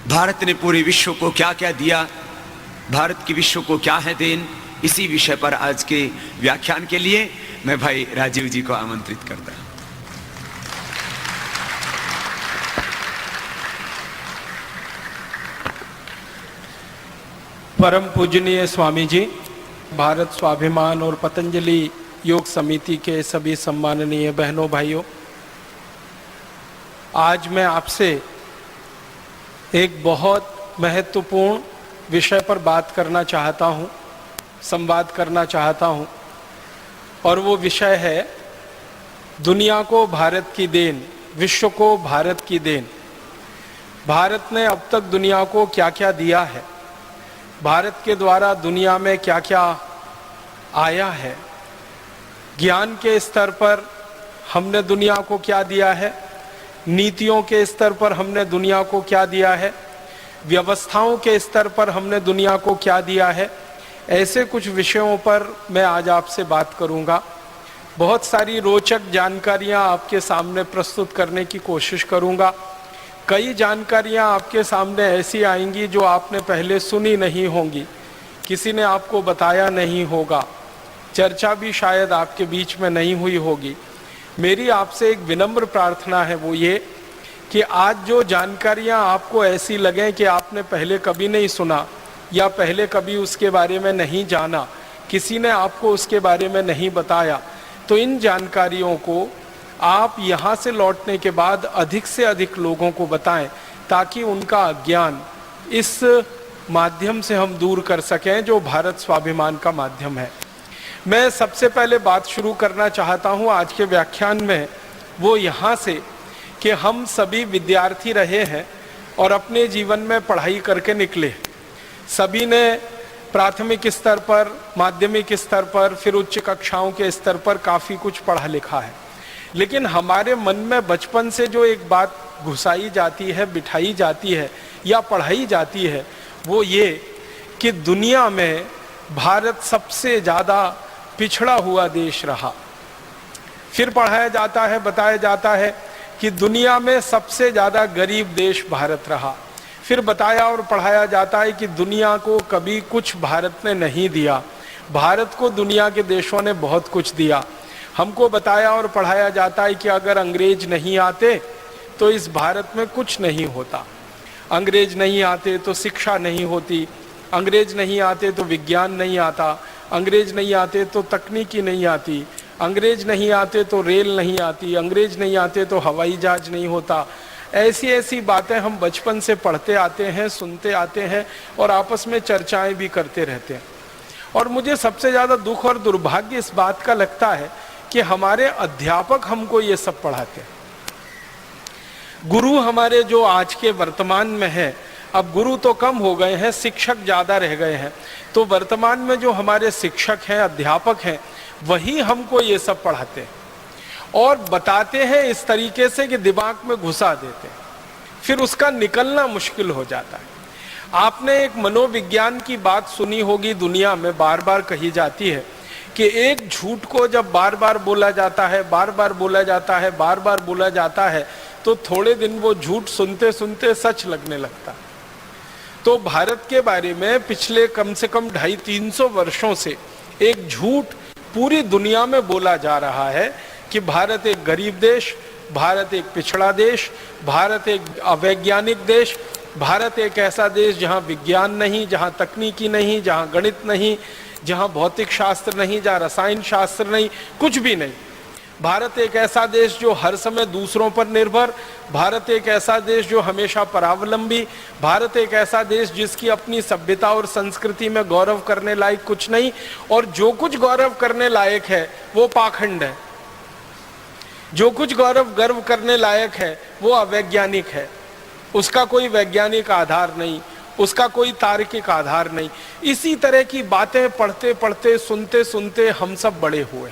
भारत ने पूरे विश्व को क्या क्या दिया, भारत की विश्व को क्या है देन, इसी विषय पर आज के व्याख्यान के लिए मैं भाई राजीव जी को आमंत्रित करता हूं। परम पूजनीय स्वामी जी, भारत स्वाभिमान और पतंजलि योग समिति के सभी सम्माननीय बहनों भाइयों, आज मैं आपसे एक बहुत महत्वपूर्ण विषय पर बात करना चाहता हूँ, संवाद करना चाहता हूँ, और वो विषय है दुनिया को भारत की देन, विश्व को भारत की देन। भारत ने अब तक दुनिया को क्या क्या दिया है, भारत के द्वारा दुनिया में क्या क्या आया है, ज्ञान के स्तर पर हमने दुनिया को क्या दिया है, नीतियों के स्तर पर हमने दुनिया को क्या दिया है, व्यवस्थाओं के स्तर पर हमने दुनिया को क्या दिया है। ऐसे कुछ विषयों पर मैं आज आपसे बात करूंगा। बहुत सारी रोचक जानकारियां आपके सामने प्रस्तुत करने की कोशिश करूंगा। कई जानकारियां आपके सामने ऐसी आएंगी जो आपने पहले सुनी नहीं होंगी, किसी ने आपको बताया नहीं होगा, चर्चा भी शायद आपके बीच में नहीं हुई होगी। मेरी आपसे एक विनम्र प्रार्थना है, वो ये कि आज जो जानकारियां आपको ऐसी लगें कि आपने पहले कभी नहीं सुना या पहले कभी उसके बारे में नहीं जाना, किसी ने आपको उसके बारे में नहीं बताया, तो इन जानकारियों को आप यहाँ से लौटने के बाद अधिक से अधिक लोगों को बताएं, ताकि उनका अज्ञान इस माध्यम से हम दूर कर सकें जो भारत स्वाभिमान का माध्यम है। मैं सबसे पहले बात शुरू करना चाहता हूँ आज के व्याख्यान में, वो यहाँ से कि हम सभी विद्यार्थी रहे हैं और अपने जीवन में पढ़ाई करके निकले। सभी ने प्राथमिक स्तर पर, माध्यमिक स्तर पर, फिर उच्च कक्षाओं के स्तर पर काफ़ी कुछ पढ़ा लिखा है, लेकिन हमारे मन में बचपन से जो एक बात घुसाई जाती है, बिठाई जाती है या पढ़ाई जाती है, वो ये कि दुनिया में भारत सबसे ज़्यादा पिछड़ा हुआ देश रहा। फिर पढ़ाया जाता है, बताया जाता है कि दुनिया में सबसे ज़्यादा गरीब देश भारत रहा। फिर बताया और पढ़ाया जाता है कि दुनिया को कभी कुछ भारत ने नहीं दिया, भारत को दुनिया के देशों ने बहुत कुछ दिया। हमको बताया और पढ़ाया जाता है कि अगर अंग्रेज नहीं आते तो इस भारत में कुछ नहीं होता, अंग्रेज नहीं आते तो शिक्षा नहीं होती, अंग्रेज नहीं आते तो विज्ञान नहीं आता, अंग्रेज नहीं आते तो तकनीकी नहीं आती, अंग्रेज नहीं आते तो रेल नहीं आती, अंग्रेज नहीं आते तो हवाई जहाज नहीं होता। ऐसी ऐसी बातें हम बचपन से पढ़ते आते हैं, सुनते आते हैं और आपस में चर्चाएं भी करते रहते हैं। और मुझे सबसे ज़्यादा दुख और दुर्भाग्य इस बात का लगता है कि हमारे अध्यापक हमको ये सब पढ़ाते हैं। गुरु हमारे जो आज के वर्तमान में है, अब गुरु तो कम हो गए हैं, शिक्षक ज़्यादा रह गए हैं, तो वर्तमान में जो हमारे शिक्षक हैं, अध्यापक हैं, वही हमको ये सब पढ़ाते हैं और बताते हैं इस तरीके से कि दिमाग में घुसा देते हैं, फिर उसका निकलना मुश्किल हो जाता है। आपने एक मनोविज्ञान की बात सुनी होगी, दुनिया में बार बार कही जाती है कि एक झूठ को जब बार बार बोला जाता है, बार बार बोला जाता है, बार बार बोला जाता है, तो थोड़े दिन वो झूठ सुनते सुनते सच लगने लगता है। तो भारत के बारे में पिछले कम से कम 250-300 वर्षों से एक झूठ पूरी दुनिया में बोला जा रहा है कि भारत एक गरीब देश, भारत एक पिछड़ा देश, भारत एक अवैज्ञानिक देश, भारत एक ऐसा देश जहाँ विज्ञान नहीं, जहाँ तकनीकी नहीं, जहाँ गणित नहीं, जहाँ भौतिक शास्त्र नहीं, जहाँ रसायन शास्त्र नहीं, कुछ भी नहीं। भारत एक ऐसा देश जो हर समय दूसरों पर निर्भर, भारत एक ऐसा देश जो हमेशा परावलंबी, भारत एक ऐसा देश जिसकी अपनी सभ्यता और संस्कृति में गौरव करने लायक कुछ नहीं, और जो कुछ गौरव करने लायक है वो पाखंड है, जो कुछ गर्व करने लायक है वो अवैज्ञानिक है, उसका कोई वैज्ञानिक आधार नहीं, उसका कोई तार्किक आधार नहीं। इसी तरह की बातें पढ़ते पढ़ते, सुनते सुनते हम सब बड़े हुए।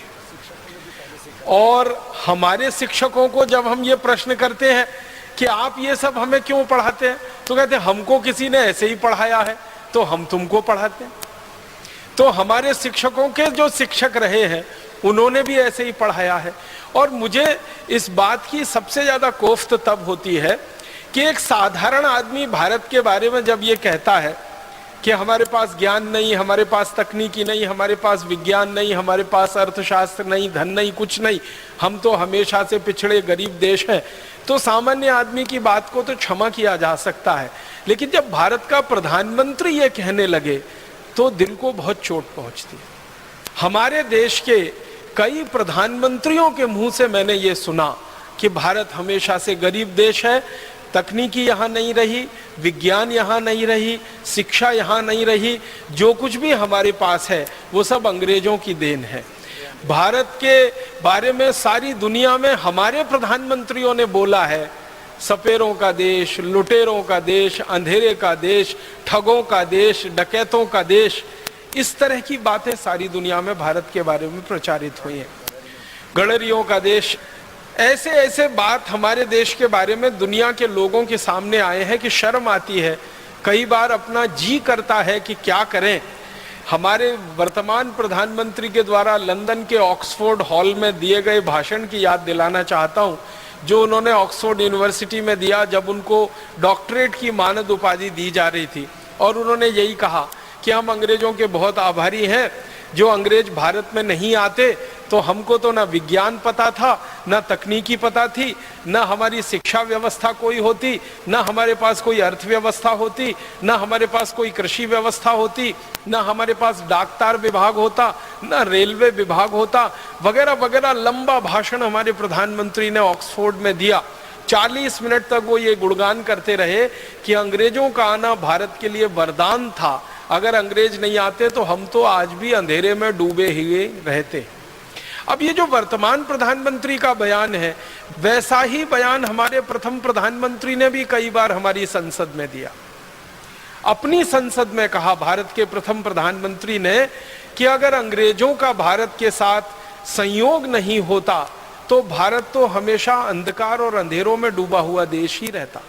और हमारे शिक्षकों को जब हम ये प्रश्न करते हैं कि आप ये सब हमें क्यों पढ़ाते हैं, तो कहते हैं हमको किसी ने ऐसे ही पढ़ाया है तो हम तुमको पढ़ाते हैं। तो हमारे शिक्षकों के जो शिक्षक रहे हैं उन्होंने भी ऐसे ही पढ़ाया है। और मुझे इस बात की सबसे ज़्यादा कोफ्त तब होती है कि एक साधारण आदमी भारत के बारे में जब ये कहता है कि हमारे पास ज्ञान नहीं, हमारे पास तकनीकी नहीं, हमारे पास विज्ञान नहीं, हमारे पास अर्थशास्त्र नहीं, धन नहीं, कुछ नहीं, हम तो हमेशा से पिछड़े गरीब देश हैं, तो सामान्य आदमी की बात को तो क्षमा किया जा सकता है। लेकिन जब भारत का प्रधानमंत्री ये कहने लगे तो दिल को बहुत चोट पहुंचती है। हमारे देश के कई प्रधानमंत्रियों के मुंह से मैंने ये सुना कि भारत हमेशा से गरीब देश है, तकनीकी यहाँ नहीं रही, विज्ञान यहाँ नहीं रही, शिक्षा यहाँ नहीं रही, जो कुछ भी हमारे पास है वो सब अंग्रेजों की देन है। भारत के बारे में सारी दुनिया में हमारे प्रधानमंत्रियों ने बोला है, सपेरों का देश, लुटेरों का देश, अंधेरे का देश, ठगों का देश, डकैतों का देश, इस तरह की बातें सारी दुनिया में भारत के बारे में प्रचारित हुई हैं। गडरियों का देश, ऐसे ऐसे बात हमारे देश के बारे में दुनिया के लोगों के सामने आए हैं कि शर्म आती है। कई बार अपना जी करता है कि क्या करें। हमारे वर्तमान प्रधानमंत्री के द्वारा लंदन के ऑक्सफोर्ड हॉल में दिए गए भाषण की याद दिलाना चाहता हूं, जो उन्होंने ऑक्सफोर्ड यूनिवर्सिटी में दिया जब उनको डॉक्टरेट की मानद उपाधि दी जा रही थी। और उन्होंने यही कहा कि हम अंग्रेजों के बहुत आभारी हैं, जो अंग्रेज भारत में नहीं आते तो हमको तो ना विज्ञान पता था, ना तकनीकी पता थी, ना हमारी शिक्षा व्यवस्था कोई होती, ना हमारे पास कोई अर्थव्यवस्था होती, ना हमारे पास कोई कृषि व्यवस्था होती, ना हमारे पास डाकतार विभाग होता, ना रेलवे विभाग होता, वगैरह वगैरह। लंबा भाषण हमारे प्रधानमंत्री ने ऑक्सफोर्ड में दिया। 40 मिनट तक वो ये गुणगान करते रहे कि अंग्रेजों का आना भारत के लिए वरदान था, अगर अंग्रेज नहीं आते तो हम तो आज भी अंधेरे में डूबे हुए रहते। अब ये जो वर्तमान प्रधानमंत्री का बयान है, वैसा ही बयान हमारे प्रथम प्रधानमंत्री ने भी कई बार हमारी संसद में दिया। अपनी संसद में कहा भारत के प्रथम प्रधानमंत्री ने कि अगर अंग्रेजों का भारत के साथ संयोग नहीं होता तो भारत तो हमेशा अंधकार और अंधेरों में डूबा हुआ देश ही रहता।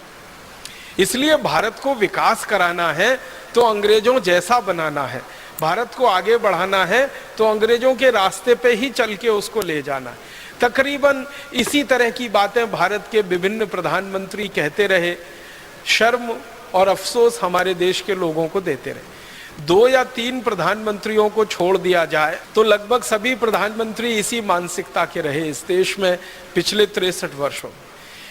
इसलिए भारत को विकास कराना है तो अंग्रेजों जैसा बनाना है, भारत को आगे बढ़ाना है तो अंग्रेजों के रास्ते पे ही चल के उसको ले जाना है। तकरीबन इसी तरह की बातें भारत के विभिन्न प्रधानमंत्री कहते रहे। शर्म और अफसोस हमारे देश के लोगों को देते रहे। 2 या 3 प्रधानमंत्रियों को छोड़ दिया जाए तो लगभग सभी प्रधानमंत्री इसी मानसिकता के रहे इस देश में पिछले 63 वर्षों में।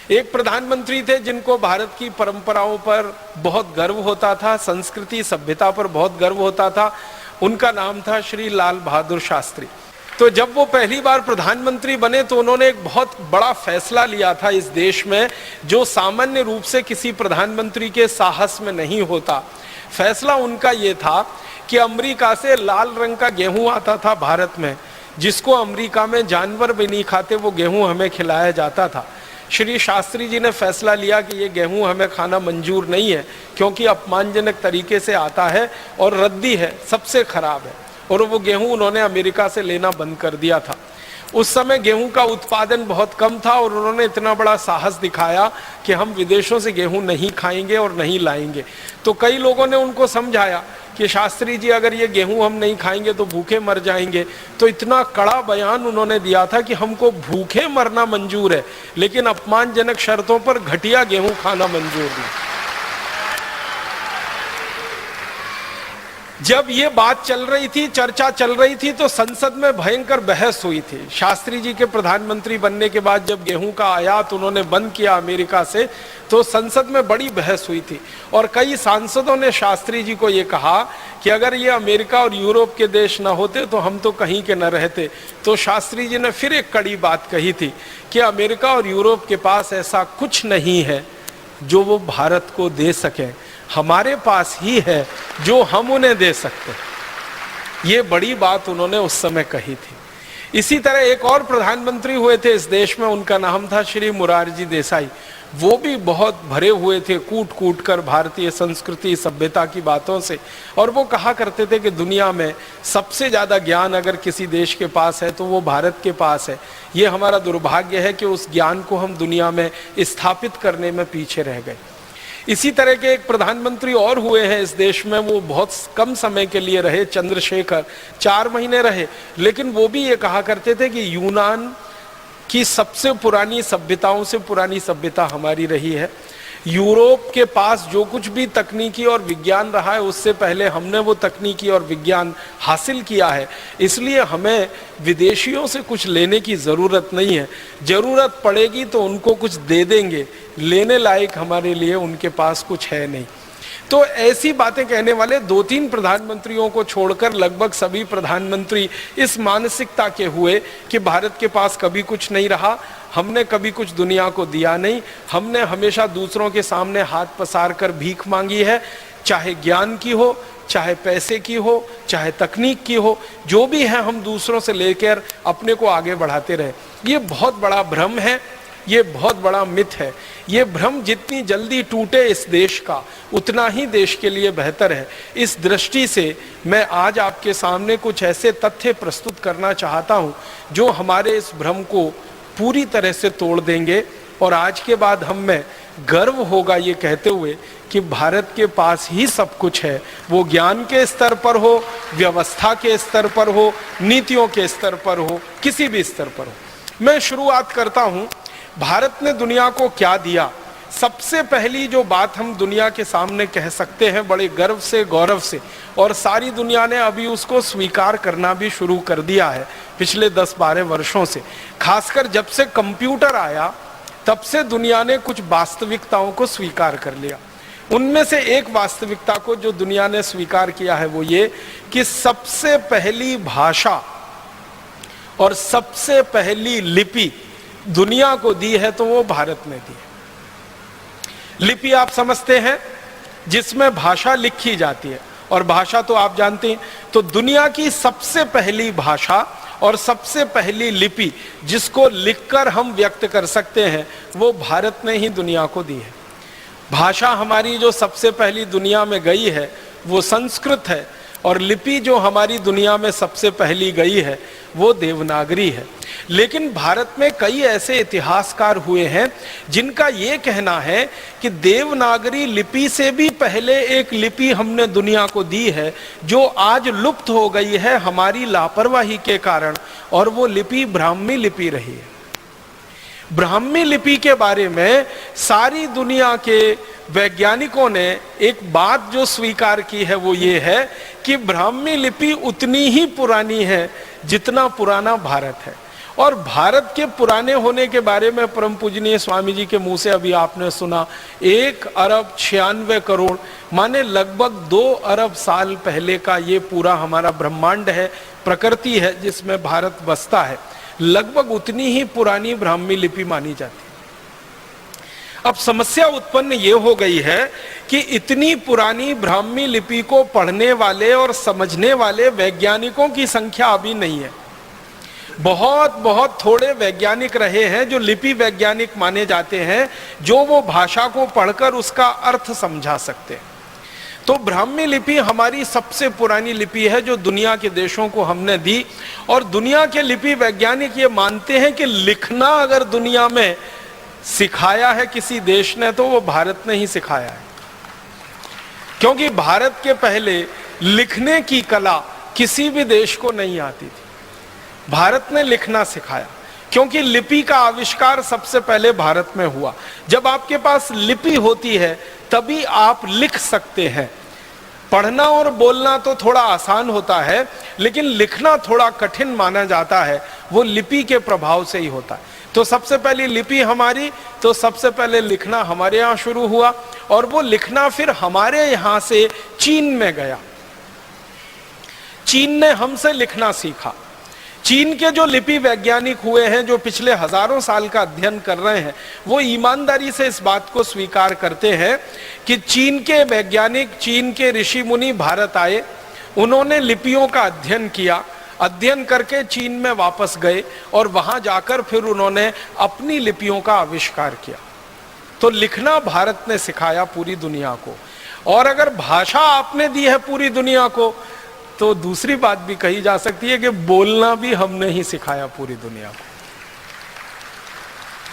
एक प्रधानमंत्री थे जिनको भारत की परंपराओं पर बहुत गर्व होता था, संस्कृति सभ्यता पर बहुत गर्व होता था। उनका नाम था श्री लाल बहादुर शास्त्री। तो जब वो पहली बार प्रधानमंत्री बने तो उन्होंने एक बहुत बड़ा फैसला लिया था इस देश में, जो सामान्य रूप से किसी प्रधानमंत्री के साहस में नहीं होता। फैसला उनका ये था कि अमेरिका से लाल रंग का गेहूं आता था भारत में, जिसको अमेरिका में जानवर भी नहीं खाते, वो गेहूं हमें खिलाया जाता था। श्री शास्त्री जी ने फैसला लिया कि ये गेहूं हमें खाना मंजूर नहीं है, क्योंकि अपमानजनक तरीके से आता है और रद्दी है, सबसे खराब है। और वो गेहूं उन्होंने अमेरिका से लेना बंद कर दिया था। उस समय गेहूं का उत्पादन बहुत कम था और उन्होंने इतना बड़ा साहस दिखाया कि हम विदेशों से गेहूं नहीं खाएंगे और नहीं लाएंगे। तो कई लोगों ने उनको समझाया कि शास्त्री जी अगर ये गेहूं हम नहीं खाएंगे तो भूखे मर जाएंगे। तो इतना कड़ा बयान उन्होंने दिया था कि हमको भूखे मरना मंजूर है, लेकिन अपमानजनक शर्तों पर घटिया गेहूं खाना मंजूर नहीं। जब ये बात चल रही थी, चर्चा चल रही थी, तो संसद में भयंकर बहस हुई थी। शास्त्री जी के प्रधानमंत्री बनने के बाद जब गेहूं का आयात उन्होंने बंद किया अमेरिका से, तो संसद में बड़ी बहस हुई थी और कई सांसदों ने शास्त्री जी को ये कहा कि अगर ये अमेरिका और यूरोप के देश न होते तो हम तो कहीं के न रहते। तो शास्त्री जी ने फिर एक कड़ी बात कही थी कि अमेरिका और यूरोप के पास ऐसा कुछ नहीं है जो वो भारत को दे सके, हमारे पास ही है जो हम उन्हें दे सकते हैं। ये बड़ी बात उन्होंने उस समय कही थी। इसी तरह एक और प्रधानमंत्री हुए थे इस देश में, उनका नाम था श्री मोरारजी देसाई। वो भी बहुत भरे हुए थे कूट कूट कर भारतीय संस्कृति सभ्यता की बातों से, और वो कहा करते थे कि दुनिया में सबसे ज्यादा ज्ञान अगर किसी देश के पास है तो वो भारत के पास है। ये हमारा दुर्भाग्य है कि उस ज्ञान को हम दुनिया में स्थापित करने में पीछे रह गए। इसी तरह के एक प्रधानमंत्री और हुए हैं इस देश में, वो बहुत कम समय के लिए रहे, चंद्रशेखर, 4 महीने रहे, लेकिन वो भी ये कहा करते थे कि यूनान की सबसे पुरानी सभ्यताओं से पुरानी सभ्यता हमारी रही है। यूरोप के पास जो कुछ भी तकनीकी और विज्ञान रहा है उससे पहले हमने वो तकनीकी और विज्ञान हासिल किया है, इसलिए हमें विदेशियों से कुछ लेने की ज़रूरत नहीं है। ज़रूरत पड़ेगी तो उनको कुछ दे देंगे, लेने लायक हमारे लिए उनके पास कुछ है नहीं। तो ऐसी बातें कहने वाले 2-3 प्रधानमंत्रियों को छोड़कर लगभग सभी प्रधानमंत्री इस मानसिकता के हुए कि भारत के पास कभी कुछ नहीं रहा, हमने कभी कुछ दुनिया को दिया नहीं, हमने हमेशा दूसरों के सामने हाथ पसार कर भीख मांगी है, चाहे ज्ञान की हो, चाहे पैसे की हो, चाहे तकनीक की हो, जो भी है हम दूसरों से लेकर अपने को आगे बढ़ाते रहे। ये बहुत बड़ा भ्रम है, ये बहुत बड़ा मिथ है। ये भ्रम जितनी जल्दी टूटे इस देश का, उतना ही देश के लिए बेहतर है। इस दृष्टि से मैं आज आपके सामने कुछ ऐसे तथ्य प्रस्तुत करना चाहता हूं जो हमारे इस भ्रम को पूरी तरह से तोड़ देंगे, और आज के बाद हम में गर्व होगा ये कहते हुए कि भारत के पास ही सब कुछ है, वो ज्ञान के स्तर पर हो, व्यवस्था के स्तर पर हो, नीतियों के स्तर पर हो, किसी भी स्तर पर हो। मैं शुरुआत करता हूं, भारत ने दुनिया को क्या दिया। सबसे पहली जो बात हम दुनिया के सामने कह सकते हैं बड़े गर्व से, गौरव से, और सारी दुनिया ने अभी उसको स्वीकार करना भी शुरू कर दिया है पिछले 10-12 वर्षों से। खासकर जब से कंप्यूटर आया तब से दुनिया ने कुछ वास्तविकताओं को स्वीकार कर लिया। उनमें से एक वास्तविकता को जो दुनिया ने स्वीकार किया है वो ये कि सबसे पहली भाषा और सबसे पहली लिपि दुनिया को दी है तो वो भारत ने दी है। लिपि आप समझते हैं, जिसमें भाषा लिखी जाती है, और भाषा तो आप जानते हैं। तो दुनिया की सबसे पहली भाषा और सबसे पहली लिपि जिसको लिखकर हम व्यक्त कर सकते हैं वो भारत ने ही दुनिया को दी है। भाषा हमारी जो सबसे पहली दुनिया में गई है वो संस्कृत है, और लिपि जो हमारी दुनिया में सबसे पहली गई है वो देवनागरी है। लेकिन भारत में कई ऐसे इतिहासकार हुए हैं जिनका ये कहना है कि देवनागरी लिपि से भी पहले एक लिपि हमने दुनिया को दी है जो आज लुप्त हो गई है हमारी लापरवाही के कारण, और वो लिपि ब्राह्मी लिपि रही है। ब्राह्मी लिपि के बारे में सारी दुनिया के वैज्ञानिकों ने एक बात जो स्वीकार की है वो ये है कि ब्राह्मी लिपि उतनी ही पुरानी है जितना पुराना भारत है। और भारत के पुराने होने के बारे में परम पूजनीय स्वामी जी के मुंह से अभी आपने सुना, 1 अरब 96 करोड़, माने लगभग 2 अरब साल पहले का ये पूरा हमारा ब्रह्मांड है, प्रकृति है जिसमें भारत बसता है। लगभग उतनी ही पुरानी ब्राह्मी लिपि मानी जाती है। अब समस्या उत्पन्न ये हो गई है कि इतनी पुरानी ब्राह्मी लिपि को पढ़ने वाले और समझने वाले वैज्ञानिकों की संख्या अभी नहीं है। बहुत थोड़े वैज्ञानिक रहे हैं जो लिपि वैज्ञानिक माने जाते हैं, जो वो भाषा को पढ़कर उसका अर्थ समझा सकते हैं। तो ब्राह्मी लिपि हमारी सबसे पुरानी लिपि है जो दुनिया के देशों को हमने दी, और दुनिया के लिपि वैज्ञानिक ये मानते हैं कि लिखना अगर दुनिया में सिखाया है किसी देश ने तो वो भारत ने ही सिखाया है, क्योंकि भारत के पहले लिखने की कला किसी भी देश को नहीं आती थी। भारत ने लिखना सिखाया, क्योंकि लिपि का आविष्कार सबसे पहले भारत में हुआ। जब आपके पास लिपि होती है तभी आप लिख सकते हैं। पढ़ना और बोलना तो थोड़ा आसान होता है, लेकिन लिखना थोड़ा कठिन माना जाता है, वो लिपि के प्रभाव से ही होता है। तो सबसे पहली लिपि हमारी, तो सबसे पहले लिखना हमारे यहाँ शुरू हुआ, और वो लिखना फिर हमारे यहाँ से चीन में गया। चीन ने हमसे लिखना सीखा। चीन के जो लिपि वैज्ञानिक हुए हैं, जो पिछले हजारों साल का अध्ययन कर रहे हैं, वो ईमानदारी से इस बात को स्वीकार करते हैं कि चीन के वैज्ञानिक, चीन के ऋषि मुनि भारत आए, उन्होंने लिपियों का अध्ययन किया, अध्ययन करके चीन में वापस गए, और वहां जाकर फिर उन्होंने अपनी लिपियों का आविष्कार किया। तो लिखना भारत ने सिखाया पूरी दुनिया को। और अगर भाषा आपने दी है पूरी दुनिया को, तो दूसरी बात भी कही जा सकती है कि बोलना भी हमने ही सिखाया पूरी दुनिया को।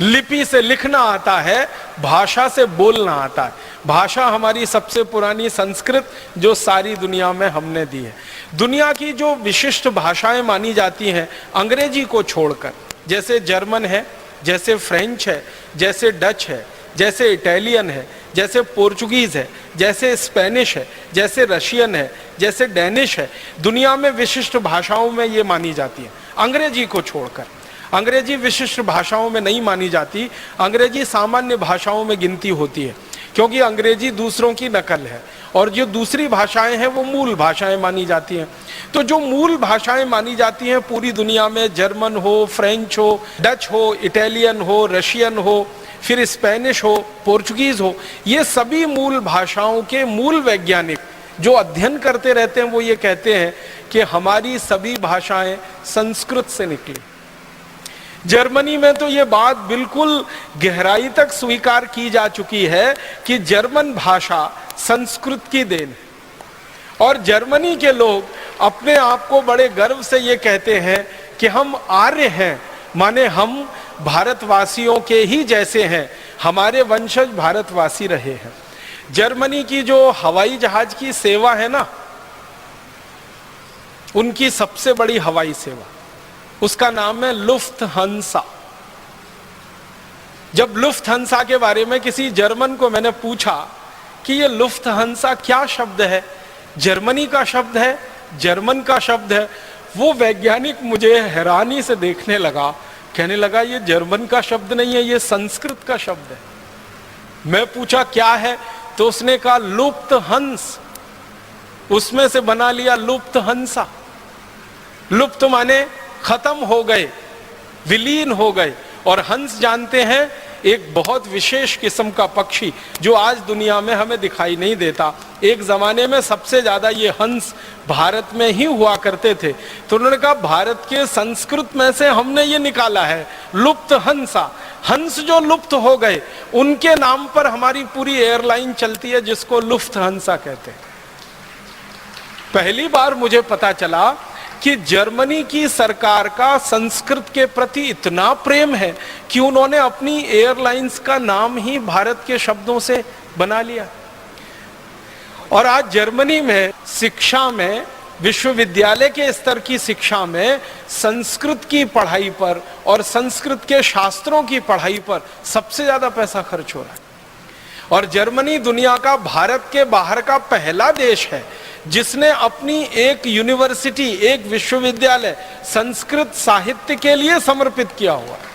लिपि से लिखना आता है, भाषा से बोलना आता है। भाषा हमारी सबसे पुरानी संस्कृत जो सारी दुनिया में हमने दी है। दुनिया की जो विशिष्ट भाषाएं मानी जाती हैं अंग्रेजी को छोड़कर, जैसे जर्मन है, जैसे फ्रेंच है, जैसे डच है, जैसे इटालियन है, जैसे पोर्चुगीज है, जैसे स्पेनिश है, जैसे रशियन है, जैसे डेनिश है, दुनिया में विशिष्ट भाषाओं में ये मानी जाती है, अंग्रेजी को छोड़कर। अंग्रेजी विशिष्ट भाषाओं में नहीं मानी जाती, अंग्रेजी सामान्य भाषाओं में गिनती होती है, क्योंकि अंग्रेजी दूसरों की नकल है और जो दूसरी भाषाएं हैं वो मूल भाषाएं मानी जाती हैं। तो जो मूल भाषाएं मानी जाती हैं पूरी दुनिया में, जर्मन हो, फ्रेंच हो, डच हो, इटालियन हो, रशियन हो, फिर स्पेनिश हो, पोर्चुगीज हो, ये सभी मूल भाषाओं के मूल वैज्ञानिक जो अध्ययन करते रहते हैं वो ये कहते हैं कि हमारी सभी भाषाएं संस्कृत से निकली। जर्मनी में तो ये बात बिल्कुल गहराई तक स्वीकार की जा चुकी है कि जर्मन भाषा संस्कृत की देन है और जर्मनी के लोग अपने आप को बड़े गर्व से ये कहते हैं कि हम आर्य हैं, माने हम भारतवासियों के ही जैसे हैं, हमारे वंशज भारतवासी रहे हैं। जर्मनी की जो हवाई जहाज की सेवा है ना, उनकी सबसे बड़ी हवाई सेवा, उसका नाम है लुफ्थहांसा। जब लुफ्थहांसा के बारे में किसी जर्मन को मैंने पूछा कि ये लुफ्थहांसा क्या शब्द है, जर्मनी का शब्द है, जर्मन का शब्द है, वो वैज्ञानिक मुझे हैरानी से देखने लगा, कहने लगा ये जर्मन का शब्द नहीं है, ये संस्कृत का शब्द है। मैं पूछा क्या है, तो उसने कहा लुप्त हंस, उसमें से बना लिया लुप्तहंसा। लुप्त माने खत्म हो गए, विलीन हो गए, और हंस जानते हैं एक बहुत विशेष किस्म का पक्षी जो आज दुनिया में हमें दिखाई नहीं देता। एक जमाने में सबसे ज्यादा ये हंस भारत में ही हुआ करते थे, तो उन्होंने कहा भारत के संस्कृत में से हमने ये निकाला है लुप्त हंसा। हंस जो लुप्त हो गए उनके नाम पर हमारी पूरी एयरलाइन चलती है जिसको लुफ्थहांसा कहते हैं। पहली बार मुझे पता चला कि जर्मनी की सरकार का संस्कृत के प्रति इतना प्रेम है कि उन्होंने अपनी एयरलाइंस का नाम ही भारत के शब्दों से बना लिया। और आज जर्मनी में शिक्षा में, विश्वविद्यालय के स्तर की शिक्षा में संस्कृत की पढ़ाई पर और संस्कृत के शास्त्रों की पढ़ाई पर सबसे ज्यादा पैसा खर्च हो रहा है। और जर्मनी दुनिया का भारत के बाहर का पहला देश है जिसने अपनी एक यूनिवर्सिटी, एक विश्वविद्यालय संस्कृत साहित्य के लिए समर्पित किया हुआ है।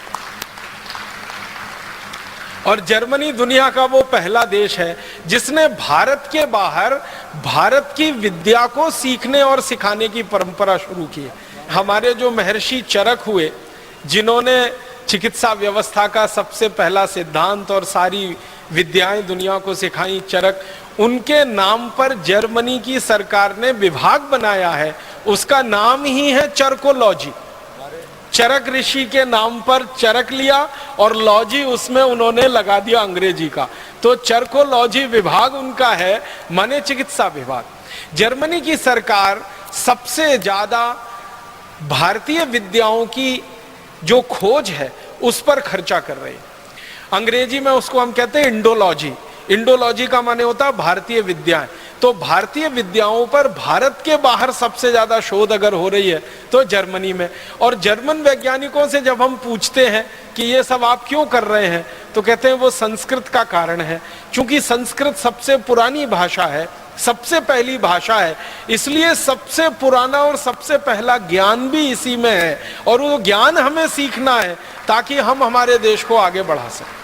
और जर्मनी दुनिया का वो पहला देश है जिसने भारत के बाहर भारत की विद्या को सीखने और सिखाने की परंपरा शुरू की है। हमारे जो महर्षि चरक हुए, जिन्होंने चिकित्सा व्यवस्था का सबसे पहला सिद्धांत और सारी विद्याएं दुनिया को सिखाई, चरक, उनके नाम पर जर्मनी की सरकार ने विभाग बनाया है, उसका नाम ही है चरकोलॉजी। चरक ऋषि के नाम पर चरक लिया और लॉजी उसमें उन्होंने लगा दिया अंग्रेजी का, तो चरकोलॉजी विभाग उनका है, माने चिकित्सा विभाग। जर्मनी की सरकार सबसे ज्यादा भारतीय विद्याओं की जो खोज है उस पर खर्चा कर रही है। अंग्रेजी में उसको हम कहते हैं इंडोलॉजी। इंडोलॉजी का माने होता है भारतीय विद्याएं। तो भारतीय विद्याओं पर भारत के बाहर सबसे ज्यादा शोध अगर हो रही है तो जर्मनी में। और जर्मन वैज्ञानिकों से जब हम पूछते हैं कि ये सब आप क्यों कर रहे हैं, तो कहते हैं वो संस्कृत का कारण है, क्योंकि संस्कृत सबसे पुरानी भाषा है, सबसे पहली भाषा है, इसलिए सबसे पुराना और सबसे पहला ज्ञान भी इसी में है, और वो ज्ञान हमें सीखना है ताकि हम हमारे देश को आगे बढ़ा सकें।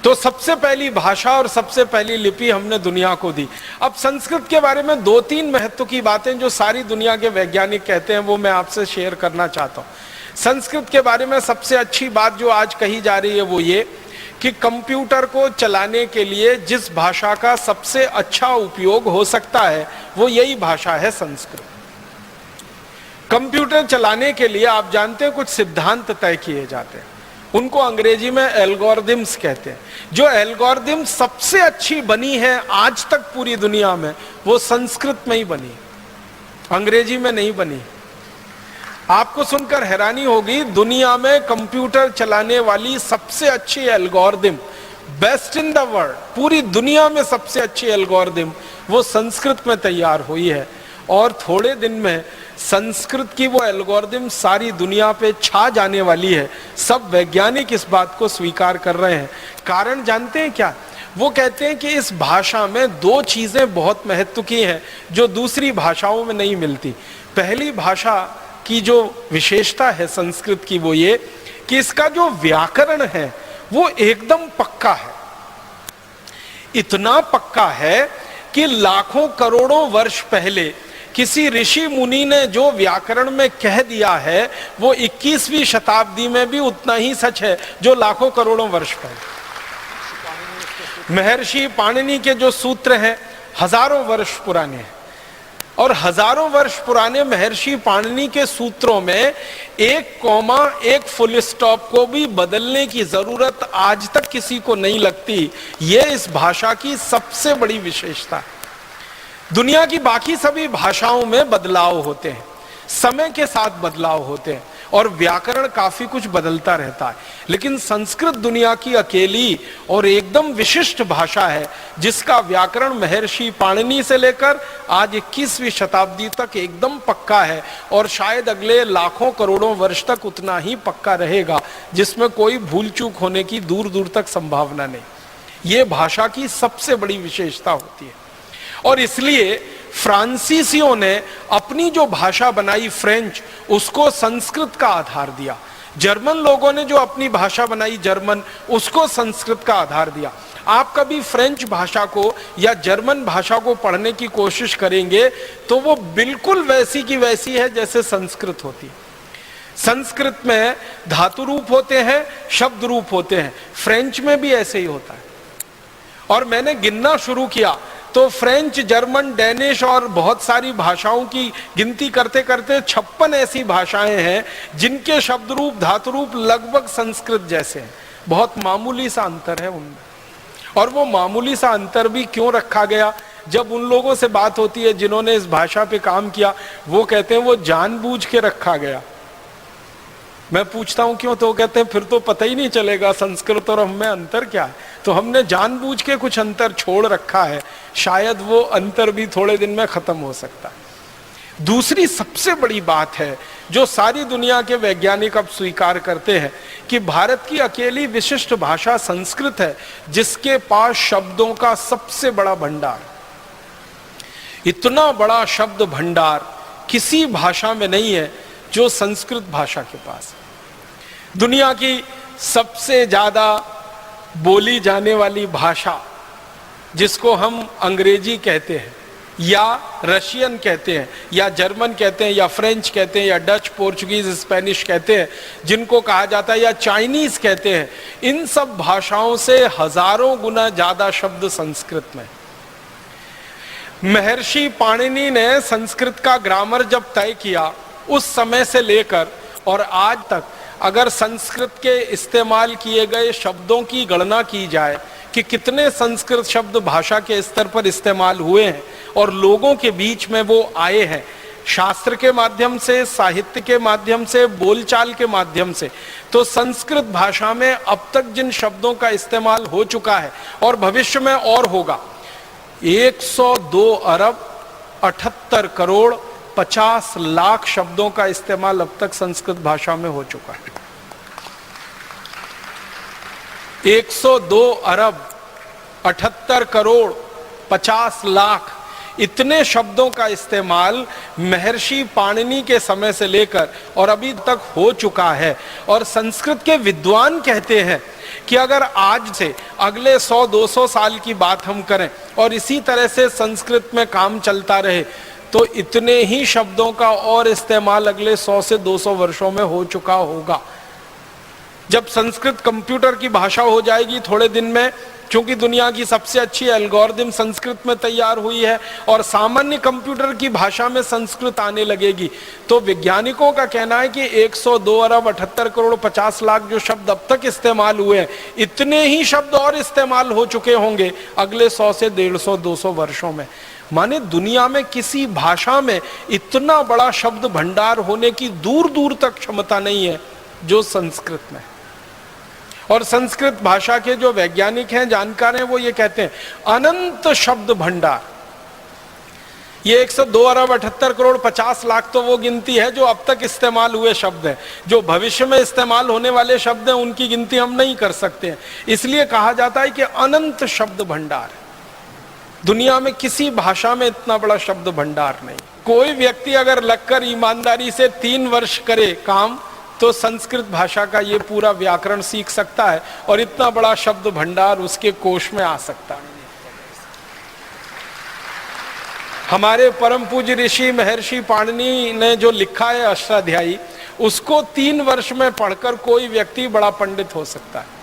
तो सबसे पहली भाषा और सबसे पहली लिपि हमने दुनिया को दी। अब संस्कृत के बारे में दो तीन महत्व की बातें जो सारी दुनिया के वैज्ञानिक कहते हैं वो मैं आपसे शेयर करना चाहता हूँ। संस्कृत के बारे में सबसे अच्छी बात जो आज कही जा रही है वो ये कि कंप्यूटर को चलाने के लिए जिस भाषा का सबसे अच्छा उपयोग हो सकता है वो यही भाषा है संस्कृत। कंप्यूटर चलाने के लिए आप जानते हैं कुछ सिद्धांत तय किए जाते हैं, उनको अंग्रेजी में एल्गोरिदम्स कहते हैं। जो एल्गोरिदम सबसे अच्छी बनी है आज तक पूरी दुनिया में वो संस्कृत में ही बनी, अंग्रेजी में नहीं बनी। आपको सुनकर हैरानी होगी, दुनिया में कंप्यूटर चलाने वाली सबसे अच्छी algorithm, best in the world, पूरी दुनिया में सबसे अच्छी एल्गोरिदम वो संस्कृत में तैयार हुई है। और थोड़े दिन में संस्कृत की वो एल्गोरिदम सारी दुनिया पे छा जाने वाली है। सब वैज्ञानिक इस बात को स्वीकार कर रहे हैं। कारण जानते हैं क्या? वो कहते हैं कि इस भाषा में दो चीजें बहुत महत्व की हैं जो दूसरी भाषाओं में नहीं मिलती। पहली भाषा की जो विशेषता है संस्कृत की वो ये कि इसका जो व्याकरण है वो एकदम पक्का है। इतना पक्का है कि लाखों करोड़ों वर्ष पहले किसी ऋषि मुनि ने जो व्याकरण में कह दिया है वो 21वीं शताब्दी में भी उतना ही सच है जो लाखों करोड़ों वर्ष पहले। महर्षि पाणिनि के जो सूत्र हैं हजारों वर्ष पुराने हैं, और हजारों वर्ष पुराने महर्षि पाणिनि के सूत्रों में एक कॉमा एक फुल स्टॉप को भी बदलने की जरूरत आज तक किसी को नहीं लगती। यह इस भाषा की सबसे बड़ी विशेषता है। दुनिया की बाकी सभी भाषाओं में बदलाव होते हैं, समय के साथ बदलाव होते हैं और व्याकरण काफी कुछ बदलता रहता है, लेकिन संस्कृत दुनिया की अकेली और एकदम विशिष्ट भाषा है जिसका व्याकरण महर्षि पाणिनि से लेकर आज 21वीं शताब्दी तक एकदम पक्का है और शायद अगले लाखों करोड़ों वर्ष तक उतना ही पक्का रहेगा, जिसमें कोई भूल चूक होने की दूर दूर तक संभावना नहीं। ये भाषा की सबसे बड़ी विशेषता होती है। और इसलिए फ्रांसीसियों ने अपनी जो भाषा बनाई फ्रेंच, उसको संस्कृत का आधार दिया। जर्मन लोगों ने जो अपनी भाषा बनाई जर्मन, उसको संस्कृत का आधार दिया। आप कभी फ्रेंच भाषा को या जर्मन भाषा को पढ़ने की कोशिश करेंगे तो वो बिल्कुल वैसी की वैसी है जैसे संस्कृत होती है। संस्कृत में धातु रूप होते हैं, शब्द रूप होते हैं, फ्रेंच में भी ऐसे ही होता है। और मैंने गिनना शुरू किया तो फ्रेंच, जर्मन, डेनिश और बहुत सारी भाषाओं की गिनती करते करते 56 ऐसी भाषाएं हैं जिनके शब्द रूप, धातु रूप लगभग संस्कृत जैसे हैं। बहुत मामूली सा अंतर है उनमें। और वो मामूली सा अंतर भी क्यों रखा गया? जब उन लोगों से बात होती है जिन्होंने इस भाषा पे काम किया, वो कहते हैं वो जानबूझ के रखा गया। मैं पूछता हूं क्यों, तो कहते हैं फिर तो पता ही नहीं चलेगा संस्कृत और हमें अंतर क्या है। तो हमने जानबूझ के कुछ अंतर छोड़ रखा है, शायद वो अंतर भी थोड़े दिन में खत्म हो सकता है। दूसरी सबसे बड़ी बात है जो सारी दुनिया के वैज्ञानिक अब स्वीकार करते हैं कि भारत की अकेली विशिष्ट भाषा संस्कृत है जिसके पास शब्दों का सबसे बड़ा भंडार। इतना बड़ा शब्द भंडार किसी भाषा में नहीं है जो संस्कृत भाषा के पास। दुनिया की सबसे ज्यादा बोली जाने वाली भाषा जिसको हम अंग्रेजी कहते हैं या रशियन कहते हैं या जर्मन कहते हैं या फ्रेंच कहते हैं या डच, पोर्चुगीज, स्पेनिश कहते हैं, जिनको कहा जाता है या चाइनीज कहते हैं, इन सब भाषाओं से हजारों गुना ज्यादा शब्द संस्कृत में। महर्षि पाणिनि ने संस्कृत का ग्रामर जब तय किया, उस समय से लेकर और आज तक अगर संस्कृत के इस्तेमाल किए गए शब्दों की गणना की जाए कि कितने संस्कृत शब्द भाषा के स्तर पर इस्तेमाल हुए हैं और लोगों के बीच में वो आए हैं, शास्त्र के माध्यम से, साहित्य के माध्यम से, बोलचाल के माध्यम से, तो संस्कृत भाषा में अब तक जिन शब्दों का इस्तेमाल हो चुका है और भविष्य में और होगा, 102 अरब 78 करोड़ 50 लाख शब्दों का इस्तेमाल अब तक संस्कृत भाषा में हो चुका है। 102 अरब 78 करोड़ 50 लाख इतने शब्दों का इस्तेमाल महर्षि पाणिनि के समय से लेकर और अभी तक हो चुका है। और संस्कृत के विद्वान कहते हैं कि अगर आज से अगले 100-200 साल की बात हम करें और इसी तरह से संस्कृत में काम चलता रहे तो इतने ही शब्दों का और इस्तेमाल अगले 100 से 200 वर्षों में हो चुका होगा। जब संस्कृत कंप्यूटर की भाषा हो जाएगी थोड़े दिन में, क्योंकि दुनिया की सबसे अच्छी एल्गोरिदम संस्कृत में तैयार हुई है और सामान्य कंप्यूटर की भाषा में संस्कृत आने लगेगी, तो वैज्ञानिकों का कहना है कि 102 अरब 78 करोड़ 50 लाख जो शब्द अब तक इस्तेमाल हुए हैं, इतने ही शब्द और इस्तेमाल हो चुके होंगे अगले 100 से 150-200 वर्षों में। माने दुनिया में किसी भाषा में इतना बड़ा शब्द भंडार होने की दूर दूर तक क्षमता नहीं है जो संस्कृत में। और संस्कृत भाषा के जो वैज्ञानिक हैं, जानकार हैं, वो ये कहते हैं अनंत शब्द भंडार। ये 102 अरब 78 करोड़ 50 लाख तो वो गिनती है जो अब तक इस्तेमाल हुए शब्द हैं। जो भविष्य में इस्तेमाल होने वाले शब्द हैं उनकी गिनती हम नहीं कर सकते हैं। इसलिए कहा जाता है कि अनंत शब्द भंडार है। दुनिया में किसी भाषा में इतना बड़ा शब्द भंडार नहीं। कोई व्यक्ति अगर लगकर ईमानदारी से 3 वर्ष करे काम तो संस्कृत भाषा का ये पूरा व्याकरण सीख सकता है और इतना बड़ा शब्द भंडार उसके कोश में आ सकता है। हमारे परम पूज्य ऋषि महर्षि पाणिनि ने जो लिखा है अष्टाध्यायी, उसको 3 वर्ष में पढ़कर कोई व्यक्ति बड़ा पंडित हो सकता है।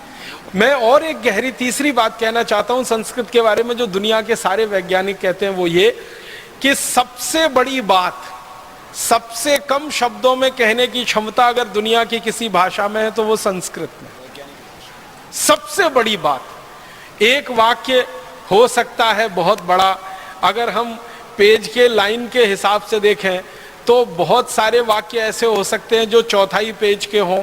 मैं और एक गहरी तीसरी बात कहना चाहता हूं संस्कृत के बारे में, जो दुनिया के सारे वैज्ञानिक कहते हैं, वो ये कि सबसे बड़ी बात, सबसे कम शब्दों में कहने की क्षमता अगर दुनिया की किसी भाषा में है तो वो संस्कृत में। सबसे बड़ी बात, एक वाक्य हो सकता है बहुत बड़ा। अगर हम पेज के लाइन के हिसाब से देखें तो बहुत सारे वाक्य ऐसे हो सकते हैं जो 1/4 पेज के हों,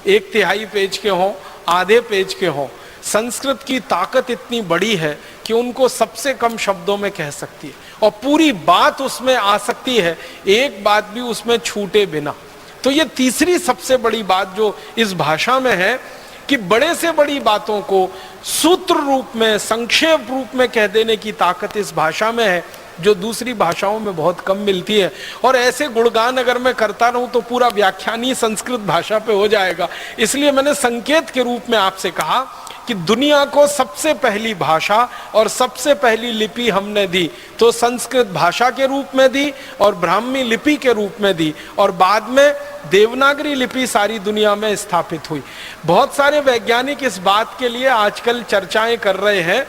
1/3 पेज के हों, आधे पेज के हों। संस्कृत की ताकत इतनी बड़ी है कि उनको सबसे कम शब्दों में कह सकती है और पूरी बात उसमें आ सकती है, एक बात भी उसमें छूटे बिना। तो ये तीसरी सबसे बड़ी बात जो इस भाषा में है कि बड़े से बड़ी बातों को सूत्र रूप में, संक्षेप रूप में कह देने की ताकत इस भाषा में है, जो दूसरी भाषाओं में बहुत कम मिलती है। और ऐसे गुणगान अगर मैं करता रहूं तो पूरा व्याख्यान ही संस्कृत भाषा पे हो जाएगा। इसलिए मैंने संकेत के रूप में आपसे कहा कि दुनिया को सबसे पहली भाषा और सबसे पहली लिपि हमने दी तो संस्कृत भाषा के रूप में दी और ब्राह्मी लिपि के रूप में दी, और बाद में देवनागरी लिपि सारी दुनिया में स्थापित हुई। बहुत सारे वैज्ञानिक इस बात के लिए आजकल चर्चाएं कर रहे हैं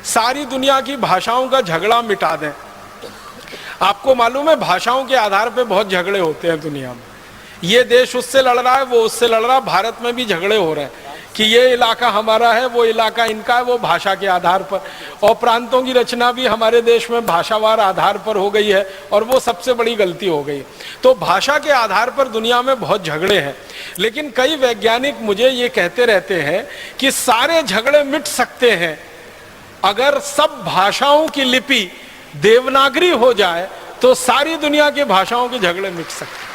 सारी दुनिया की भाषाओं का झगड़ा मिटा दें। आपको मालूम है भाषाओं के आधार पर बहुत झगड़े होते हैं दुनिया में। ये देश उससे लड़ रहा है, वो उससे लड़ रहा है। भारत में भी झगड़े हो रहे हैं कि ये इलाका हमारा है, वो इलाका इनका है, वो भाषा के आधार पर। और प्रांतों की रचना भी हमारे देश में भाषावार आधार पर हो गई है और वो सबसे बड़ी गलती हो गई। तो भाषा के आधार पर दुनिया में बहुत झगड़े हैं। लेकिन कई वैज्ञानिक मुझे ये कहते रहते हैं कि सारे झगड़े मिट सकते हैं अगर सब भाषाओं की लिपि देवनागरी हो जाए तो सारी दुनिया के भाषाओं के झगड़े मिट सकते हैं।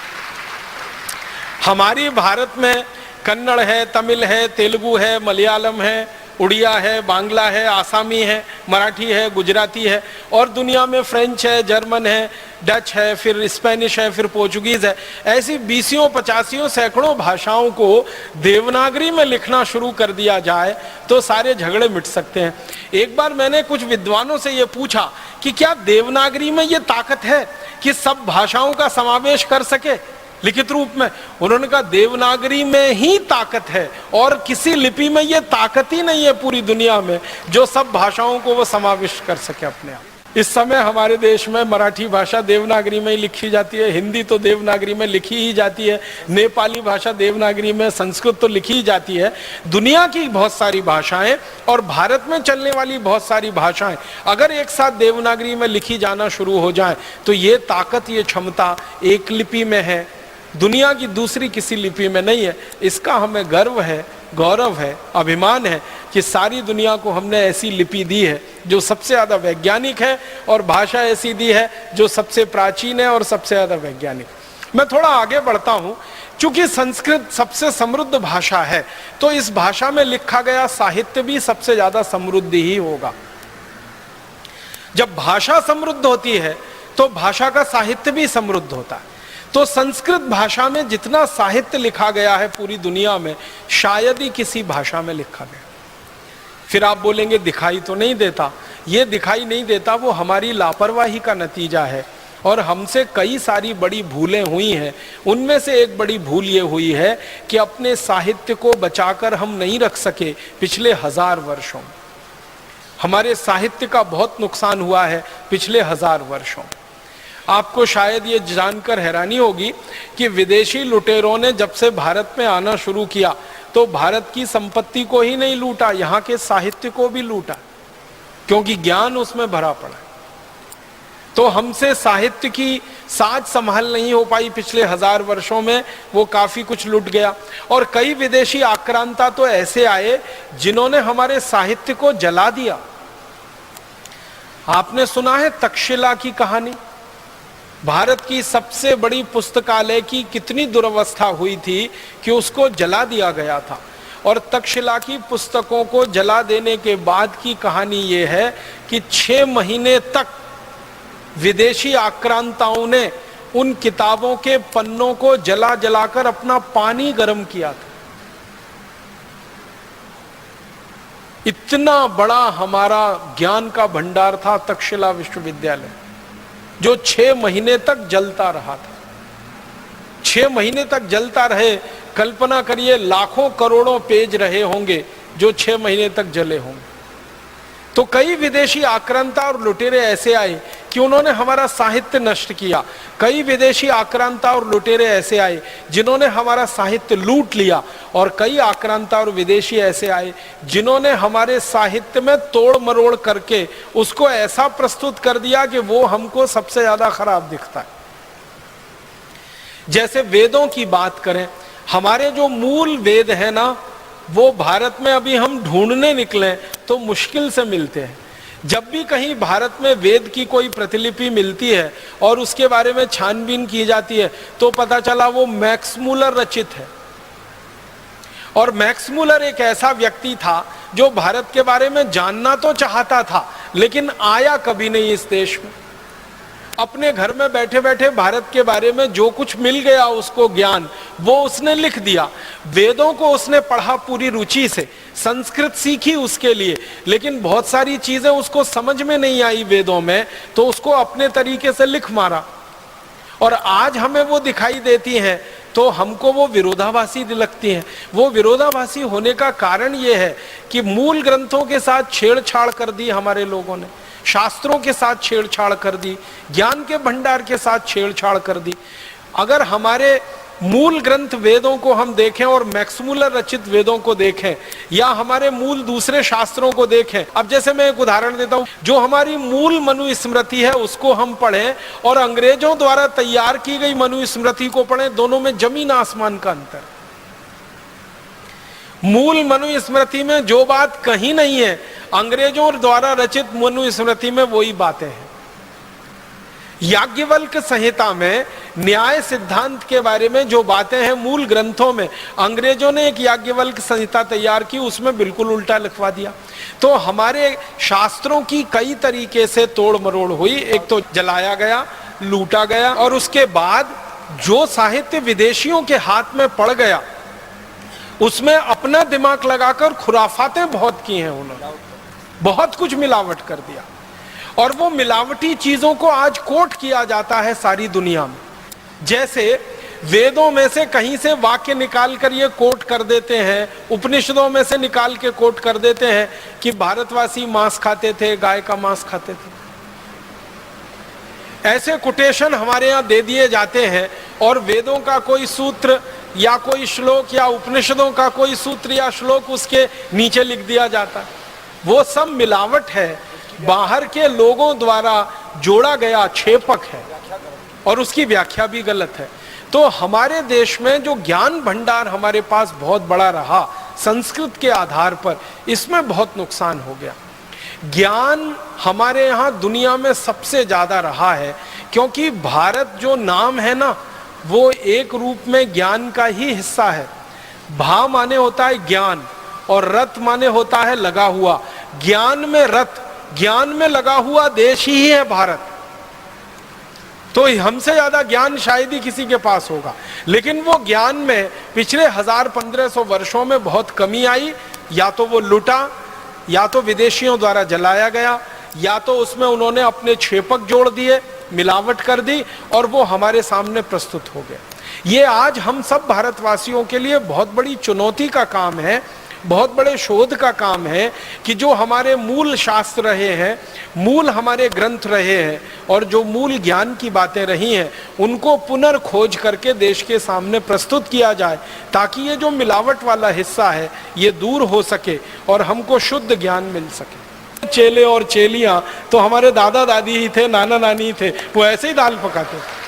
हमारी भारत में कन्नड़ है, तमिल है, तेलुगु है, मलयालम है, उड़िया है, बांग्ला है, आसामी है, मराठी है, गुजराती है, और दुनिया में फ्रेंच है, जर्मन है, डच है, फिर स्पेनिश है, फिर पोर्चुगीज है। ऐसी 20 50 सैकड़ों भाषाओं को देवनागरी में लिखना शुरू कर दिया जाए तो सारे झगड़े मिट सकते हैं। एक बार मैंने कुछ विद्वानों से ये पूछा कि क्या देवनागरी में ये ताकत है कि सब भाषाओं का समावेश कर सके लिखित रूप में? उन्होंने कहा देवनागरी में ही ताकत है और किसी लिपि में ये ताकत ही नहीं है पूरी दुनिया में जो सब भाषाओं को वो समाविष्ट कर सके अपने आप। इस समय हमारे देश में मराठी भाषा देवनागरी में ही लिखी जाती है, हिंदी तो देवनागरी में लिखी ही जाती है, नेपाली भाषा देवनागरी में, संस्कृत तो लिखी ही जाती है। दुनिया की बहुत सारी भाषाएं और भारत में चलने वाली बहुत सारी भाषाएं अगर एक साथ देवनागरी में लिखी जाना शुरू हो जाए तो ये ताकत, ये क्षमता एक लिपि में है, दुनिया की दूसरी किसी लिपि में नहीं है। इसका हमें गर्व है, गौरव है, अभिमान है कि सारी दुनिया को हमने ऐसी लिपि दी है जो सबसे ज़्यादा वैज्ञानिक है और भाषा ऐसी दी है जो सबसे प्राचीन है और सबसे ज़्यादा वैज्ञानिक। मैं थोड़ा आगे बढ़ता हूँ। चूंकि संस्कृत सबसे समृद्ध भाषा है तो इस भाषा में लिखा गया साहित्य भी सबसे ज़्यादा समृद्ध ही होगा। जब भाषा समृद्ध होती है तो भाषा का साहित्य भी समृद्ध होता है। तो संस्कृत भाषा में जितना साहित्य लिखा गया है पूरी दुनिया में शायद ही किसी भाषा में लिखा गया। फिर आप बोलेंगे दिखाई तो नहीं देता। ये दिखाई नहीं देता वो हमारी लापरवाही का नतीजा है और हमसे कई सारी बड़ी भूलें हुई हैं। उनमें से एक बड़ी भूल ये हुई है कि अपने साहित्य को बचाकर हम नहीं रख सके। पिछले 1000 वर्षों में हमारे साहित्य का बहुत नुकसान हुआ है। पिछले 1000 वर्षों आपको शायद ये जानकर हैरानी होगी कि विदेशी लुटेरों ने जब से भारत में आना शुरू किया तो भारत की संपत्ति को ही नहीं लूटा, यहाँ के साहित्य को भी लूटा, क्योंकि ज्ञान उसमें भरा पड़ा है। तो हमसे साहित्य की साज संभाल नहीं हो पाई पिछले 1000 वर्षों में, वो काफी कुछ लूट गया। और कई विदेशी आक्रांता तो ऐसे आए जिन्होंने हमारे साहित्य को जला दिया। आपने सुना है तक्षशिला की कहानी? भारत की सबसे बड़ी पुस्तकालय की कितनी दुर्अवस्था हुई थी कि उसको जला दिया गया था। और तक्षशिला की पुस्तकों को जला देने के बाद की कहानी यह है कि 6 महीने तक विदेशी आक्रांताओं ने उन किताबों के पन्नों को जला जलाकर अपना पानी गर्म किया था। इतना बड़ा हमारा ज्ञान का भंडार था तक्षशिला विश्वविद्यालय, जो 6 महीने तक जलता रहा था। 6 महीने तक जलता रहे। कल्पना करिए लाखों करोड़ों पेज रहे होंगे जो 6 महीने तक जले होंगे। तो कई विदेशी आक्रांता और लुटेरे ऐसे आए कि उन्होंने हमारा साहित्य नष्ट किया। कई विदेशी आक्रांता और लुटेरे ऐसे आए जिन्होंने हमारा साहित्य लूट लिया। और कई आक्रांता और विदेशी ऐसे आए जिन्होंने हमारे साहित्य में तोड़ मरोड़ करके उसको ऐसा प्रस्तुत कर दिया कि वो हमको सबसे ज्यादा खराब दिखता है। जैसे वेदों की बात करें, हमारे जो मूल वेद है ना, वो भारत में अभी हम ढूंढने निकले तो मुश्किल से मिलते हैं। जब भी कहीं भारत में वेद की कोई प्रतिलिपि मिलती है और उसके बारे में छानबीन की जाती है तो पता चला वो मैक्स मूलर रचित है। और मैक्स मूलर एक ऐसा व्यक्ति था जो भारत के बारे में जानना तो चाहता था लेकिन आया कभी नहीं इस देश में। अपने घर में बैठे बैठे भारत के बारे में जो कुछ मिल गया उसको ज्ञान, वो उसने लिख दिया। वेदों को उसने पढ़ा पूरी रुचि से, संस्कृत सीखी उसके लिए, लेकिन बहुत सारी चीजें उसको समझ में नहीं आई वेदों में, तो उसको अपने तरीके से लिख मारा। और आज हमें वो दिखाई देती हैं तो हमको वो विरोधाभासी लगती हैं। वो विरोधाभासी होने का कारण ये है कि मूल ग्रंथों के साथ छेड़छाड़ कर दी हमारे लोगों ने, शास्त्रों के साथ छेड़छाड़ कर दी, ज्ञान के भंडार के साथ छेड़छाड़ कर दी। अगर हमारे मूल ग्रंथ वेदों को हम देखें और मैक्स मूलर रचित वेदों को देखें या हमारे मूल दूसरे शास्त्रों को देखें, अब जैसे मैं एक उदाहरण देता हूं, जो हमारी मूल मनुस्मृति है उसको हम पढ़ें और अंग्रेजों द्वारा तैयार की गई मनुस्मृति को पढ़ें, दोनों में जमीन आसमान का अंतर। मूल मनुस्मृति में जो बात कहीं नहीं है, अंग्रेजों द्वारा रचित मनुस्मृति में वही बातें हैं। याज्ञवल्क्य संहिता में न्याय सिद्धांत के बारे में जो बातें हैं मूल ग्रंथों में, अंग्रेजों ने एक याज्ञवल्क्य संहिता तैयार की, उसमें बिल्कुल उल्टा लिखवा दिया। तो हमारे शास्त्रों की कई तरीके से तोड़ मरोड़ हुई। एक तो जलाया गया, लूटा गया, और उसके बाद जो साहित्य विदेशियों के हाथ में पड़ गया उसमें अपना दिमाग लगाकर खुराफातें बहुत की हैं उन्होंने, बहुत कुछ मिलावट कर दिया। और वो मिलावटी चीजों को आज कोट किया जाता है सारी दुनिया में। जैसे वेदों में से कहीं से वाक्य निकाल कर ये कोट कर देते हैं, उपनिषदों में से निकाल के कोट कर देते हैं कि भारतवासी मांस खाते थे, गाय का मांस खाते थे। ऐसे कोटेशन हमारे यहाँ दे दिए जाते हैं और वेदों का कोई सूत्र या कोई श्लोक या उपनिषदों का कोई सूत्र या श्लोक उसके नीचे लिख दिया जाता है। वो सब मिलावट है, बाहर के लोगों द्वारा जोड़ा गया छेपक है और उसकी व्याख्या भी गलत है। तो हमारे देश में जो ज्ञान भंडार हमारे पास बहुत बड़ा रहा संस्कृत के आधार पर, इसमें बहुत नुकसान हो गया। ज्ञान हमारे यहाँ दुनिया में सबसे ज्यादा रहा है क्योंकि भारत जो नाम है ना, वो एक रूप में ज्ञान का ही हिस्सा है। भा माने होता है ज्ञान और रत माने होता है लगा हुआ। ज्ञान में रत, ज्ञान में लगा हुआ देश ही है भारत। तो हमसे ज्यादा ज्ञान शायद ही किसी के पास होगा, लेकिन वो ज्ञान में पिछले 1000-1500 वर्षों में बहुत कमी आई। या तो वो लुटा, या तो विदेशियों द्वारा जलाया गया, या तो उसमें उन्होंने अपने छेपक जोड़ दिए, मिलावट कर दी और वो हमारे सामने प्रस्तुत हो गया। ये आज हम सब भारतवासियों के लिए बहुत बड़ी चुनौती का काम है, बहुत बड़े शोध का काम है कि जो हमारे मूल शास्त्र रहे हैं, मूल हमारे ग्रंथ रहे हैं और जो मूल ज्ञान की बातें रही हैं, उनको पुनर्खोज करके देश के सामने प्रस्तुत किया जाए ताकि ये जो मिलावट वाला हिस्सा है ये दूर हो सके और हमको शुद्ध ज्ञान मिल सके। चेले और चेलियां तो हमारे दादा दादी ही थे, नाना नानी थे, वो ऐसे ही दाल पकाते थे।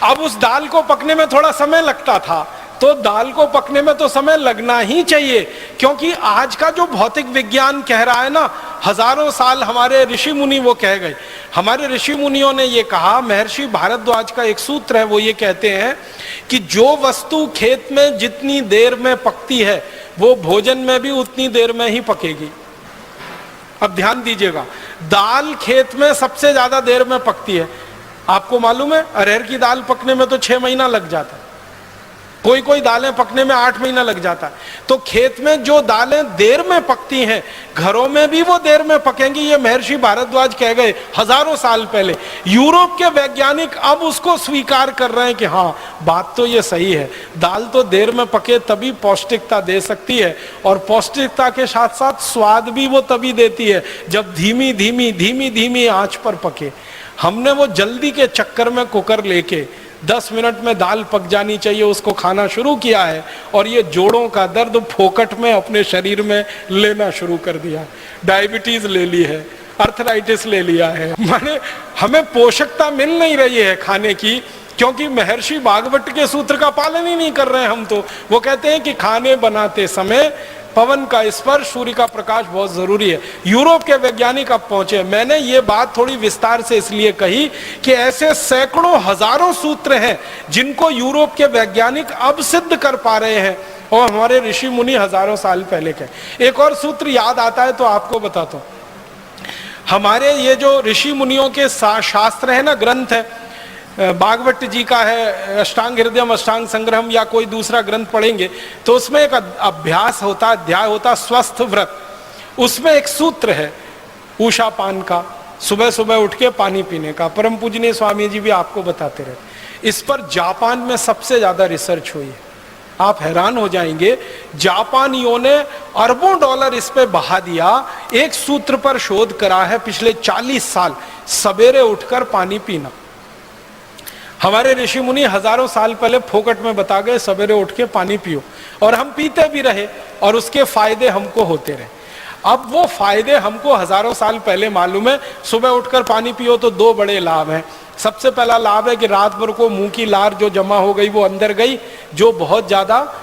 अब उस दाल को पकने में थोड़ा समय लगता था तो दाल को पकने में तो समय लगना ही चाहिए, क्योंकि आज का जो भौतिक विज्ञान कह रहा है ना, हजारों साल हमारे ऋषि मुनि वो कह गए। हमारे ऋषि मुनियों ने ये कहा, महर्षि भारद्वाज का एक सूत्र है, वो ये कहते हैं कि जो वस्तु खेत में जितनी देर में पकती है वो भोजन में भी उतनी देर में ही पकेगी। अब ध्यान दीजिएगा, दाल खेत में सबसे ज्यादा देर में पकती है। आपको मालूम है अरहर की दाल पकने में तो 6 महीना लग जाता है, कोई कोई दालें पकने में 8 महीना लग जाता है। तो खेत में जो दालें देर में पकती हैं, घरों में भी वो देर में पकेंगी, ये महर्षि भारद्वाज कह गए हजारों साल पहले। यूरोप के वैज्ञानिक अब उसको स्वीकार कर रहे हैं कि हाँ, बात तो ये सही है, दाल तो देर में पके तभी पौष्टिकता दे सकती है, और पौष्टिकता के साथ साथ स्वाद भी वो तभी देती है जब धीमी धीमी धीमी धीमी आंच पर पके। हमने वो जल्दी के चक्कर में कुकर लेके 10 मिनट में दाल पक जानी चाहिए उसको खाना शुरू किया है, और ये जोड़ों का दर्द फोकट में अपने शरीर में लेना शुरू कर दिया। डायबिटीज ले ली है, अर्थराइटिस ले लिया है, माने हमें पोषकता मिल नहीं रही है खाने की, क्योंकि महर्षि भागवत के सूत्र का पालन ही नहीं कर रहे हैं हम। तो वो कहते हैं कि खाने बनाते समय पवन का स्पर्श, सूर्य का प्रकाश बहुत जरूरी है। यूरोप के वैज्ञानिक अब पहुंचे। मैंने ये बात थोड़ी विस्तार से इसलिए कही कि ऐसे सैकड़ों हजारों सूत्र हैं जिनको यूरोप के वैज्ञानिक अब सिद्ध कर पा रहे हैं, और हमारे ऋषि मुनि हजारों साल पहले के। एक और सूत्र याद आता है तो आपको बताता हूं। हमारे ये जो ऋषि मुनियों के शास्त्र है ना, ग्रंथ है, भागवत जी का है अष्टांग हृदयम, अष्टांग संग्रहम, या कोई दूसरा ग्रंथ पढ़ेंगे तो उसमें एक अभ्यास होता, अध्याय होता स्वस्थ व्रत। उसमें एक सूत्र है उषा पान का, सुबह सुबह उठ के पानी पीने का। परम पूजनीय स्वामी जी भी आपको बताते रहे। इस पर जापान में सबसे ज्यादा रिसर्च हुई है, आप हैरान हो जाएंगे। जापानियों ने अरबों डॉलर इस पे बहा दिया। एक सूत्र पर शोध करा है पिछले 40 साल, सवेरे उठकर पानी पीना। हमारे ऋषि मुनि हजारों साल पहले फोकट में बता गए सवेरे उठ के पानी पियो, और हम पीते भी रहे और उसके फायदे हमको होते रहे। अब वो फायदे हमको हजारों साल पहले मालूम है। सुबह उठकर पानी पियो तो 2 बड़े लाभ हैं। सबसे पहला लाभ है कि रात भर को मुंह की लार जो जमा हो गई वो अंदर गई, जो बहुत ज्यादा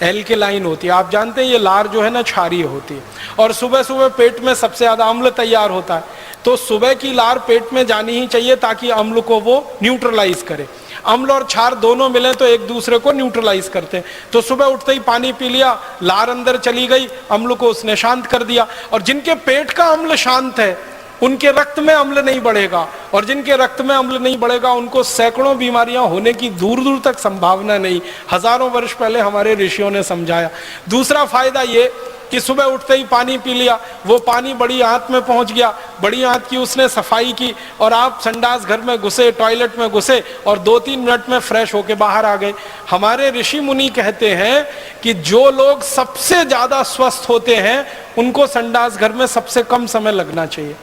एल्केलाइन होती है। आप जानते हैं ये लार जो है ना क्षारीय होती है, और सुबह सुबह पेट में सबसे ज्यादा अम्ल तैयार होता है। तो सुबह की लार पेट में जानी ही चाहिए ताकि अम्ल को वो न्यूट्रलाइज करे। अम्ल और क्षार दोनों मिले तो एक दूसरे को न्यूट्रलाइज करते हैं। तो सुबह उठते ही पानी पी लिया, लार अंदर चली गई, अम्ल को उसने शांत कर दिया। और जिनके पेट का अम्ल शांत है उनके रक्त में अम्ल नहीं बढ़ेगा, और जिनके रक्त में अम्ल नहीं बढ़ेगा उनको सैकड़ों बीमारियां होने की दूर दूर तक संभावना नहीं। हजारों वर्ष पहले हमारे ऋषियों ने समझाया। दूसरा फायदा ये कि सुबह उठते ही पानी पी लिया, वो पानी बड़ी आंत में पहुंच गया, बड़ी आंत की उसने सफाई की, और आप संडास घर में घुसे, टॉयलेट में घुसे, और 2-3 मिनट में फ्रेश होके बाहर आ गए। हमारे ऋषि मुनि कहते हैं कि जो लोग सबसे ज्यादा स्वस्थ होते हैं उनको संडास घर में सबसे कम समय लगना चाहिए।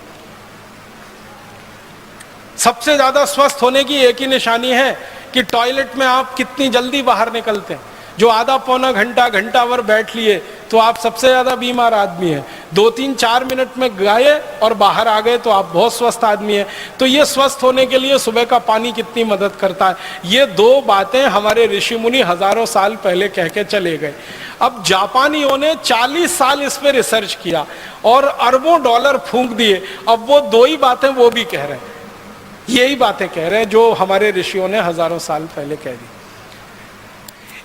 सबसे ज्यादा स्वस्थ होने की एक ही निशानी है कि टॉयलेट में आप कितनी जल्दी बाहर निकलते हैं। जो आधा पौना घंटा, घंटा भर बैठ लिए तो आप सबसे ज्यादा बीमार आदमी हैं। 2-3-4 मिनट में गए और बाहर आ गए तो आप बहुत स्वस्थ आदमी हैं। तो ये स्वस्थ होने के लिए सुबह का पानी कितनी मदद करता है, ये 2 बातें हमारे ऋषि मुनि हजारों साल पहले कह के चले गए। अब जापानियों ने 40 साल इस पे रिसर्च किया और अरबों डॉलर फूंक दिए। अब वो 2 ही बातें वो भी कह रहे हैं, यही बातें कह रहे हैं जो हमारे ऋषियों ने हजारों साल पहले कह दी।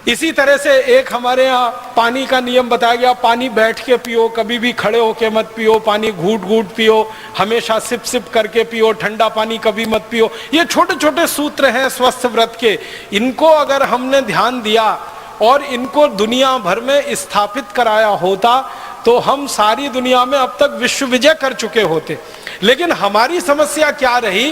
इसी तरह से एक हमारे यहाँ पानी का नियम बताया गया, पानी बैठ के पियो, कभी भी खड़े होके मत पियो, पानी घूट घूट पियो, हमेशा सिप सिप करके पियो, ठंडा पानी कभी मत पियो। ये छोटे छोटे सूत्र हैं स्वस्थ व्रत के। इनको अगर हमने ध्यान दिया और इनको दुनिया भर में स्थापित कराया होता तो हम सारी दुनिया में अब तक विश्व विजय कर चुके होते। लेकिन हमारी समस्या क्या रही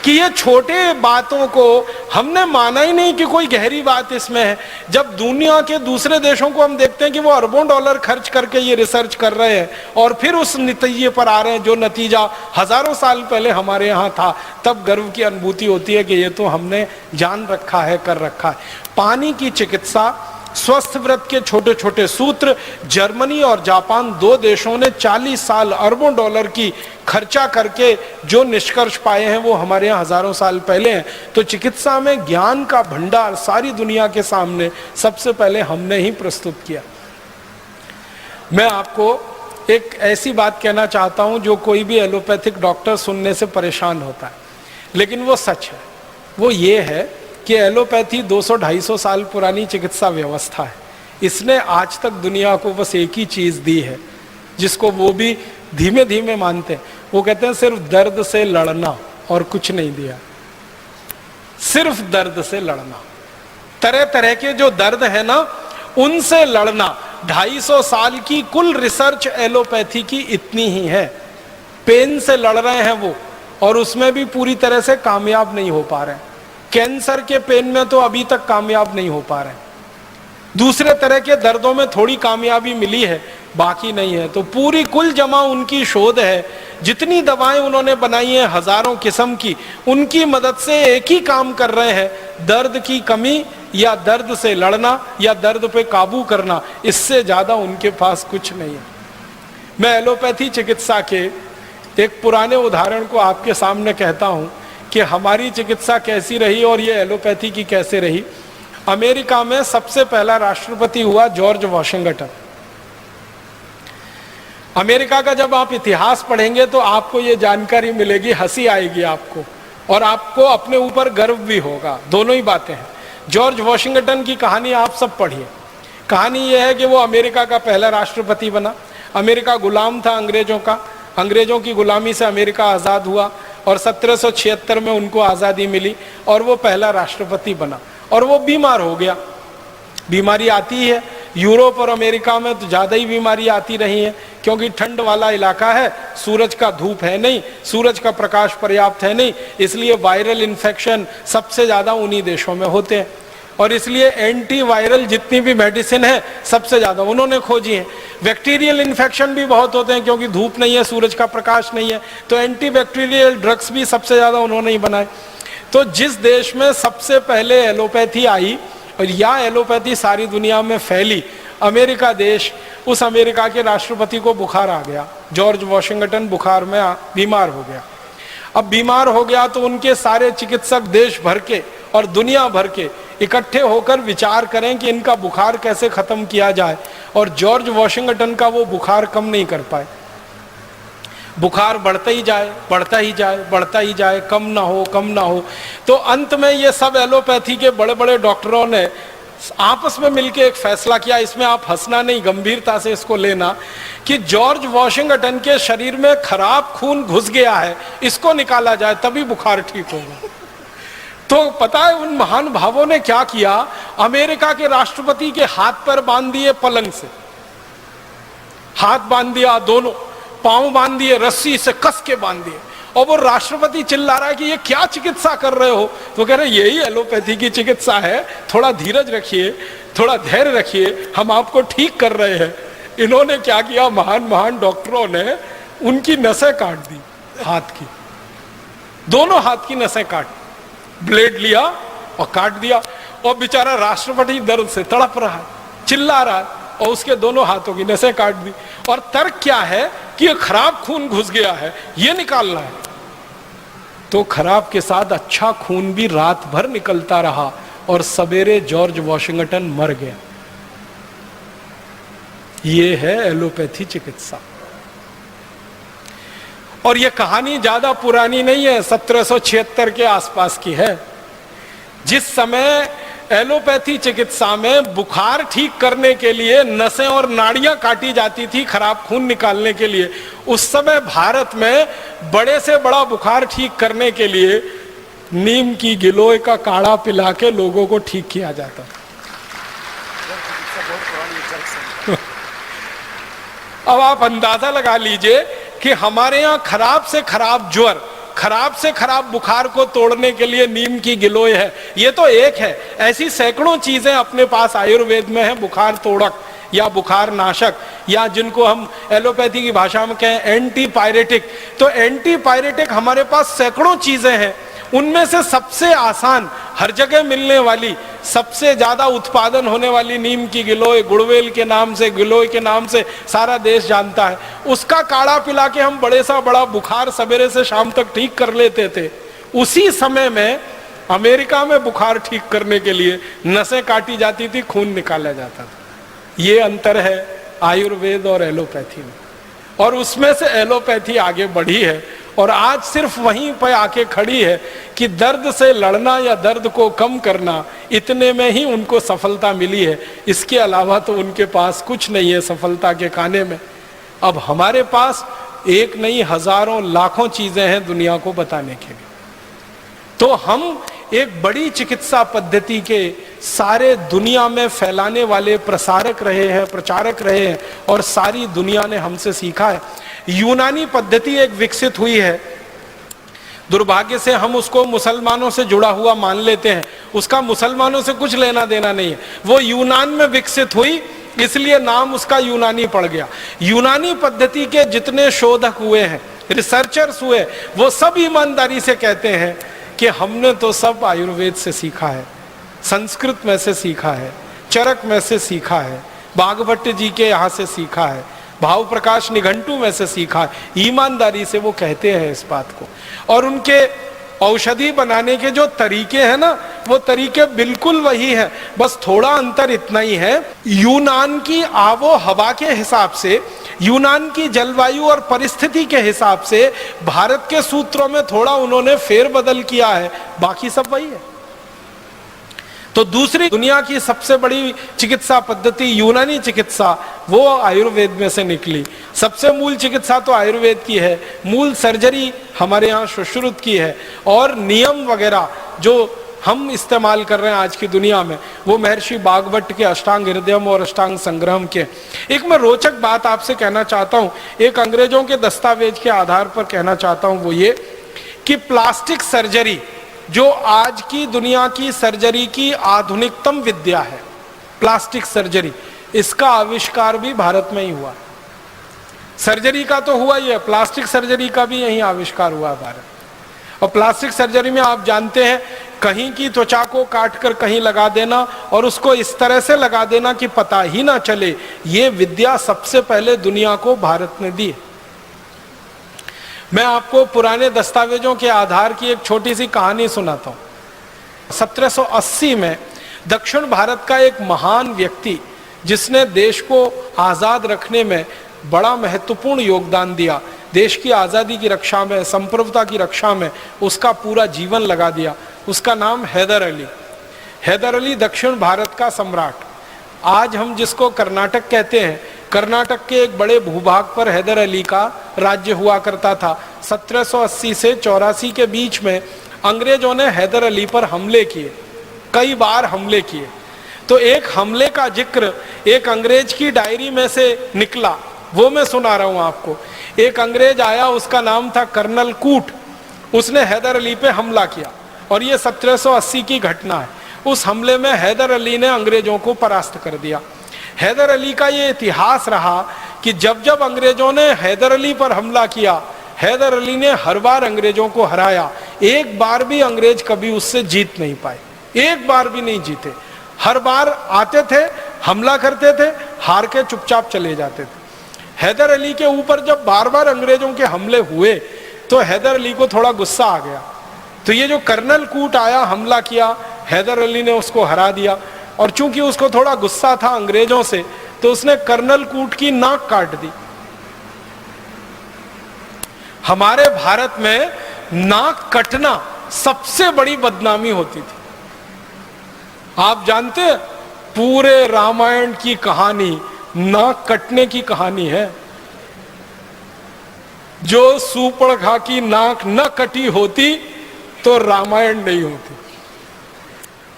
कि ये छोटे बातों को हमने माना ही नहीं कि कोई गहरी बात इसमें है। जब दुनिया के दूसरे देशों को हम देखते हैं कि वो अरबों डॉलर खर्च करके ये रिसर्च कर रहे हैं और फिर उस नतीजे पर आ रहे हैं जो नतीजा हजारों साल पहले हमारे यहाँ था, तब गर्व की अनुभूति होती है कि ये तो हमने जान रखा है, कर रखा है। पानी की चिकित्सा स्वस्थ व्रत के छोटे छोटे सूत्र, जर्मनी और जापान 2 देशों ने 40 साल अरबों डॉलर की खर्चा करके जो निष्कर्ष पाए हैं वो हमारे यहाँ हजारों साल पहले हैं। तो चिकित्सा में ज्ञान का भंडार सारी दुनिया के सामने सबसे पहले हमने ही प्रस्तुत किया। मैं आपको एक ऐसी बात कहना चाहता हूं जो कोई भी एलोपैथिक डॉक्टर सुनने से परेशान होता है, लेकिन वो सच है। वो ये है कि एलोपैथी 200-250 साल पुरानी चिकित्सा व्यवस्था है। इसने आज तक दुनिया को बस एक ही चीज दी है, जिसको वो भी धीमे धीमे मानते हैं। वो कहते हैं सिर्फ दर्द से लड़ना, और कुछ नहीं दिया, सिर्फ दर्द से लड़ना। तरह तरह के जो दर्द है ना, उनसे लड़ना। 250 साल की कुल रिसर्च एलोपैथी की इतनी ही है। पेन से लड़ रहे हैं वो, और उसमें भी पूरी तरह से कामयाब नहीं हो पा रहे हैं। कैंसर के पेन में तो अभी तक कामयाब नहीं हो पा रहे हैं। दूसरे तरह के दर्दों में थोड़ी कामयाबी मिली है, बाकी नहीं है। तो पूरी कुल जमा उनकी शोध है। जितनी दवाएं उन्होंने बनाई हैं हजारों किस्म की, उनकी मदद से एक ही काम कर रहे हैं, दर्द की कमी या दर्द से लड़ना या दर्द पे काबू करना। इससे ज्यादा उनके पास कुछ नहीं है। मैं एलोपैथी चिकित्सा के एक पुराने उदाहरण को आपके सामने कहता हूं कि हमारी चिकित्सा कैसी रही और ये एलोपैथी की कैसे रही। अमेरिका में सबसे पहला राष्ट्रपति हुआ जॉर्ज वॉशिंगटन। अमेरिका का जब आप इतिहास पढ़ेंगे तो आपको ये जानकारी मिलेगी, हंसी आएगी आपको, और आपको अपने ऊपर गर्व भी होगा। दोनों ही बातें हैं। जॉर्ज वॉशिंगटन की कहानी आप सब पढ़िए। कहानी यह है कि वो अमेरिका का पहला राष्ट्रपति बना। अमेरिका गुलाम था अंग्रेजों का, अंग्रेजों की गुलामी से अमेरिका आज़ाद हुआ और 1776 में उनको आज़ादी मिली और वो पहला राष्ट्रपति बना। और वो बीमार हो गया। बीमारी आती है, यूरोप और अमेरिका में तो ज़्यादा ही बीमारी आती रही है, क्योंकि ठंड वाला इलाका है, सूरज का धूप है नहीं, सूरज का प्रकाश पर्याप्त है नहीं, इसलिए वायरल इन्फेक्शन सबसे ज़्यादा उन्हीं देशों में होते हैं। और इसलिए एंटी वायरल जितनी भी मेडिसिन है सबसे ज़्यादा उन्होंने खोजी है। बैक्टीरियल इन्फेक्शन भी बहुत होते हैं, क्योंकि धूप नहीं है, सूरज का प्रकाश नहीं है, तो एंटी बैक्टीरियल ड्रग्स भी सबसे ज़्यादा उन्होंने ही बनाए। तो जिस देश में सबसे पहले एलोपैथी आई और या एलोपैथी सारी दुनिया में फैली, अमेरिका देश, उस अमेरिका के राष्ट्रपति को बुखार आ गया। जॉर्ज वॉशिंगटन बुखार में बीमार हो गया। अब बीमार हो गया तो उनके सारे चिकित्सक देश भर के और दुनिया भर के इकट्ठे होकर विचार करें कि इनका बुखार कैसे खत्म किया जाए, और जॉर्ज वॉशिंगटन का वो बुखार कम नहीं कर पाए। बुखार बढ़ता ही जाए, बढ़ता ही जाए, बढ़ता ही जाए, कम ना हो, कम ना हो। तो अंत में ये सब एलोपैथी के बड़े बड़े डॉक्टरों ने आपस में मिलकर एक फैसला किया, इसमें आप हंसना नहीं, गंभीरता से इसको लेना, कि जॉर्ज वॉशिंगटन के शरीर में खराब खून घुस गया है, इसको निकाला जाए तभी बुखार ठीक होगा। तो पता है उन महान भावों ने क्या किया? अमेरिका के राष्ट्रपति के हाथ पर बांध दिए पलंग से, हाथ बांध दिया, दोनों पांव बांध दिए, रस्सी से कस के बांध दिए, और वो राष्ट्रपति चिल्ला रहा है कि ये क्या चिकित्सा कर रहे हो? तो कह रहे यही एलोपैथी की चिकित्सा है, थोड़ा धीरज रखिए, थोड़ा धैर्य रखिए, हम आपको ठीक कर रहे हैं। इन्होंने क्या किया? महान महान डॉक्टरों ने उनकी नसें काट दी, हाथ की, दोनों हाथ की नसें काट, ब्लेड लिया और काट दिया, और बेचारा राष्ट्रपति दर्द से तड़प रहा है, चिल्ला रहा है, और उसके दोनों हाथों की नसें काट दी। और तर्क क्या है कि ये खराब खून घुस गया है, ये निकालना है। तो खराब के साथ अच्छा खून भी रात भर निकलता रहा और सवेरे जॉर्ज वॉशिंगटन मर गया। ये है एलोपैथी चिकित्सा। और ये कहानी ज्यादा पुरानी नहीं है, 1776 के आसपास की है। जिस समय एलोपैथी चिकित्सा में बुखार ठीक करने के लिए नसें और नाड़ियां काटी जाती थी खराब खून निकालने के लिए, उस समय भारत में बड़े से बड़ा बुखार ठीक करने के लिए नीम की गिलोय का काढ़ा पिला के लोगों को ठीक किया जाता। अब आप अंदाजा लगा लीजिए कि हमारे यहाँ खराब से खराब ज्वर, खराब से खराब बुखार को तोड़ने के लिए नीम की गिलोय है। ये तो एक है, ऐसी सैकड़ों चीजें अपने पास आयुर्वेद में है, बुखार तोड़क या बुखार नाशक, या जिनको हम एलोपैथी की भाषा में कहें एंटी पायरेटिक। तो एंटी पायरेटिक हमारे पास सैकड़ों चीजें हैं। उनमें से सबसे आसान, हर जगह मिलने वाली, सबसे ज्यादा उत्पादन होने वाली नीम की गिलोय, गुड़वेल के नाम से, गिलोय के नाम से सारा देश जानता है, उसका काढ़ा पिला के हम बड़े सा बड़ा बुखार सवेरे से शाम तक ठीक कर लेते थे। उसी समय में अमेरिका में बुखार ठीक करने के लिए नसें काटी जाती थी, खून निकाला जाता था। ये अंतर है आयुर्वेद और एलोपैथी में, और उसमें से एलोपैथी आगे बढ़ी है और आज सिर्फ वहीं पर आके खड़ी है कि दर्द से लड़ना या दर्द को कम करना, इतने में ही उनको सफलता मिली है। इसके अलावा तो उनके पास कुछ नहीं है सफलता के खाने में। अब हमारे पास एक नहीं हजारों लाखों चीजें हैं दुनिया को बताने के लिए। तो हम एक बड़ी चिकित्सा पद्धति के सारे दुनिया में फैलाने वाले प्रसारक रहे हैं, प्रचारक रहे हैं, और सारी दुनिया ने हमसे सीखा है। यूनानी पद्धति एक विकसित हुई है, दुर्भाग्य से हम उसको मुसलमानों से जुड़ा हुआ मान लेते हैं, उसका मुसलमानों से कुछ लेना देना नहीं है। वो यूनान में विकसित हुई, इसलिए नाम उसका यूनानी पड़ गया। यूनानी पद्धति के जितने शोधक हुए हैं, रिसर्चर्स हुए, वो सब ईमानदारी से कहते हैं कि हमने तो सब आयुर्वेद से सीखा है, संस्कृत में से सीखा है, चरक में से सीखा है, बागभट्ट जी के यहाँ से सीखा है, भाव प्रकाश निघंटू में से सीखा है। ईमानदारी से वो कहते हैं इस बात को। और उनके औषधि बनाने के जो तरीके हैं ना, वो तरीके बिल्कुल वही है, बस थोड़ा अंतर इतना ही है, यूनान की आबो हवा के हिसाब से, यूनान की जलवायु और परिस्थिति के हिसाब से भारत के सूत्रों में थोड़ा उन्होंने फेरबदल किया है, बाकी सब वही है। तो दूसरी दुनिया की सबसे बड़ी चिकित्सा पद्धति यूनानी चिकित्सा, वो आयुर्वेद में से निकली। सबसे मूल चिकित्सा तो आयुर्वेद की है, मूल सर्जरी हमारे यहाँ सुश्रुत की है, और नियम वगैरह जो हम इस्तेमाल कर रहे हैं आज की दुनिया में, वो महर्षि बागभट्ट के अष्टांग हृदयम और अष्टांग संग्रहम के। एक मैं रोचक बात आपसे कहना चाहता हूँ, एक अंग्रेजों के दस्तावेज के आधार पर कहना चाहता हूँ, वो ये कि प्लास्टिक सर्जरी जो आज की दुनिया की सर्जरी की आधुनिकतम विद्या है, प्लास्टिक सर्जरी, इसका आविष्कार भी भारत में ही हुआ। सर्जरी का तो हुआ ही है, प्लास्टिक सर्जरी का भी यही आविष्कार हुआ भारत। और प्लास्टिक सर्जरी में आप जानते हैं, कहीं की त्वचा को काटकर कहीं लगा देना और उसको इस तरह से लगा देना कि पता ही ना चले, ये विद्या सबसे पहले दुनिया को भारत ने दी। मैं आपको पुराने दस्तावेजों के आधार की एक छोटी सी कहानी सुनाता हूँ। 1780 में दक्षिण भारत का एक महान व्यक्ति, जिसने देश को आज़ाद रखने में बड़ा महत्वपूर्ण योगदान दिया, देश की आज़ादी की रक्षा में, संप्रभुता की रक्षा में उसका पूरा जीवन लगा दिया, उसका नाम हैदर अली। हैदर अली दक्षिण भारत का सम्राट, आज हम जिसको कर्नाटक कहते हैं, कर्नाटक के एक बड़े भूभाग पर हैदर अली का राज्य हुआ करता था। 1780 से 84 के बीच में अंग्रेजों ने हैदर अली पर हमले किए, कई बार हमले किए। तो एक हमले का जिक्र एक अंग्रेज की डायरी में से निकला, वो मैं सुना रहा हूं आपको। एक अंग्रेज आया, उसका नाम था कर्नल कूट, उसने हैदर अली पे हमला किया, और ये 1780 की घटना है। उस हमले में हैदर अली ने अंग्रेजों को परास्त कर दिया। हैदर अली का ये इतिहास रहा कि जब जब अंग्रेजों ने हैदर अली पर हमला किया, हैदर अली ने हर बार अंग्रेजों को हराया। एक बार भी अंग्रेज कभी उससे जीत नहीं पाए, एक बार भी नहीं जीते। हर बार आते थे, हमला करते थे, हार के चुपचाप चले जाते थे। हैदर अली के ऊपर जब बार बार अंग्रेजों के हमले हुए तो हैदर अली को थोड़ा गुस्सा आ गया। तो ये जो कर्नल कूट आया, हमला किया, हैदर अली ने उसको हरा दिया, और चूंकि उसको थोड़ा गुस्सा था अंग्रेजों से, तो उसने कर्नल कूट की नाक काट दी। हमारे भारत में नाक कटना सबसे बड़ी बदनामी होती थी। आप जानते हैं, पूरे रामायण की कहानी नाक कटने की कहानी है। जो सूर्पणखा की नाक न कटी होती तो रामायण नहीं होती,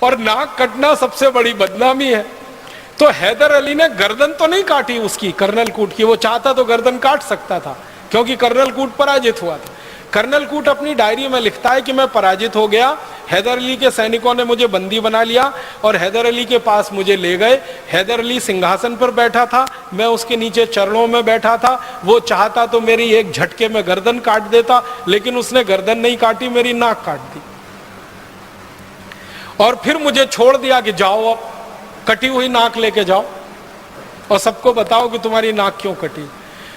और नाक कटना सबसे बड़ी बदनामी है। तो हैदर अली ने गर्दन तो नहीं काटी उसकी, कर्नल कूट की, वो चाहता तो गर्दन काट सकता था, क्योंकि कर्नल कूट पराजित हुआ था। कर्नल कूट अपनी डायरी में लिखता है कि मैं पराजित हो गया, हैदर अली के सैनिकों ने मुझे बंदी बना लिया और हैदर अली के पास मुझे ले गए। हैदर अली सिंहासन पर बैठा था, मैं उसके नीचे चरणों में बैठा था। वो चाहता तो मेरी एक झटके में गर्दन काट देता, लेकिन उसने गर्दन नहीं काटी, मेरी नाक काट दी। और फिर मुझे छोड़ दिया कि जाओ अब कटी हुई नाक लेके जाओ और सबको बताओ कि तुम्हारी नाक क्यों कटी।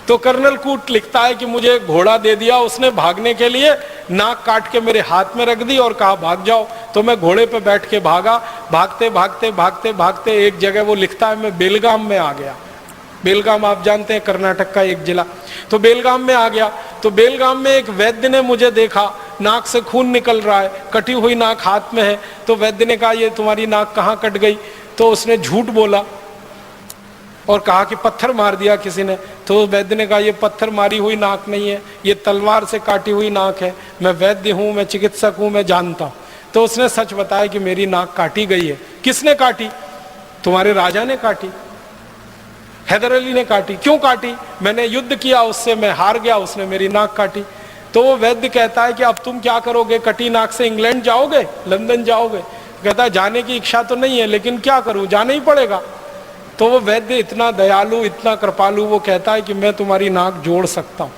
तो कर्नल कूट लिखता है कि मुझे एक घोड़ा दे दिया उसने भागने के लिए, नाक काट के मेरे हाथ में रख दी और कहा भाग जाओ। तो मैं घोड़े पे बैठ के भागा, भागते भागते भागते भागते एक जगह वो लिखता है मैं बेलगाम में आ गया। बेलगाम आप जानते हैं कर्नाटक का एक जिला। तो बेलगाम में आ गया, तो बेलगाम में एक वैद्य ने मुझे देखा, नाक से खून निकल रहा है, कटी हुई नाक हाथ में है। तो वैद्य ने कहा ये तुम्हारी नाक कहाँ कट गई? तो उसने झूठ बोला और कहा कि पत्थर मार दिया किसी ने। तो वैद्य ने कहा ये पत्थर मारी हुई नाक नहीं है, ये तलवार से काटी हुई नाक है, मैं वैद्य हूँ, मैं चिकित्सक हूँ, मैं जानता हूँ। तो उसने सच बताया कि मेरी नाक काटी गई है। किसने काटी? तुम्हारे राजा ने काटी, हैदर अली ने काटी। क्यों काटी? मैंने युद्ध किया उससे, मैं हार गया, उसने मेरी नाक काटी। तो वो वैद्य कहता है कि अब तुम क्या करोगे? कटी नाक से इंग्लैंड जाओगे, लंदन जाओगे? कहता है जाने की इच्छा तो नहीं है, लेकिन क्या करूं, जाना ही पड़ेगा। तो वो वैद्य इतना दयालु, इतना कृपालु, वो कहता है कि मैं तुम्हारी नाक जोड़ सकता हूं।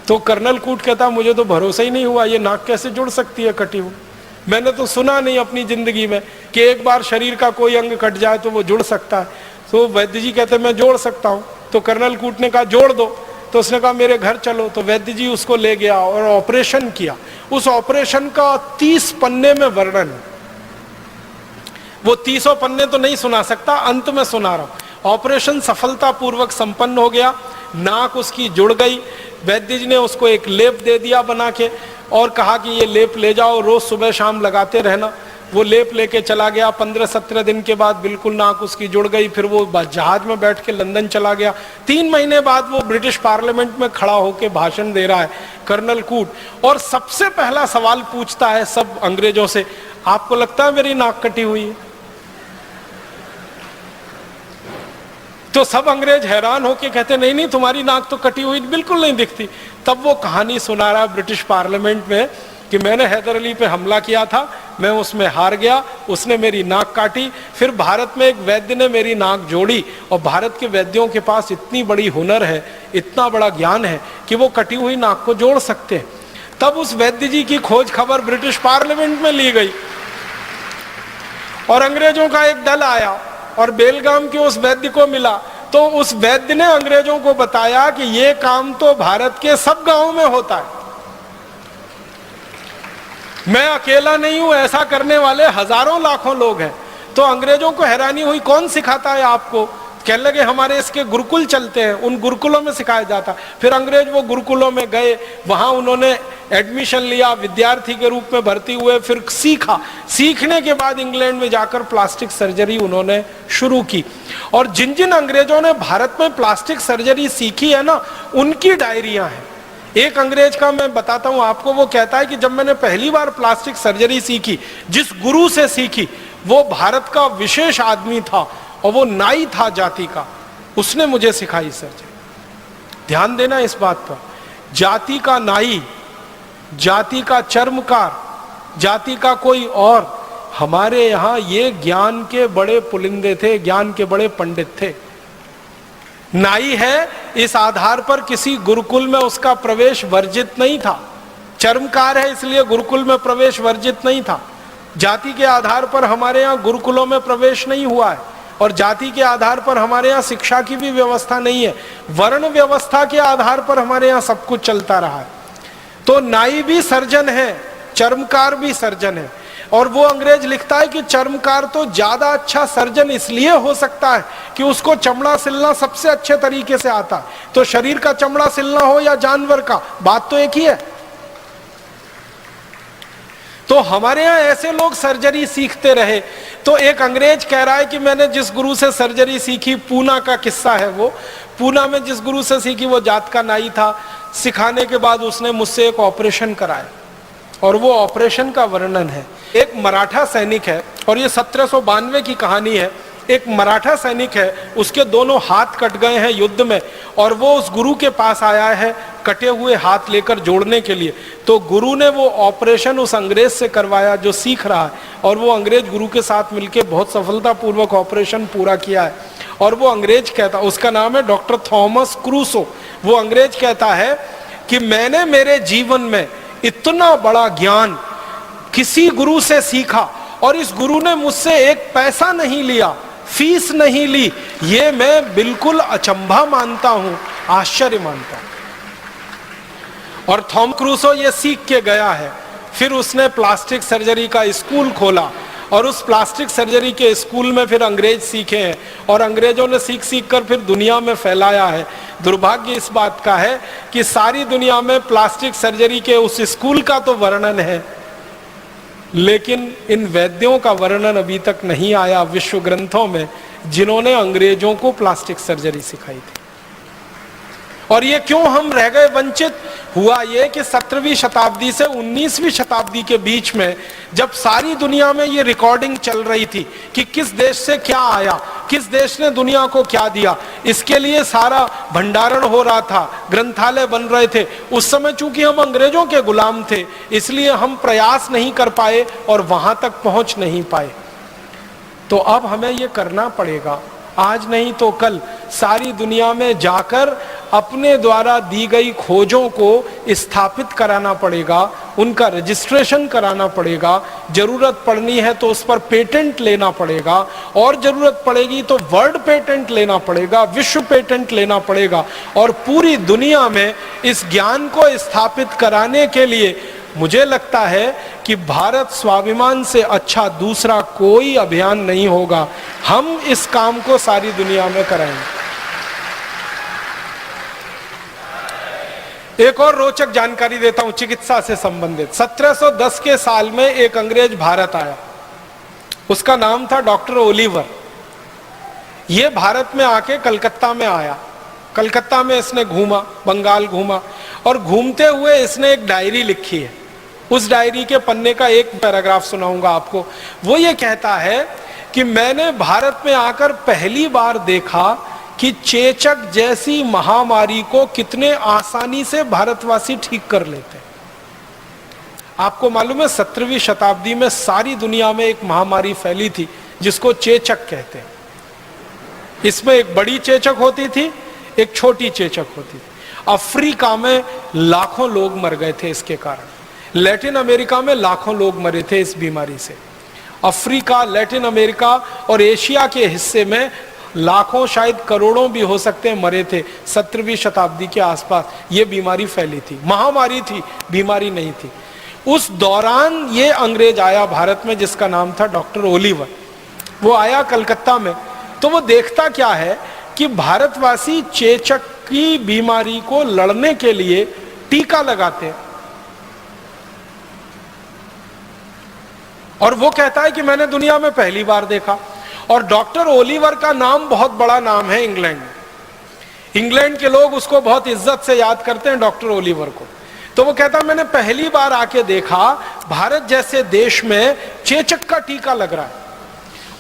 तो कर्नल कूट कहता मुझे तो भरोसा ही नहीं हुआ, ये नाक कैसे जुड़ सकती है कटी हुई? मैंने तो सुना नहीं अपनी जिंदगी में कि एक बार शरीर का कोई अंग कट जाए तो वो जुड़ सकता है। तो वैद्य जी कहते मैं जोड़ सकता हूँ। तो कर्नल कूट ने कहा जोड़ दो। तो उसने कहा मेरे घर चलो। तो वैद्य जी उसको ले गया और ऑपरेशन किया। उस ऑपरेशन का 30 पन्ने में वर्णन है। वो 30 पन्ने तो नहीं सुना सकता, अंत में सुना रहा हूं। ऑपरेशन सफलतापूर्वक संपन्न हो गया, नाक उसकी जुड़ गई। वैद्य जी ने उसको एक लेप दे दिया बना के और कहा कि ये लेप ले जाओ, रोज सुबह शाम लगाते रहना। वो लेप लेके चला गया। 15-17 दिन के बाद बिल्कुल नाक उसकी जुड़ गई। फिर वो जहाज में बैठ के लंदन चला गया। 3 महीने बाद वो ब्रिटिश पार्लियामेंट में खड़ा होकर भाषण दे रहा है कर्नल कूट, और सबसे पहला सवाल पूछता है सब अंग्रेजों से, आपको लगता है मेरी नाक कटी हुई है? तो सब अंग्रेज हैरान होके कहते नहीं नहीं तुम्हारी नाक तो कटी हुई बिल्कुल नहीं दिखती। तब वो कहानी सुना रहा ब्रिटिश पार्लियामेंट में कि मैंने हैदर अली पे हमला किया था, मैं उसमें हार गया, उसने मेरी नाक काटी, फिर भारत में एक वैद्य ने मेरी नाक जोड़ी, और भारत के वैद्यों के पास इतनी बड़ी हुनर है, इतना बड़ा ज्ञान है कि वो कटी हुई नाक को जोड़ सकते हैं। तब उस वैद्य जी की खोज खबर ब्रिटिश पार्लियामेंट में ली गई और अंग्रेजों का एक दल आया और बेलगाम के उस वैद्य को मिला। तो उस वैद्य ने अंग्रेजों को बताया कि ये काम तो भारत के सब गांवों में होता है, मैं अकेला नहीं हूं, ऐसा करने वाले हजारों लाखों लोग हैं। तो अंग्रेजों को हैरानी हुई, कौन सिखाता है आपको? कहने लगे हमारे इसके गुरुकुल चलते हैं, उन गुरुकुलों में सिखाया जाता। फिर अंग्रेज वो गुरुकुलों में गए, वहां उन्होंने एडमिशन लिया, विद्यार्थी के रूप में भर्ती हुए, फिर सीखा। सीखने के बाद इंग्लैंड में जाकर प्लास्टिक सर्जरी उन्होंने शुरू की। और जिन जिन अंग्रेजों ने भारत में प्लास्टिक सर्जरी सीखी है ना, उनकी डायरियां हैं। एक अंग्रेज का मैं बताता हूं आपको, वो कहता है कि जब मैंने पहली बार प्लास्टिक सर्जरी सीखी, जिस गुरु से सीखी वो भारत का विशेष आदमी था और वो नाई था जाति का, उसने मुझे सिखाई सर्जरी। ध्यान देना इस बात पर, जाति का नाई, जाति का चर्मकार, जाति का कोई और, हमारे यहां ये ज्ञान के बड़े पुलिंदे थे, ज्ञान के बड़े पंडित थे। नाई है इस आधार पर किसी गुरुकुल में उसका प्रवेश वर्जित नहीं था, चर्मकार है इसलिए गुरुकुल में प्रवेश वर्जित नहीं था। जाति के आधार पर हमारे यहाँ गुरुकुलों में प्रवेश नहीं हुआ है, और जाति के आधार पर हमारे यहाँ शिक्षा की भी व्यवस्था नहीं है। वर्ण व्यवस्था के आधार पर हमारे यहाँ सब कुछ चलता रहा है। तो नाई भी सर्जन है, चर्मकार भी सर्जन है। और वो अंग्रेज लिखता है कि चर्मकार तो ज्यादा अच्छा सर्जन इसलिए हो सकता है कि उसको चमड़ा सिलना सबसे अच्छे तरीके से आता है। तो शरीर का चमड़ा सिलना हो या जानवर का, बात तो एक ही है। तो हमारे यहाँ ऐसे लोग सर्जरी सीखते रहे। तो एक अंग्रेज कह रहा है कि मैंने जिस गुरु से सर्जरी सीखी, पूना का किस्सा है वो, पूना में जिस गुरु से सीखी वो जात का नाई था। सिखाने के बाद उसने मुझसे एक ऑपरेशन कराया और वो ऑपरेशन का वर्णन है। एक मराठा सैनिक है और ये 1792 की कहानी है। एक मराठा सैनिक है, उसके दोनों हाथ कट गए हैं युद्ध में, और वो उस गुरु के पास आया है कटे हुए हाथ लेकर जोड़ने के लिए। तो गुरु ने वो ऑपरेशन उस अंग्रेज से करवाया जो सीख रहा है, और वो अंग्रेज गुरु के साथ मिलकर बहुत सफलतापूर्वक ऑपरेशन पूरा किया है। और वो अंग्रेज कहता, उसका नाम है डॉक्टर थॉमस क्रूसो। वो अंग्रेज कहता है कि मैंने मेरे जीवन में इतना बड़ा ज्ञान किसी गुरु से सीखा और इस गुरु ने मुझसे एक पैसा नहीं लिया, फीस नहीं ली। ये मैं बिल्कुल अचंभा मानता हूं, आश्चर्य मानता हूं। और थॉम क्रूसो ये सीख के गया है, फिर उसने प्लास्टिक सर्जरी का स्कूल खोला और उस प्लास्टिक सर्जरी के स्कूल में फिर अंग्रेज सीखे हैं और अंग्रेजों ने सीख सीख कर फिर दुनिया में फैलाया है। दुर्भाग्य इस बात का है कि सारी दुनिया में प्लास्टिक सर्जरी के उस स्कूल का तो वर्णन है, लेकिन इन वैद्यों का वर्णन अभी तक नहीं आया विश्व ग्रंथों में जिन्होंने अंग्रेजों को प्लास्टिक सर्जरी सिखाई थी। और ये क्यों हम रह गए वंचित? हुआ ये कि 17वीं शताब्दी से 19वीं शताब्दी के बीच में जब सारी दुनिया में ये रिकॉर्डिंग चल रही थी कि किस देश से क्या आया, किस देश ने दुनिया को क्या दिया, इसके लिए सारा भंडारण हो रहा था, ग्रंथालय बन रहे थे। उस समय चूंकि हम अंग्रेजों के गुलाम थे, इसलिए हम प्रयास नहीं कर पाए और वहां तक पहुंच नहीं पाए। तो अब हमें ये करना पड़ेगा, आज नहीं तो कल सारी दुनिया में जाकर अपने द्वारा दी गई खोजों को स्थापित कराना पड़ेगा, उनका रजिस्ट्रेशन कराना पड़ेगा, जरूरत पड़नी है तो उस पर पेटेंट लेना पड़ेगा और जरूरत पड़ेगी तो वर्ल्ड पेटेंट लेना पड़ेगा, विश्व पेटेंट लेना पड़ेगा। और पूरी दुनिया में इस ज्ञान को स्थापित कराने के लिए मुझे लगता है कि भारत स्वाभिमान से अच्छा दूसरा कोई अभियान नहीं होगा। हम इस काम को सारी दुनिया में कराएंगे। एक और रोचक जानकारी देता हूं चिकित्सा से संबंधित। 1710 के साल में एक अंग्रेज भारत आया, उसका नाम था डॉक्टर ओलिवर। ये भारत में आके कलकत्ता में आया, कलकत्ता में इसने घूमा, बंगाल घूमा और घूमते हुए इसने एक डायरी लिखी है। उस डायरी के पन्ने का एक पैराग्राफ सुनाऊंगा आपको। वो ये कहता है कि मैंने भारत में आकर पहली बार देखा कि चेचक जैसी महामारी को कितने आसानी से भारतवासी ठीक कर लेते हैं। आपको मालूम है 17वीं शताब्दी में सारी दुनिया में एक महामारी फैली थी जिसको चेचक कहते हैं। इसमें एक बड़ी चेचक होती थी, एक छोटी चेचक होती थी। अफ्रीका में लाखों लोग मर गए थे इसके कारण। लैटिन अमेरिका में लाखों लोग मरे थे इस बीमारी से। अफ्रीका, लैटिन अमेरिका और एशिया के हिस्से में लाखों, शायद करोड़ों भी हो सकते हैं, मरे थे 17वीं शताब्दी के आसपास। ये बीमारी फैली थी, महामारी थी, बीमारी नहीं थी। उस दौरान ये अंग्रेज आया भारत में जिसका नाम था डॉक्टर ओलिवर। वो आया कलकत्ता में, तो वो देखता क्या है कि भारतवासी चेचक की बीमारी को लड़ने के लिए टीका लगाते हैं। और वो कहता है कि मैंने दुनिया में पहली बार देखा। और डॉक्टर ओलिवर का नाम बहुत बड़ा नाम है इंग्लैंड में। इंग्लैंड के लोग उसको बहुत इज्जत से याद करते हैं डॉक्टर ओलिवर को। तो वो कहता है मैंने पहली बार आके देखा भारत जैसे देश में चेचक का टीका लग रहा है।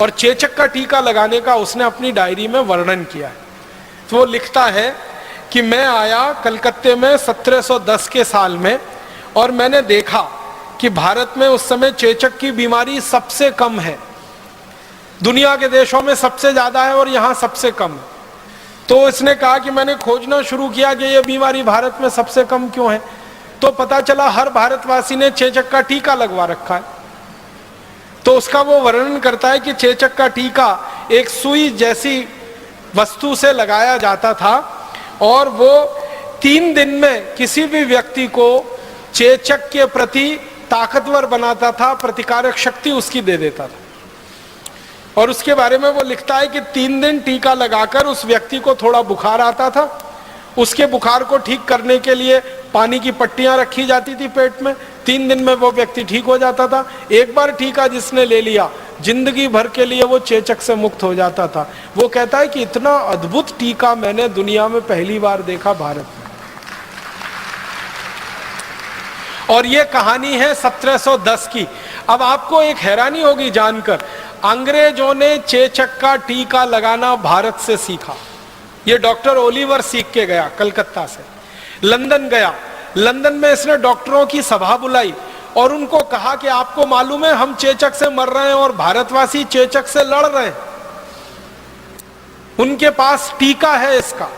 और चेचक का टीका लगाने का उसने अपनी डायरी में वर्णन किया है। तो वो लिखता है कि मैं आया कलकत्ते में 1710 के साल में और मैंने देखा कि भारत में उस समय चेचक की बीमारी सबसे कम है। दुनिया के देशों में सबसे ज्यादा है और यहां सबसे कम है। तो इसने कहा कि मैंने खोजना शुरू किया कि यह बीमारी भारत में सबसे कम क्यों है। तो पता चला हर भारतवासी ने चेचक का टीका लगवा रखा है। तो उसका वो वर्णन करता है कि चेचक का टीका एक सुई जैसी वस्तु से लगाया जाता था और वो 3 दिन में किसी भी व्यक्ति को चेचक के प्रति ताकतवर बनाता था, प्रतिकारक शक्ति उसकी दे देता था। और उसके बारे में वो लिखता है कि 3 दिन टीका लगाकर उस व्यक्ति को थोड़ा बुखार आता था। उसके बुखार को ठीक करने के लिए पानी की पट्टियां रखी जाती थी पेट में। 3 दिन में वो व्यक्ति ठीक हो जाता था। एक बार टीका जिसने ले लिया, जिंदगी भर के लिए वो चेचक से मुक्त हो जाता था। वो कहता है कि इतना अद्भुत टीका मैंने दुनिया में पहली बार देखा भारत में। और ये कहानी है 1710 की। अब आपको एक हैरानी होगी जानकर, अंग्रेजों ने चेचक का टीका लगाना भारत से सीखा। ये डॉक्टर ओलिवर सीख के गया कलकत्ता से, लंदन गया। लंदन में इसने डॉक्टरों की सभा बुलाई और उनको कहा कि आपको मालूम है हम चेचक से मर रहे हैं और भारतवासी चेचक से लड़ रहे हैं, उनके पास टीका है इसका।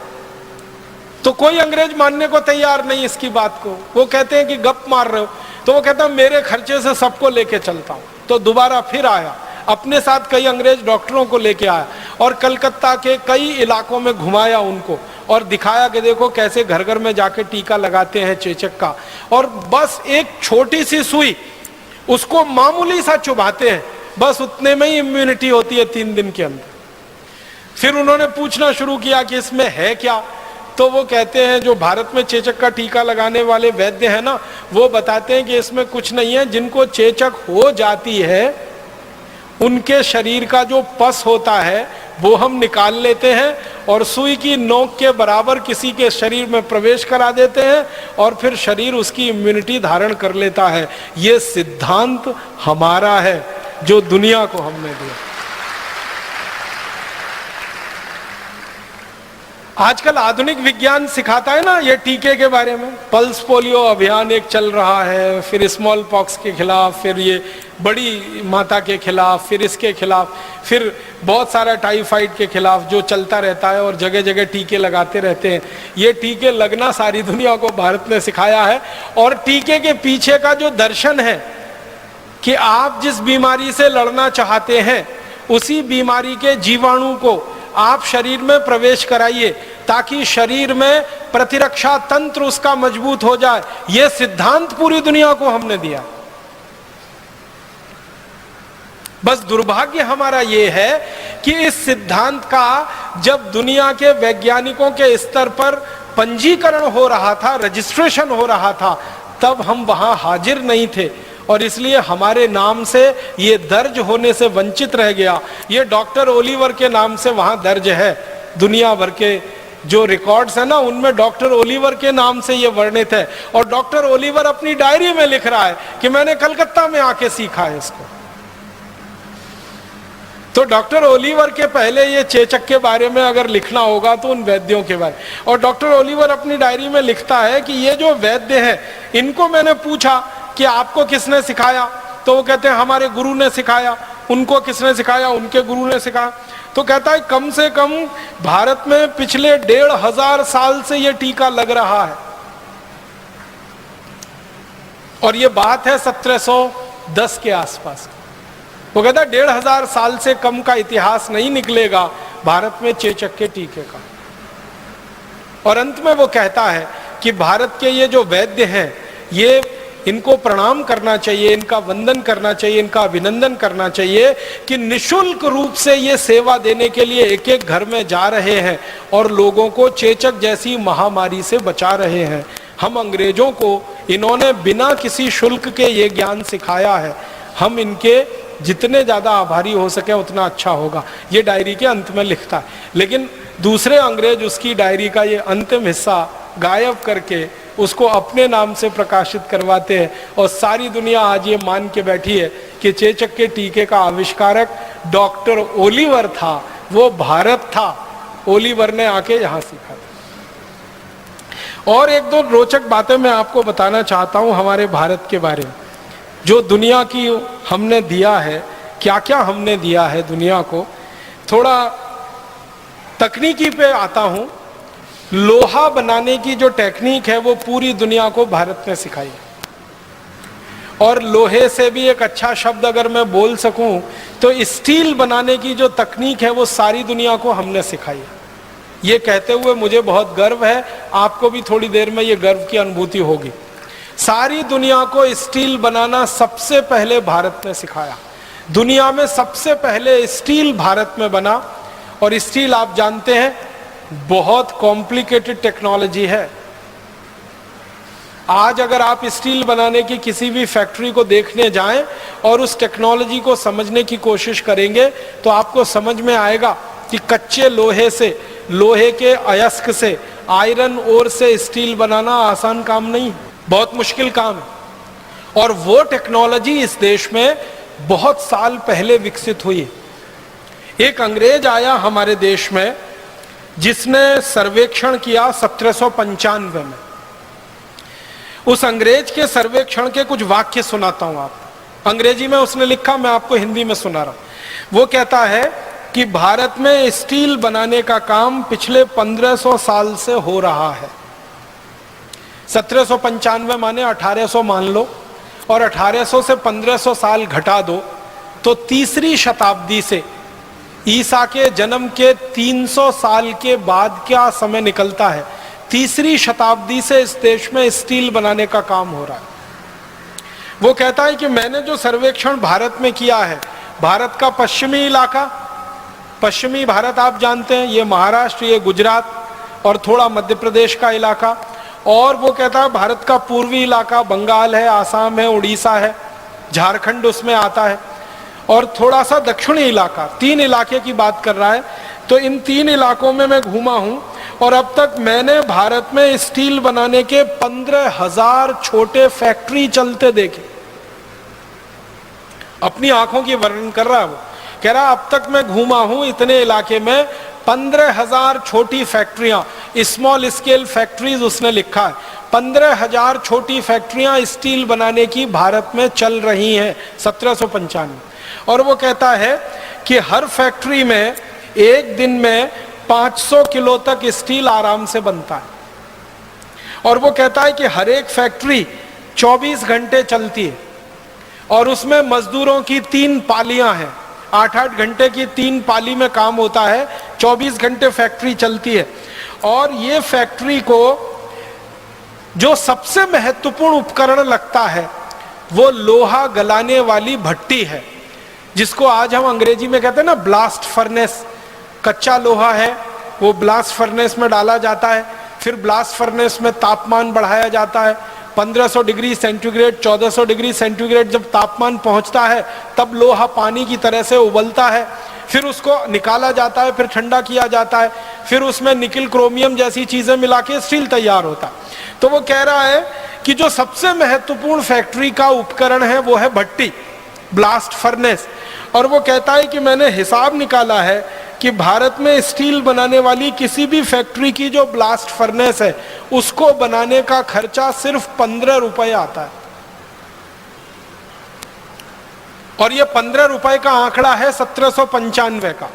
तो कोई अंग्रेज मानने को तैयार नहीं इसकी बात को। वो कहते हैं कि गप मार रहे हो। तो वो कहता है मेरे खर्चे से सबको लेके चलता हूं। तो दोबारा फिर आया, अपने साथ कई अंग्रेज डॉक्टरों को लेके आया और कलकत्ता के कई इलाकों में घुमाया उनको और दिखाया कि देखो कैसे घर घर में जाके टीका लगाते हैं चेचक का, और बस एक छोटी सी सुई उसको मामूली सा चुभाते हैं, बस उतने में ही इम्यूनिटी होती है 3 दिन के अंदर। फिर उन्होंने पूछना शुरू किया कि इसमें है क्या, तो वो कहते हैं जो भारत में चेचक का टीका लगाने वाले वैद्य हैं ना, वो बताते हैं कि इसमें कुछ नहीं है, जिनको चेचक हो जाती है उनके शरीर का जो पस होता है वो हम निकाल लेते हैं और सुई की नोक के बराबर किसी के शरीर में प्रवेश करा देते हैं और फिर शरीर उसकी इम्यूनिटी धारण कर लेता है। ये सिद्धांत हमारा है जो दुनिया को हमने दिया। आजकल आधुनिक विज्ञान सिखाता है ना ये टीके के बारे में, पल्स पोलियो अभियान एक चल रहा है, फिर स्मॉल पॉक्स के खिलाफ, फिर ये बड़ी माता के खिलाफ, फिर इसके खिलाफ, फिर बहुत सारा टाइफाइड के खिलाफ जो चलता रहता है और जगह जगह टीके लगाते रहते हैं। ये टीके लगना सारी दुनिया को भारत ने सिखाया है और टीके के पीछे का जो दर्शन है कि आप जिस बीमारी से लड़ना चाहते हैं उसी बीमारी के जीवाणु को आप शरीर में प्रवेश कराइए ताकि शरीर में प्रतिरक्षा तंत्र उसका मजबूत हो जाए। यह सिद्धांत पूरी दुनिया को हमने दिया। बस दुर्भाग्य हमारा यह है कि इस सिद्धांत का जब दुनिया के वैज्ञानिकों के स्तर पर पंजीकरण हो रहा था, रजिस्ट्रेशन हो रहा था, तब हम वहां हाजिर नहीं थे और इसलिए हमारे नाम से ये दर्ज होने से वंचित रह गया। ये डॉक्टर ओलिवर के नाम से वहां दर्ज है। दुनिया भर के जो रिकॉर्ड्स है ना उनमें डॉक्टर ओलिवर के नाम से ये वर्णित है और डॉक्टर ओलिवर अपनी डायरी में लिख रहा है कि मैंने कलकत्ता में आके सीखा है इसको। तो डॉक्टर ओलिवर के पहले ये चेचक के बारे में अगर लिखना होगा तो उन वैद्यों के बारे में, और डॉक्टर ओलिवर अपनी डायरी में लिखता है कि ये जो वैद्य हैं इनको मैंने पूछा कि आपको किसने सिखाया, तो वो कहते हैं हमारे गुरु ने सिखाया। उनको किसने सिखाया, उनके गुरु ने सिखाया। तो कहता है कम से कम भारत में पिछले 1500 साल से ये टीका लग रहा है और ये बात है 1710 के आसपास। वो कहता है 1500 साल से कम का इतिहास नहीं निकलेगा भारत में चेचक के टीके का। और अंत में वो कहता है कि भारत के ये जो वैद्य हैं ये इनको प्रणाम करना चाहिए, इनका वंदन करना चाहिए, इनका अभिनंदन करना चाहिए कि निशुल्क रूप से ये सेवा देने के लिए एक एक घर में जा रहे हैं और लोगों को चेचक जैसी महामारी से बचा रहे हैं। हम अंग्रेजों को इन्होंने बिना किसी शुल्क के ये ज्ञान सिखाया है। हम इनके जितने ज्यादा आभारी हो सके उतना अच्छा होगा, ये डायरी के अंत में लिखता है। लेकिन दूसरे अंग्रेज उसकी डायरी का ये अंतिम हिस्सा गायब करके उसको अपने नाम से प्रकाशित करवाते हैं और सारी दुनिया आज ये मान के बैठी है कि चेचक के टीके का आविष्कारक डॉक्टर ओलिवर था, वो भारत था, ओलिवर ने आके यहां सीखा था। और एक दो रोचक बातें मैं आपको बताना चाहता हूं हमारे भारत के बारे में, जो दुनिया की हमने दिया है, क्या क्या हमने दिया है दुनिया को। थोड़ा तकनीकी पे आता हूं। लोहा बनाने की जो टेक्निक है वो पूरी दुनिया को भारत ने सिखाई और लोहे से भी एक अच्छा शब्द अगर मैं बोल सकूं तो स्टील बनाने की जो तकनीक है वो सारी दुनिया को हमने सिखाई। ये कहते हुए मुझे बहुत गर्व है, आपको भी थोड़ी देर में ये गर्व की अनुभूति होगी। सारी दुनिया को स्टील बनाना सबसे पहले भारत ने सिखाया। दुनिया में सबसे पहले स्टील भारत में बना और स्टील आप जानते हैं बहुत कॉम्प्लिकेटेड टेक्नोलॉजी है। आज अगर आप स्टील बनाने की किसी भी फैक्ट्री को देखने जाएं और उस टेक्नोलॉजी को समझने की कोशिश करेंगे तो आपको समझ में आएगा कि कच्चे लोहे से, लोहे के अयस्क से, आयरन ओर से स्टील बनाना आसान काम नहीं, बहुत मुश्किल काम है। और वो टेक्नोलॉजी इस देश में बहुत साल पहले विकसित हुई है। एक अंग्रेज आया हमारे देश में जिसने सर्वेक्षण किया 1795 में। उस अंग्रेज के सर्वेक्षण के कुछ वाक्य सुनाता हूं आपको। अंग्रेजी में उसने लिखा, मैं आपको हिंदी में सुना रहा हूं। वो कहता है कि भारत में स्टील बनाने का काम पिछले 1500 साल से हो रहा है। 1795 माने 1800 मान लो और 1800 से 1500 साल घटा दो तो तीसरी शताब्दी से ईसा के जन्म के 300 साल के बाद क्या समय निकलता है, तीसरी शताब्दी से इस देश में स्टील बनाने का काम हो रहा है। वो कहता है कि मैंने जो सर्वेक्षण भारत में किया है, भारत का पश्चिमी इलाका, पश्चिमी भारत आप जानते हैं, ये महाराष्ट्र, ये गुजरात और थोड़ा मध्य प्रदेश का इलाका, और वो कहता है भारत का पूर्वी इलाका, बंगाल है, आसाम है, उड़ीसा है, झारखंड उसमें आता है, और थोड़ा सा दक्षिणी इलाका, 3 इलाके की बात कर रहा है। तो इन 3 इलाकों में मैं घूमा हूं और अब तक मैंने भारत में स्टील बनाने के 15,000 छोटे फैक्ट्री चलते देखे। अपनी आंखों की वर्णन कर रहा है वो, कह रहा अब तक मैं घूमा हूं इतने इलाके में 15,000 छोटी फैक्ट्रियां, स्मॉल स्केल फैक्ट्रीज उसने लिखा है। 15,000 छोटी फैक्ट्रियां स्टील बनाने की भारत में चल रही हैं 1795। और वो कहता है कि हर फैक्ट्री में एक दिन में 500 किलो तक स्टील आराम से बनता है। और वो कहता है कि हर एक फैक्ट्री 24 घंटे चलती है और उसमें मजदूरों की 3 पालियां हैं, 8-8 घंटे की 3 पाली में काम होता है, 24 घंटे फैक्ट्री चलती है। और ये फैक्ट्री को जो सबसे महत्वपूर्ण उपकरण लगता है वो लोहा गलाने वाली भट्टी है, जिसको आज हम अंग्रेजी में कहते हैं ना ब्लास्ट फर्नेस। कच्चा लोहा है, वो ब्लास्ट फर्नेस में डाला जाता है, फिर ब्लास्ट फर्नेस में तापमान बढ़ाया जाता है, 1500 डिग्री सेंटीग्रेड 1400 डिग्री सेंटीग्रेड जब तापमान पहुंचता है तब लोहा पानी की तरह से उबलता है, फिर उसको निकाला जाता है, फिर ठंडा किया जाता है, फिर उसमें निकिल क्रोमियम जैसी चीजें मिला के स्टील तैयार होता है। तो वो कह रहा है कि जो सबसे महत्वपूर्ण फैक्ट्री का उपकरण है वो है भट्टी, ब्लास्ट फर्नेस। और वो कहता है कि मैंने हिसाब निकाला है कि भारत में स्टील बनाने वाली किसी भी फैक्ट्री की जो ब्लास्ट फर्नेस है उसको बनाने का खर्चा सिर्फ 15 रुपए आता है। और ये 15 रुपए का आंकड़ा है 1795 का।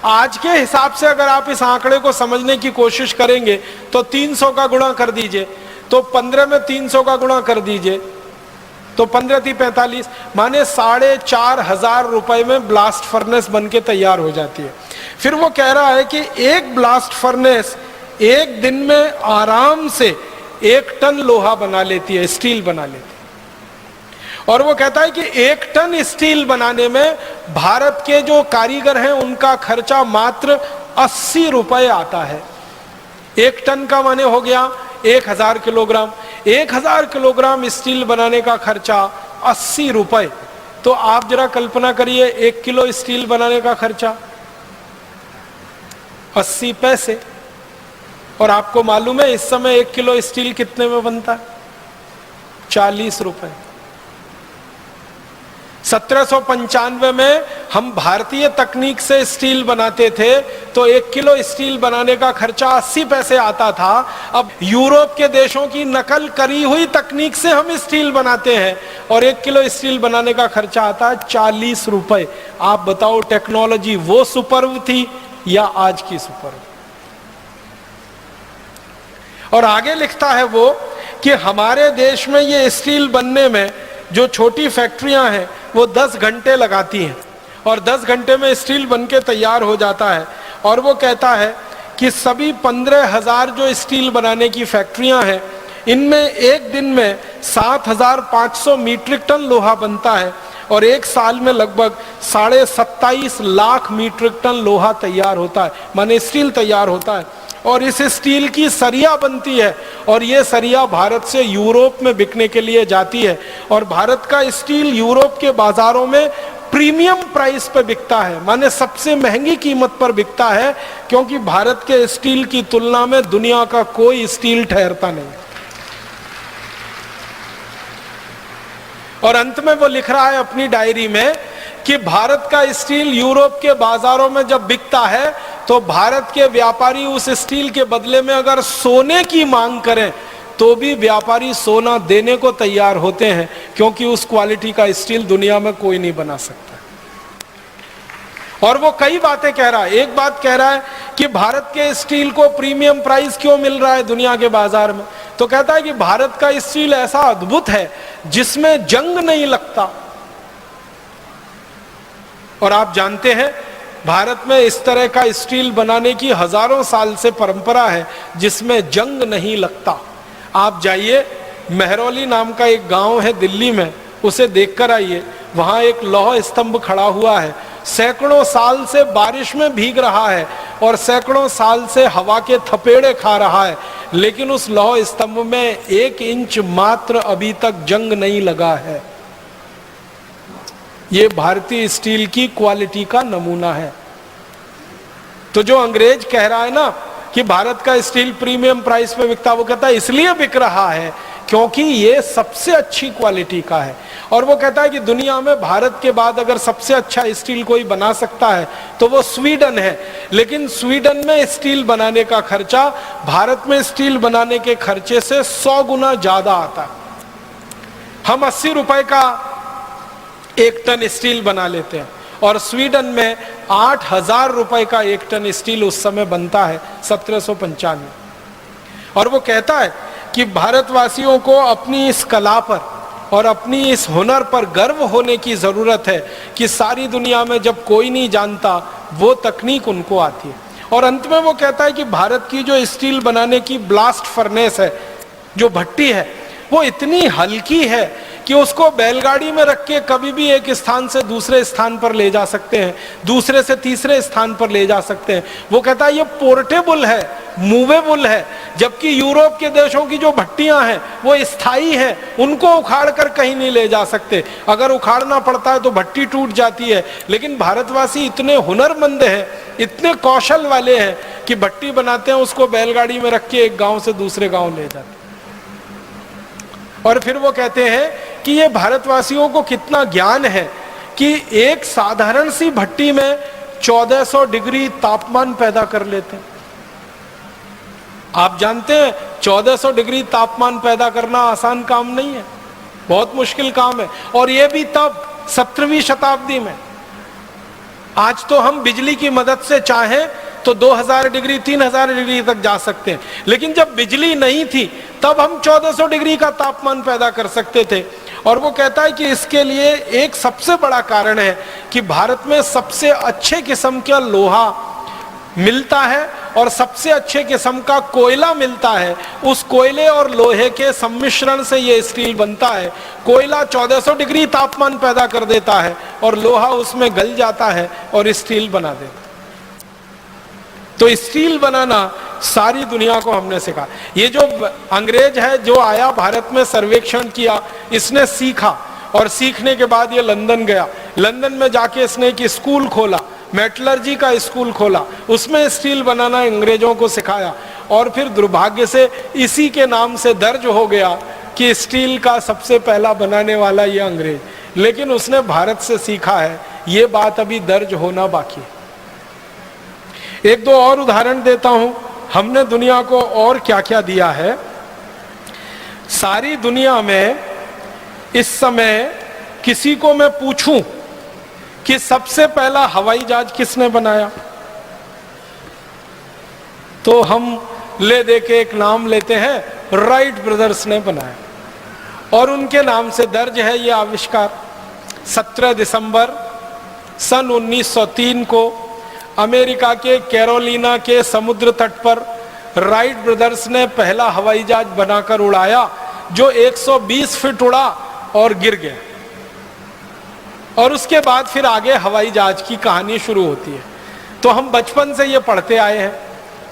आज के हिसाब से अगर आप इस आंकड़े को समझने की कोशिश करेंगे तो 300 का गुणा कर दीजिए, तो 15 में 300 का गुणा कर दीजिए तो 15 × 45, माने 4,500 रुपए में ब्लास्ट फर्नेस बन के तैयार हो जाती है। फिर वो कह रहा है कि एक ब्लास्ट फर्नेस एक दिन में आराम से 1 टन लोहा बना लेती है, स्टील बना लेती है। और वो कहता है कि 1 टन स्टील बनाने में भारत के जो कारीगर हैं उनका खर्चा मात्र 80 रुपए आता है। 1 टन का माने हो गया 1000 किलोग्राम, 1000 किलोग्राम स्टील बनाने का खर्चा 80 रुपए। तो आप जरा कल्पना करिए 1 किलो स्टील बनाने का खर्चा 80 पैसे। और आपको मालूम है इस समय 1 किलो स्टील कितने में बनता है? 40 रुपए। 1795 में हम भारतीय तकनीक से स्टील बनाते थे तो 1 किलो स्टील बनाने का खर्चा 80 पैसे आता था। अब यूरोप के देशों की नकल करी हुई तकनीक से हम स्टील बनाते हैं और 1 किलो स्टील बनाने का खर्चा आता है 40 रुपए। आप बताओ टेक्नोलॉजी वो सुपर्ब थी या आज की सुपर्ब? और आगे लिखता है वो कि हमारे देश में ये स्टील बनने में जो छोटी फैक्ट्रियां हैं वो 10 घंटे लगाती हैं और 10 घंटे में स्टील बनके तैयार हो जाता है। और वो कहता है कि सभी 15,000 जो स्टील बनाने की फैक्ट्रियां हैं इनमें एक दिन में 7,500 मीट्रिक टन लोहा बनता है और एक साल में लगभग 27.5 लाख मीट्रिक टन लोहा तैयार होता है, माने स्टील तैयार होता है। और इस स्टील की सरिया बनती है और ये सरिया भारत से यूरोप में बिकने के लिए जाती है और भारत का स्टील यूरोप के बाजारों में प्रीमियम प्राइस पे बिकता है, माने सबसे महंगी कीमत पर बिकता है, क्योंकि भारत के स्टील की तुलना में दुनिया का कोई स्टील ठहरता नहीं। और अंत में वो लिख रहा है अपनी डायरी में कि भारत का स्टील यूरोप के बाजारों में जब बिकता है तो भारत के व्यापारी उस स्टील के बदले में अगर सोने की मांग करें तो भी व्यापारी सोना देने को तैयार होते हैं, क्योंकि उस क्वालिटी का स्टील दुनिया में कोई नहीं बना सकता। और वो कई बातें कह रहा है। एक बात कह रहा है कि भारत के स्टील को प्रीमियम प्राइस क्यों मिल रहा है दुनिया के बाजार में, तो कहता है कि भारत का स्टील ऐसा अद्भुत है जिसमें जंग नहीं लगता। और आप जानते हैं भारत में इस तरह का स्टील बनाने की हजारों साल से परंपरा है जिसमें जंग नहीं लगता। आप जाइए, मेहरौली नाम का एक गांव है दिल्ली में, उसे देखकर आइए। वहां एक लौह स्तंभ खड़ा हुआ है, सैकड़ों साल से बारिश में भीग रहा है और सैकड़ों साल से हवा के थपेड़े खा रहा है, लेकिन उस लौह स्तंभ में 1 इंच मात्र अभी तक जंग नहीं लगा है। ये भारतीय स्टील की क्वालिटी का नमूना है। तो जो अंग्रेज कह रहा है ना कि भारत का स्टील प्रीमियम प्राइस पे बिकता, वो कहता है इसलिए बिक रहा है क्योंकि ये सबसे अच्छी क्वालिटी का है। और वो कहता है कि दुनिया में भारत के बाद अगर सबसे अच्छा स्टील कोई बना सकता है तो वो स्वीडन है, लेकिन स्वीडन में स्टील बनाने का खर्चा भारत में स्टील बनाने के खर्चे से 100 गुना ज्यादा आता है। हम 80 रुपए का 1 टन स्टील बना लेते हैं और स्वीडन में 8,000 रुपए का 1 टन स्टील उस समय बनता है, 1795। और वो कहता है कि भारतवासियों को अपनी इस कला पर और अपनी इस हुनर पर गर्व होने की जरूरत है कि सारी दुनिया में जब कोई नहीं जानता वो तकनीक उनको आती है। और अंत में वो कहता है कि भारत की जो स्टील बनाने की ब्लास्ट फर्नेस है, जो भट्टी है, वो इतनी हल्की है कि उसको बैलगाड़ी में रख के कभी भी एक स्थान से दूसरे स्थान पर ले जा सकते हैं, दूसरे से तीसरे स्थान पर ले जा सकते हैं। वो कहता है ये पोर्टेबल है, मूवेबल है, जबकि यूरोप के देशों की जो भट्टियां हैं वो स्थायी हैं, उनको उखाड़ कर कहीं नहीं ले जा सकते। अगर उखाड़ना पड़ता है तो भट्टी टूट जाती है, लेकिन भारतवासी इतने हुनरमंद हैं, इतने कौशल वाले हैं कि भट्टी बनाते हैं, उसको बैलगाड़ी में रख के एक गांव से दूसरे गांव ले जाते हैं। और फिर वो कहते हैं कि ये भारतवासियों को कितना ज्ञान है कि एक साधारण सी भट्टी में 1400 डिग्री तापमान पैदा कर लेते हैं। आप जानते हैं 1400 डिग्री तापमान पैदा करना आसान काम नहीं है, बहुत मुश्किल काम है। और ये भी तब 17वीं शताब्दी में। आज तो हम बिजली की मदद से चाहें तो 2000 डिग्री 3000 डिग्री तक जा सकते हैं, लेकिन जब बिजली नहीं थी तब हम 1400 डिग्री का तापमान पैदा कर सकते थे। और वो कहता है कि इसके लिए एक सबसे बड़ा कारण है कि भारत में सबसे अच्छे किस्म का लोहा मिलता है और सबसे अच्छे किस्म का कोयला मिलता है। उस कोयले और लोहे के सम्मिश्रण से ये स्टील बनता है। कोयला 1400 डिग्री तापमान पैदा कर देता है और लोहा उसमें गल जाता है और स्टील बना देता है। तो स्टील बनाना सारी दुनिया को हमने सिखा। ये जो अंग्रेज है जो आया भारत में सर्वेक्षण किया, इसने सीखा और सीखने के बाद ये लंदन गया। लंदन में जाके इसने एक स्कूल खोला, मेटलर्जी का स्कूल खोला, उसमें स्टील बनाना अंग्रेजों को सिखाया। और फिर दुर्भाग्य से इसी के नाम से दर्ज हो गया कि स्टील का सबसे पहला बनाने वाला ये अंग्रेज, लेकिन उसने भारत से सीखा है। ये बात अभी दर्ज होना बाकी है। एक दो और उदाहरण देता हूं, हमने दुनिया को और क्या क्या दिया है। सारी दुनिया में इस समय किसी को मैं पूछूं कि सबसे पहला हवाई जहाज किसने बनाया, तो हम ले दे के एक नाम लेते हैं, राइट ब्रदर्स ने बनाया। और उनके नाम से दर्ज है ये आविष्कार। 17 दिसंबर सन 1903 को अमेरिका के कैरोलिना के समुद्र तट पर राइट ब्रदर्स ने पहला हवाई जहाज बनाकर उड़ाया, जो 120 फीट उड़ा और गिर गया। और उसके बाद फिर आगे हवाई जहाज की कहानी शुरू होती है। तो हम बचपन से ये पढ़ते आए हैं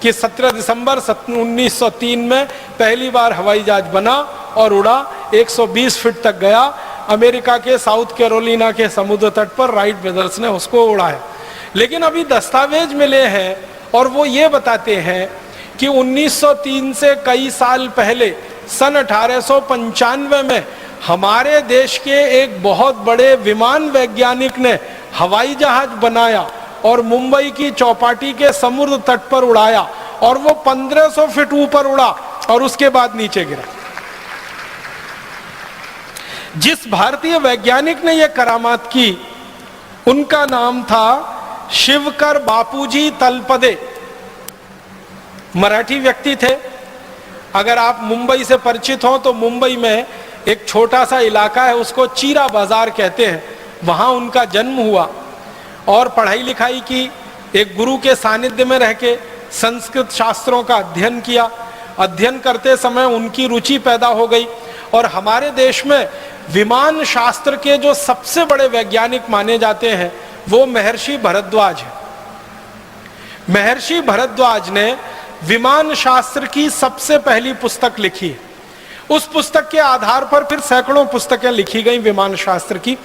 कि 17 दिसंबर 1903 में पहली बार हवाई जहाज बना और उड़ा, 120 फीट तक गया। अमेरिका के साउथ कैरोलिना के समुद्र तट पर राइट ब्रदर्स ने उसको उड़ाया। लेकिन अभी दस्तावेज मिले हैं और वो ये बताते हैं कि 1903 से कई साल पहले सन 1895 में हमारे देश के एक बहुत बड़े विमान वैज्ञानिक ने हवाई जहाज बनाया और मुंबई की चौपाटी के समुद्र तट पर उड़ाया, और वो 1500 फीट ऊपर उड़ा और उसके बाद नीचे गिरा। जिस भारतीय वैज्ञानिक ने यह करामात की उनका नाम था शिवकर बापूजी तलपदे। मराठी व्यक्ति थे। अगर आप मुंबई से परिचित हो तो मुंबई में एक छोटा सा इलाका है, उसको चीरा बाजार कहते हैं, वहां उनका जन्म हुआ। और पढ़ाई लिखाई की, एक गुरु के सानिध्य में रह के संस्कृत शास्त्रों का अध्ययन किया। अध्ययन करते समय उनकी रुचि पैदा हो गई और हमारे देश में विमान शास्त्र के जो सबसे बड़े वैज्ञानिक माने जाते हैं वो महर्षि भरद्वाज है। महर्षि भरद्वाज ने विमान शास्त्र की सबसे पहली पुस्तक लिखी है। उस पुस्तक के आधार पर फिर सैकड़ों पुस्तकें लिखी गई विमान शास्त्र की।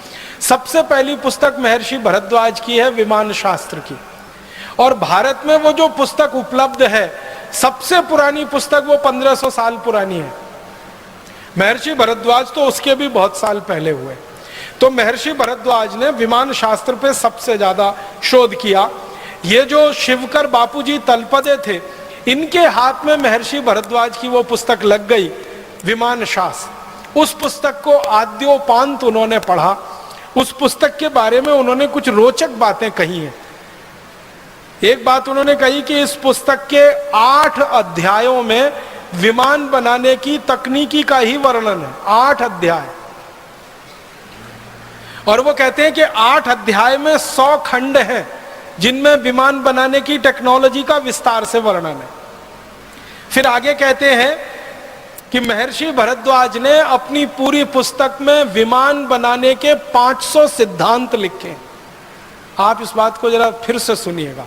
सबसे पहली पुस्तक महर्षि भरद्वाज की है विमान शास्त्र की। और भारत में वो जो पुस्तक उपलब्ध है, सबसे पुरानी पुस्तक वो 1500 साल पुरानी है। महर्षि भरद्वाज तो उसके भी बहुत साल पहले हुए। तो महर्षि भरद्वाज ने विमान शास्त्र पे सबसे ज्यादा शोध किया। ये जो शिवकर बापूजी तलपदे थे, इनके हाथ में महर्षि भरद्वाज की वो पुस्तक लग गई, विमान शास्त्र। उस पुस्तक को आद्योपांत उन्होंने पढ़ा। उस पुस्तक के बारे में उन्होंने कुछ रोचक बातें कही हैं। एक बात उन्होंने कही कि इस पुस्तक के 8 अध्यायों में विमान बनाने की तकनीकी का ही वर्णन है। 8 अध्याय। और वो कहते हैं कि 8 अध्याय में 100 खंड हैं जिनमें विमान बनाने की टेक्नोलॉजी का विस्तार से वर्णन है। फिर आगे कहते हैं कि महर्षि भरद्वाज ने अपनी पूरी पुस्तक में विमान बनाने के 500 सिद्धांत लिखे। आप इस बात को जरा फिर से सुनिएगा।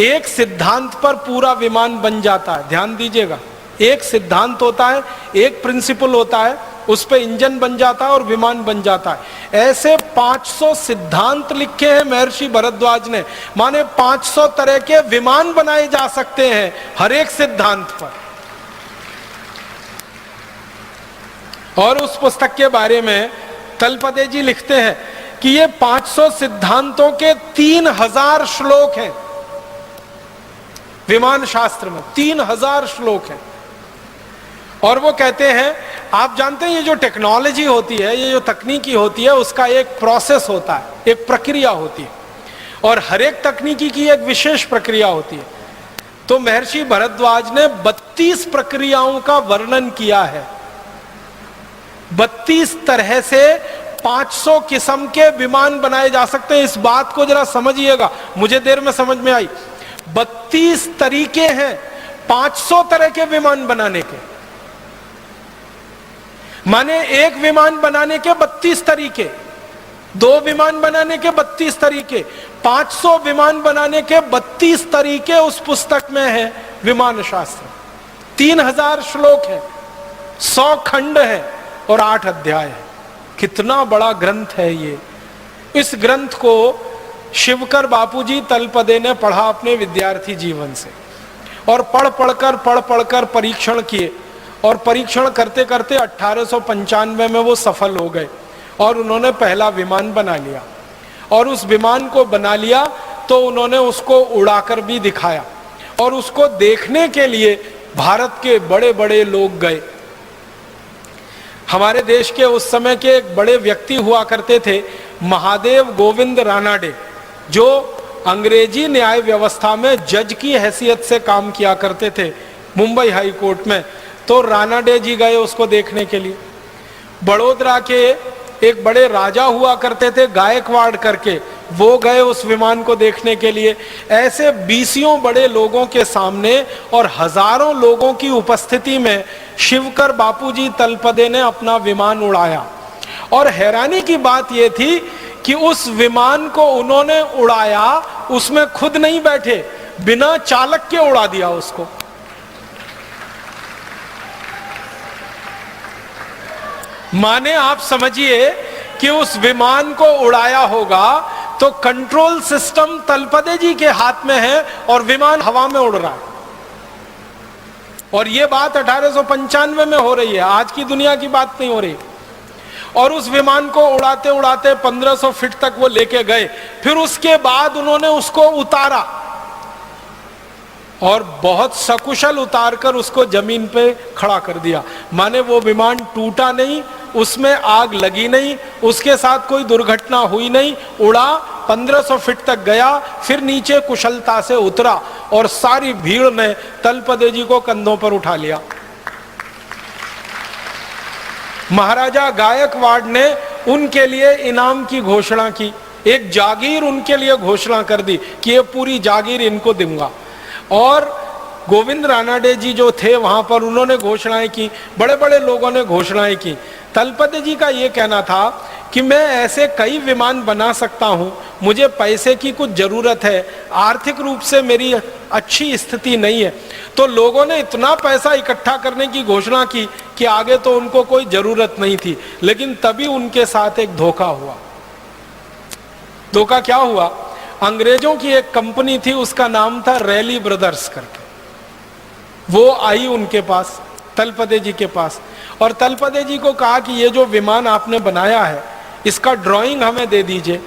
एक सिद्धांत पर पूरा विमान बन जाता है। ध्यान दीजिएगा, एक सिद्धांत होता है, एक प्रिंसिपल होता है, उस पे इंजन बन जाता है और विमान बन जाता है। ऐसे 500 सिद्धांत लिखे हैं महर्षि भरद्वाज ने। माने 500 तरह के विमान बनाए जा सकते हैं हर एक सिद्धांत पर। और उस पुस्तक के बारे में तलपदे जी लिखते हैं कि ये 500 सिद्धांतों के 3000 श्लोक हैं। विमान शास्त्र में 3000 श्लोक हैं। और वो कहते हैं, आप जानते हैं ये जो टेक्नोलॉजी होती है, ये जो तकनीकी होती है, उसका एक प्रोसेस होता है, एक प्रक्रिया होती है। और हर एक तकनीकी की एक विशेष प्रक्रिया होती है। तो महर्षि भरद्वाज ने 32 प्रक्रियाओं का वर्णन किया है। 32 तरह से 500 किस्म के विमान बनाए जा सकते हैं। इस बात को जरा समझिएगा, मुझे देर में समझ में आई। 32 तरीके हैं 500 तरह के विमान बनाने के। माने एक विमान बनाने के 32 तरीके, 2 विमान बनाने के 32 तरीके, 500 विमान बनाने के 32 तरीके उस पुस्तक में है विमान शास्त्र। 3000 श्लोक है, 100 खंड है और 8 अध्याय है। कितना बड़ा ग्रंथ है ये। इस ग्रंथ को शिवकर बापूजी तलपदे ने पढ़ा अपने विद्यार्थी जीवन से। और पढ़ पढ़कर परीक्षण किए। और परीक्षण करते करते 1895 में वो सफल हो गए और उन्होंने पहला विमान बना लिया। और उस विमान को बना लिया तो उन्होंने उसको उड़ाकर भी दिखाया। और उसको देखने के लिए भारत के बड़े बड़े लोग गए। हमारे देश के उस समय के एक बड़े व्यक्ति हुआ करते थे, महादेव गोविंद रानाडे, जो अंग्रेजी न्याय व्यवस्था में जज की हैसियत से काम किया करते थे मुंबई हाई कोर्ट में। तो रानाडे जी गए उसको देखने के लिए। बड़ोदरा के एक बड़े राजा हुआ करते थे गायकवाड़ करके, वो गए उस विमान को देखने के लिए। ऐसे 20 बड़े लोगों के सामने और हजारों लोगों की उपस्थिति में शिवकर बापूजी तलपदे ने अपना विमान उड़ाया। और हैरानी की बात यह थी कि उस विमान को उन्होंने उड़ाया, उसमें खुद नहीं बैठे, बिना चालक के उड़ा दिया उसको। माने आप समझिए कि उस विमान को उड़ाया होगा तो कंट्रोल सिस्टम तलपदे जी के हाथ में है और विमान हवा में उड़ रहा है। और यह बात 1895 में हो रही है, आज की दुनिया की बात नहीं हो रही। और उस विमान को उड़ाते उड़ाते 1500 फीट तक वो लेके गए। फिर उसके बाद उन्होंने उसको उतारा और बहुत सकुशल उतारकर उसको जमीन पे खड़ा कर दिया। माने वो विमान टूटा नहीं, उसमें आग लगी नहीं, उसके साथ कोई दुर्घटना हुई नहीं, उड़ा 1500 फीट तक गया, फिर नीचे कुशलता से उतरा और सारी भीड़ ने तलपदे जी को कंधों पर उठा लिया। महाराजा गायकवाड़ ने उनके लिए इनाम की घोषणा की एक जागीर उनके लिए घोषणा कर दी कि ये पूरी जागीर इनको दूंगा। और गोविंद रानाडे जी जो थे वहां पर, उन्होंने घोषणाएं की, बड़े बड़े लोगों ने घोषणाएं की। तलपदे जी का ये कहना था कि मैं ऐसे कई विमान बना सकता हूं, मुझे पैसे की कुछ जरूरत है, आर्थिक रूप से मेरी अच्छी स्थिति नहीं है। तो लोगों ने इतना पैसा इकट्ठा करने की घोषणा की कि आगे तो उनको कोई जरूरत नहीं थी। लेकिन तभी उनके साथ एक धोखा हुआ। धोखा क्या हुआ? अंग्रेजों की एक कंपनी थी, उसका नाम था रैली ब्रदर्स करके। वो आई उनके पास, तलपदे जी के पास, और तलपदे जी को कहा कि ये जो विमान आपने बनाया है इसका ड्राइंग हमें दे दीजिए।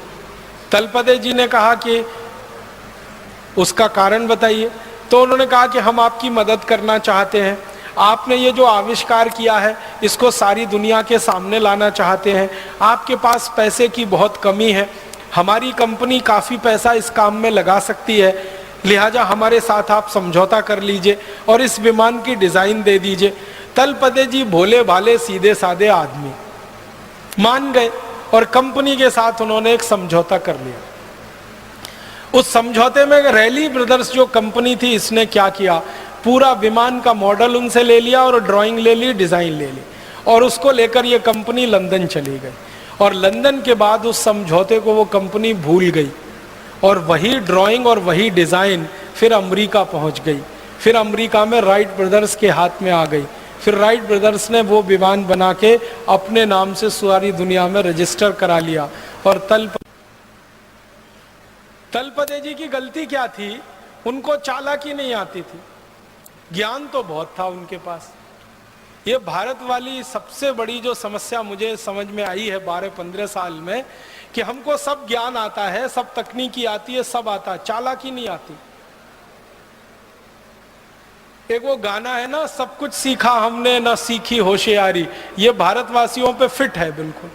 तलपदे जी ने कहा कि उसका कारण बताइए। तो उन्होंने कहा कि हम आपकी मदद करना चाहते हैं, आपने ये जो आविष्कार किया है इसको सारी दुनिया के सामने लाना चाहते हैं, आपके पास पैसे की बहुत कमी है, हमारी कंपनी काफ़ी पैसा इस काम में लगा सकती है, लिहाजा हमारे साथ आप समझौता कर लीजिए और इस विमान की डिज़ाइन दे दीजिए। तलपदे जी भोले भाले सीधे साधे आदमी, मान गए और कंपनी के साथ उन्होंने एक समझौता कर लिया। उस समझौते में रैली ब्रदर्स जो कंपनी थी, इसने क्या किया, पूरा विमान का मॉडल उनसे ले लिया और ड्राइंग ले ली, डिज़ाइन ले ली, और उसको लेकर ये कंपनी लंदन चली गई। और लंदन के बाद उस समझौते को वो कंपनी भूल गई और वही ड्राइंग और वही डिज़ाइन फिर अमेरिका पहुंच गई। फिर अमेरिका में राइट ब्रदर्स के हाथ में आ गई। फिर राइट ब्रदर्स ने वो विमान बना के अपने नाम से सारी दुनिया में रजिस्टर करा लिया। और तलपदे जी की गलती क्या थी? उनको चालाकी नहीं आती थी, ज्ञान तो बहुत था उनके पास। ये भारत वाली सबसे बड़ी जो समस्या मुझे समझ में आई है 12-15 साल में, कि हमको सब ज्ञान आता है, सब तकनीकी आती है, सब आता है, चालाकी नहीं आती। एक वो गाना है ना, सब कुछ सीखा हमने ना सीखी होशियारी, ये भारतवासियों पे फिट है बिल्कुल।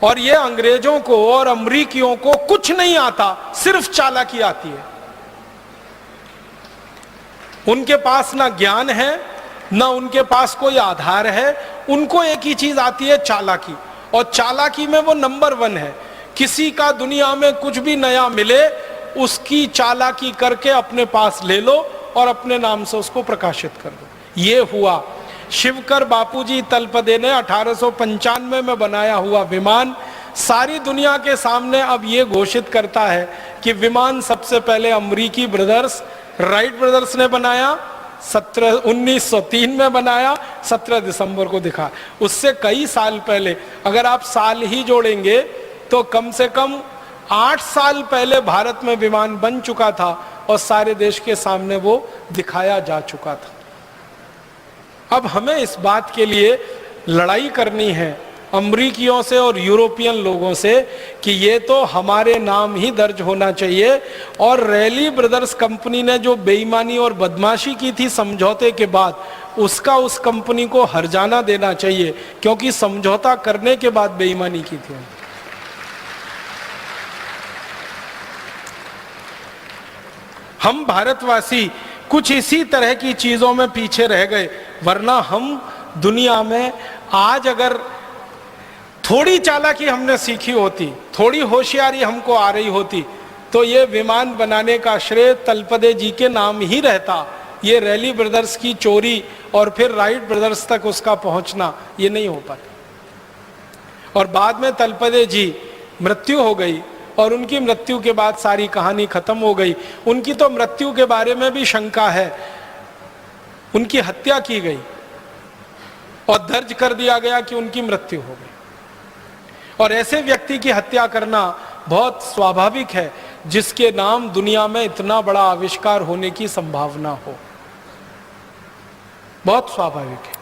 और ये अंग्रेजों को और अमरीकियों को कुछ नहीं आता, सिर्फ चालाकी आती है। उनके पास ना ज्ञान है, ना उनके पास कोई आधार है, उनको एक ही चीज आती है, चालाकी। और चालाकी में वो नंबर 1 है। किसी का दुनिया में कुछ भी नया मिले, उसकी चालाकी करके अपने पास ले लो और अपने नाम से उसको प्रकाशित कर दो। ये हुआ। शिवकर बापूजी तलपदे ने 1895 में बनाया हुआ विमान सारी दुनिया के सामने अब ये घोषित करता है कि विमान सबसे पहले अमरीकी ब्रदर्स राइट ब्रदर्स ने बनाया, 1903 में बनाया, 17 दिसंबर को दिखा। उससे कई साल पहले, अगर आप साल ही जोड़ेंगे तो कम से कम 8 साल पहले भारत में विमान बन चुका था और सारे देश के सामने वो दिखाया जा चुका था। अब हमें इस बात के लिए लड़ाई करनी है अमरीकियों से और यूरोपियन लोगों से कि ये तो हमारे नाम ही दर्ज होना चाहिए। और रैली ब्रदर्स कंपनी ने जो बेईमानी और बदमाशी की थी समझौते के बाद, उसका उस कंपनी को हर्जाना देना चाहिए, क्योंकि समझौता करने के बाद बेईमानी की थी। हम भारतवासी कुछ इसी तरह की चीजों में पीछे रह गए, वरना हम दुनिया में आज अगर थोड़ी चालाकी हमने सीखी होती, थोड़ी होशियारी हमको आ रही होती, तो ये विमान बनाने का श्रेय तलपदे जी के नाम ही रहता। ये रैली ब्रदर्स की चोरी और फिर राइट ब्रदर्स तक उसका पहुंचना ये नहीं हो पाता। और बाद में तलपदे जी मृत्यु हो गई और उनकी मृत्यु के बाद सारी कहानी खत्म हो गई। उनकी तो मृत्यु के बारे में भी शंका है, उनकी हत्या की गई और दर्ज कर दिया गया कि उनकी मृत्यु हो गई। और ऐसे व्यक्ति की हत्या करना बहुत स्वाभाविक है जिसके नाम दुनिया में इतना बड़ा आविष्कार होने की संभावना हो, बहुत स्वाभाविक है।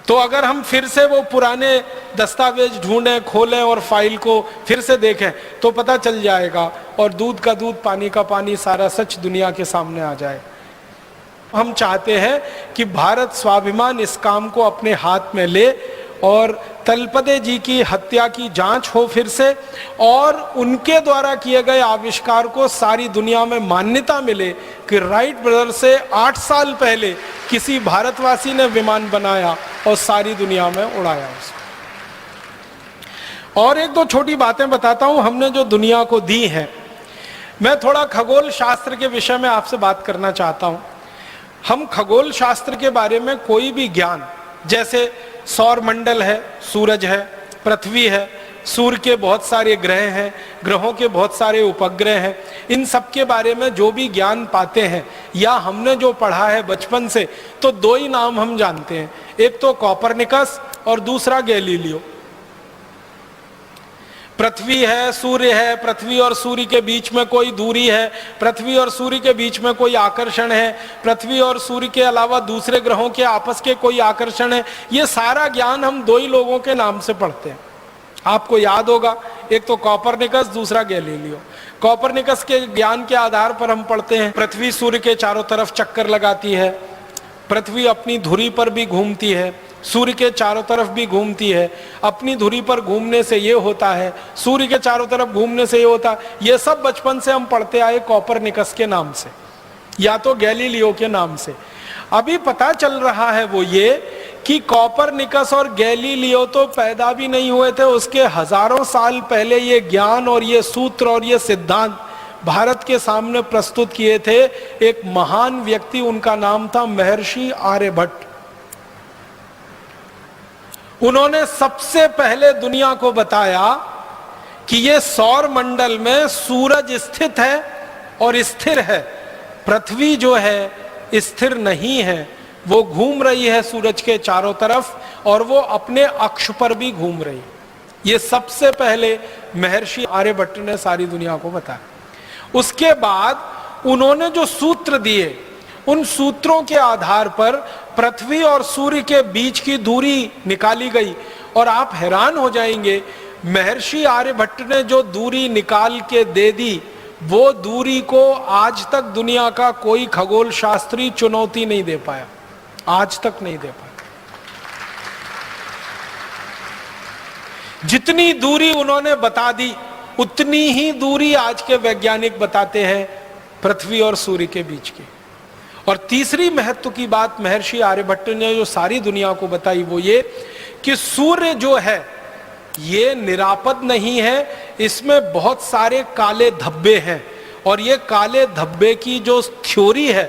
तो अगर हम फिर से वो पुराने दस्तावेज ढूंढें, खोलें और फाइल को फिर से देखें तो पता चल जाएगा और दूध का दूध पानी का पानी सारा सच दुनिया के सामने आ जाए। हम चाहते हैं कि भारत स्वाभिमान इस काम को अपने हाथ में ले और तलपदे जी की हत्या की जांच हो फिर से, और उनके द्वारा किए गए आविष्कार को सारी दुनिया में मान्यता मिले कि राइट ब्रदर से 8 साल पहले किसी भारतवासी ने विमान बनाया और सारी दुनिया में उड़ाया उसको। और एक दो छोटी बातें बताता हूं हमने जो दुनिया को दी है। मैं थोड़ा खगोल शास्त्र के विषय में आपसे बात करना चाहता हूं। हम खगोल शास्त्र के बारे में कोई भी ज्ञान, जैसे सौर मंडल है, सूरज है, पृथ्वी है, सूर्य के बहुत सारे ग्रह हैं, ग्रहों के बहुत सारे उपग्रह हैं, इन सब के बारे में जो भी ज्ञान पाते हैं या हमने जो पढ़ा है बचपन से, तो दो ही नाम हम जानते हैं, एक तो कॉपरनिकस और दूसरा गैलीलियो। पृथ्वी है, सूर्य है, पृथ्वी और सूर्य के बीच में कोई दूरी है, पृथ्वी और सूर्य के बीच में कोई आकर्षण है, पृथ्वी और सूर्य के अलावा दूसरे ग्रहों के आपस के कोई आकर्षण है, ये सारा ज्ञान हम दो ही लोगों के नाम से पढ़ते हैं। आपको याद होगा, एक तो कॉपरनिकस, दूसरा गैलीलियो। कॉपरनिकस के ज्ञान के आधार पर हम पढ़ते हैं पृथ्वी सूर्य के चारों तरफ चक्कर लगाती है, पृथ्वी अपनी धुरी पर भी घूमती है, सूर्य के चारों तरफ भी घूमती है, अपनी धुरी पर घूमने से ये होता है, सूर्य के चारों तरफ घूमने से ये होता है। ये सब बचपन से हम पढ़ते आए कॉपरनिकस के नाम से या तो गैलीलियो के नाम से। अभी पता चल रहा है वो ये कि कॉपरनिकस और गैलीलियो तो पैदा भी नहीं हुए थे, उसके हजारों साल पहले ये ज्ञान और ये सूत्र और ये सिद्धांत भारत के सामने प्रस्तुत किए थे एक महान व्यक्ति, उनका नाम था महर्षि आर्यभट्ट। उन्होंने सबसे पहले दुनिया को बताया कि ये सौर मंडल में सूरज स्थित है और स्थिर है, पृथ्वी जो है स्थिर नहीं है, वो घूम रही है सूरज के चारों तरफ और वो अपने अक्ष पर भी घूम रही है। ये सबसे पहले महर्षि आर्यभट्ट ने सारी दुनिया को बताया। उसके बाद उन्होंने जो सूत्र दिए, उन सूत्रों के आधार पर पृथ्वी और सूर्य के बीच की दूरी निकाली गई और आप हैरान हो जाएंगे, महर्षि आर्यभट्ट ने जो दूरी निकाल के दे दी, वो दूरी को आज तक दुनिया का कोई खगोल शास्त्री चुनौती नहीं दे पाया, आज तक नहीं दे पाया। जितनी दूरी उन्होंने बता दी, उतनी ही दूरी आज के वैज्ञानिक बताते हैं पृथ्वी और सूर्य के बीच की। और तीसरी महत्व की बात महर्षि आर्यभट्ट ने जो सारी दुनिया को बताई वो ये कि सूर्य जो है ये निरापद नहीं है, इसमें बहुत सारे काले धब्बे हैं और ये काले धब्बे की जो थ्योरी है,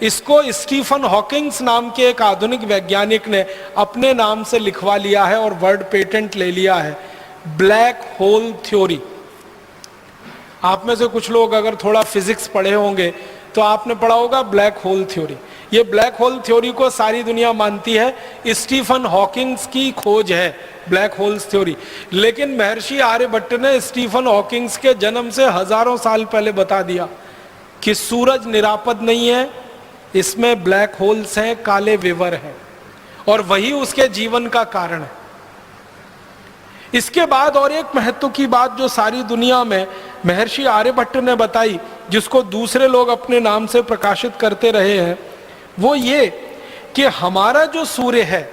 इसको स्टीफन हॉकिंग्स नाम के एक आधुनिक वैज्ञानिक ने अपने नाम से लिखवा लिया है और वर्ड पेटेंट ले लिया है, ब्लैक होल थ्योरी। आप में से कुछ लोग अगर थोड़ा फिजिक्स पढ़े होंगे तो आपने पढ़ा होगा ब्लैक होल थ्योरी। ये ब्लैक होल थ्योरी को सारी दुनिया मानती है, स्टीफन हॉकिंग्स की खोज है ब्लैक होल्स थ्योरी। लेकिन महर्षि आर्यभट्ट ने स्टीफन हॉकिंग्स के जन्म से हजारों साल पहले बता दिया कि सूरज निरापद नहीं है, इसमें ब्लैक होल्स हैं, काले विवर हैं, और वही उसके जीवन का कारण है। इसके बाद और एक महत्व की बात जो सारी दुनिया में महर्षि आर्यभट्ट ने बताई, जिसको दूसरे लोग अपने नाम से प्रकाशित करते रहे हैं, वो ये कि हमारा जो सूर्य है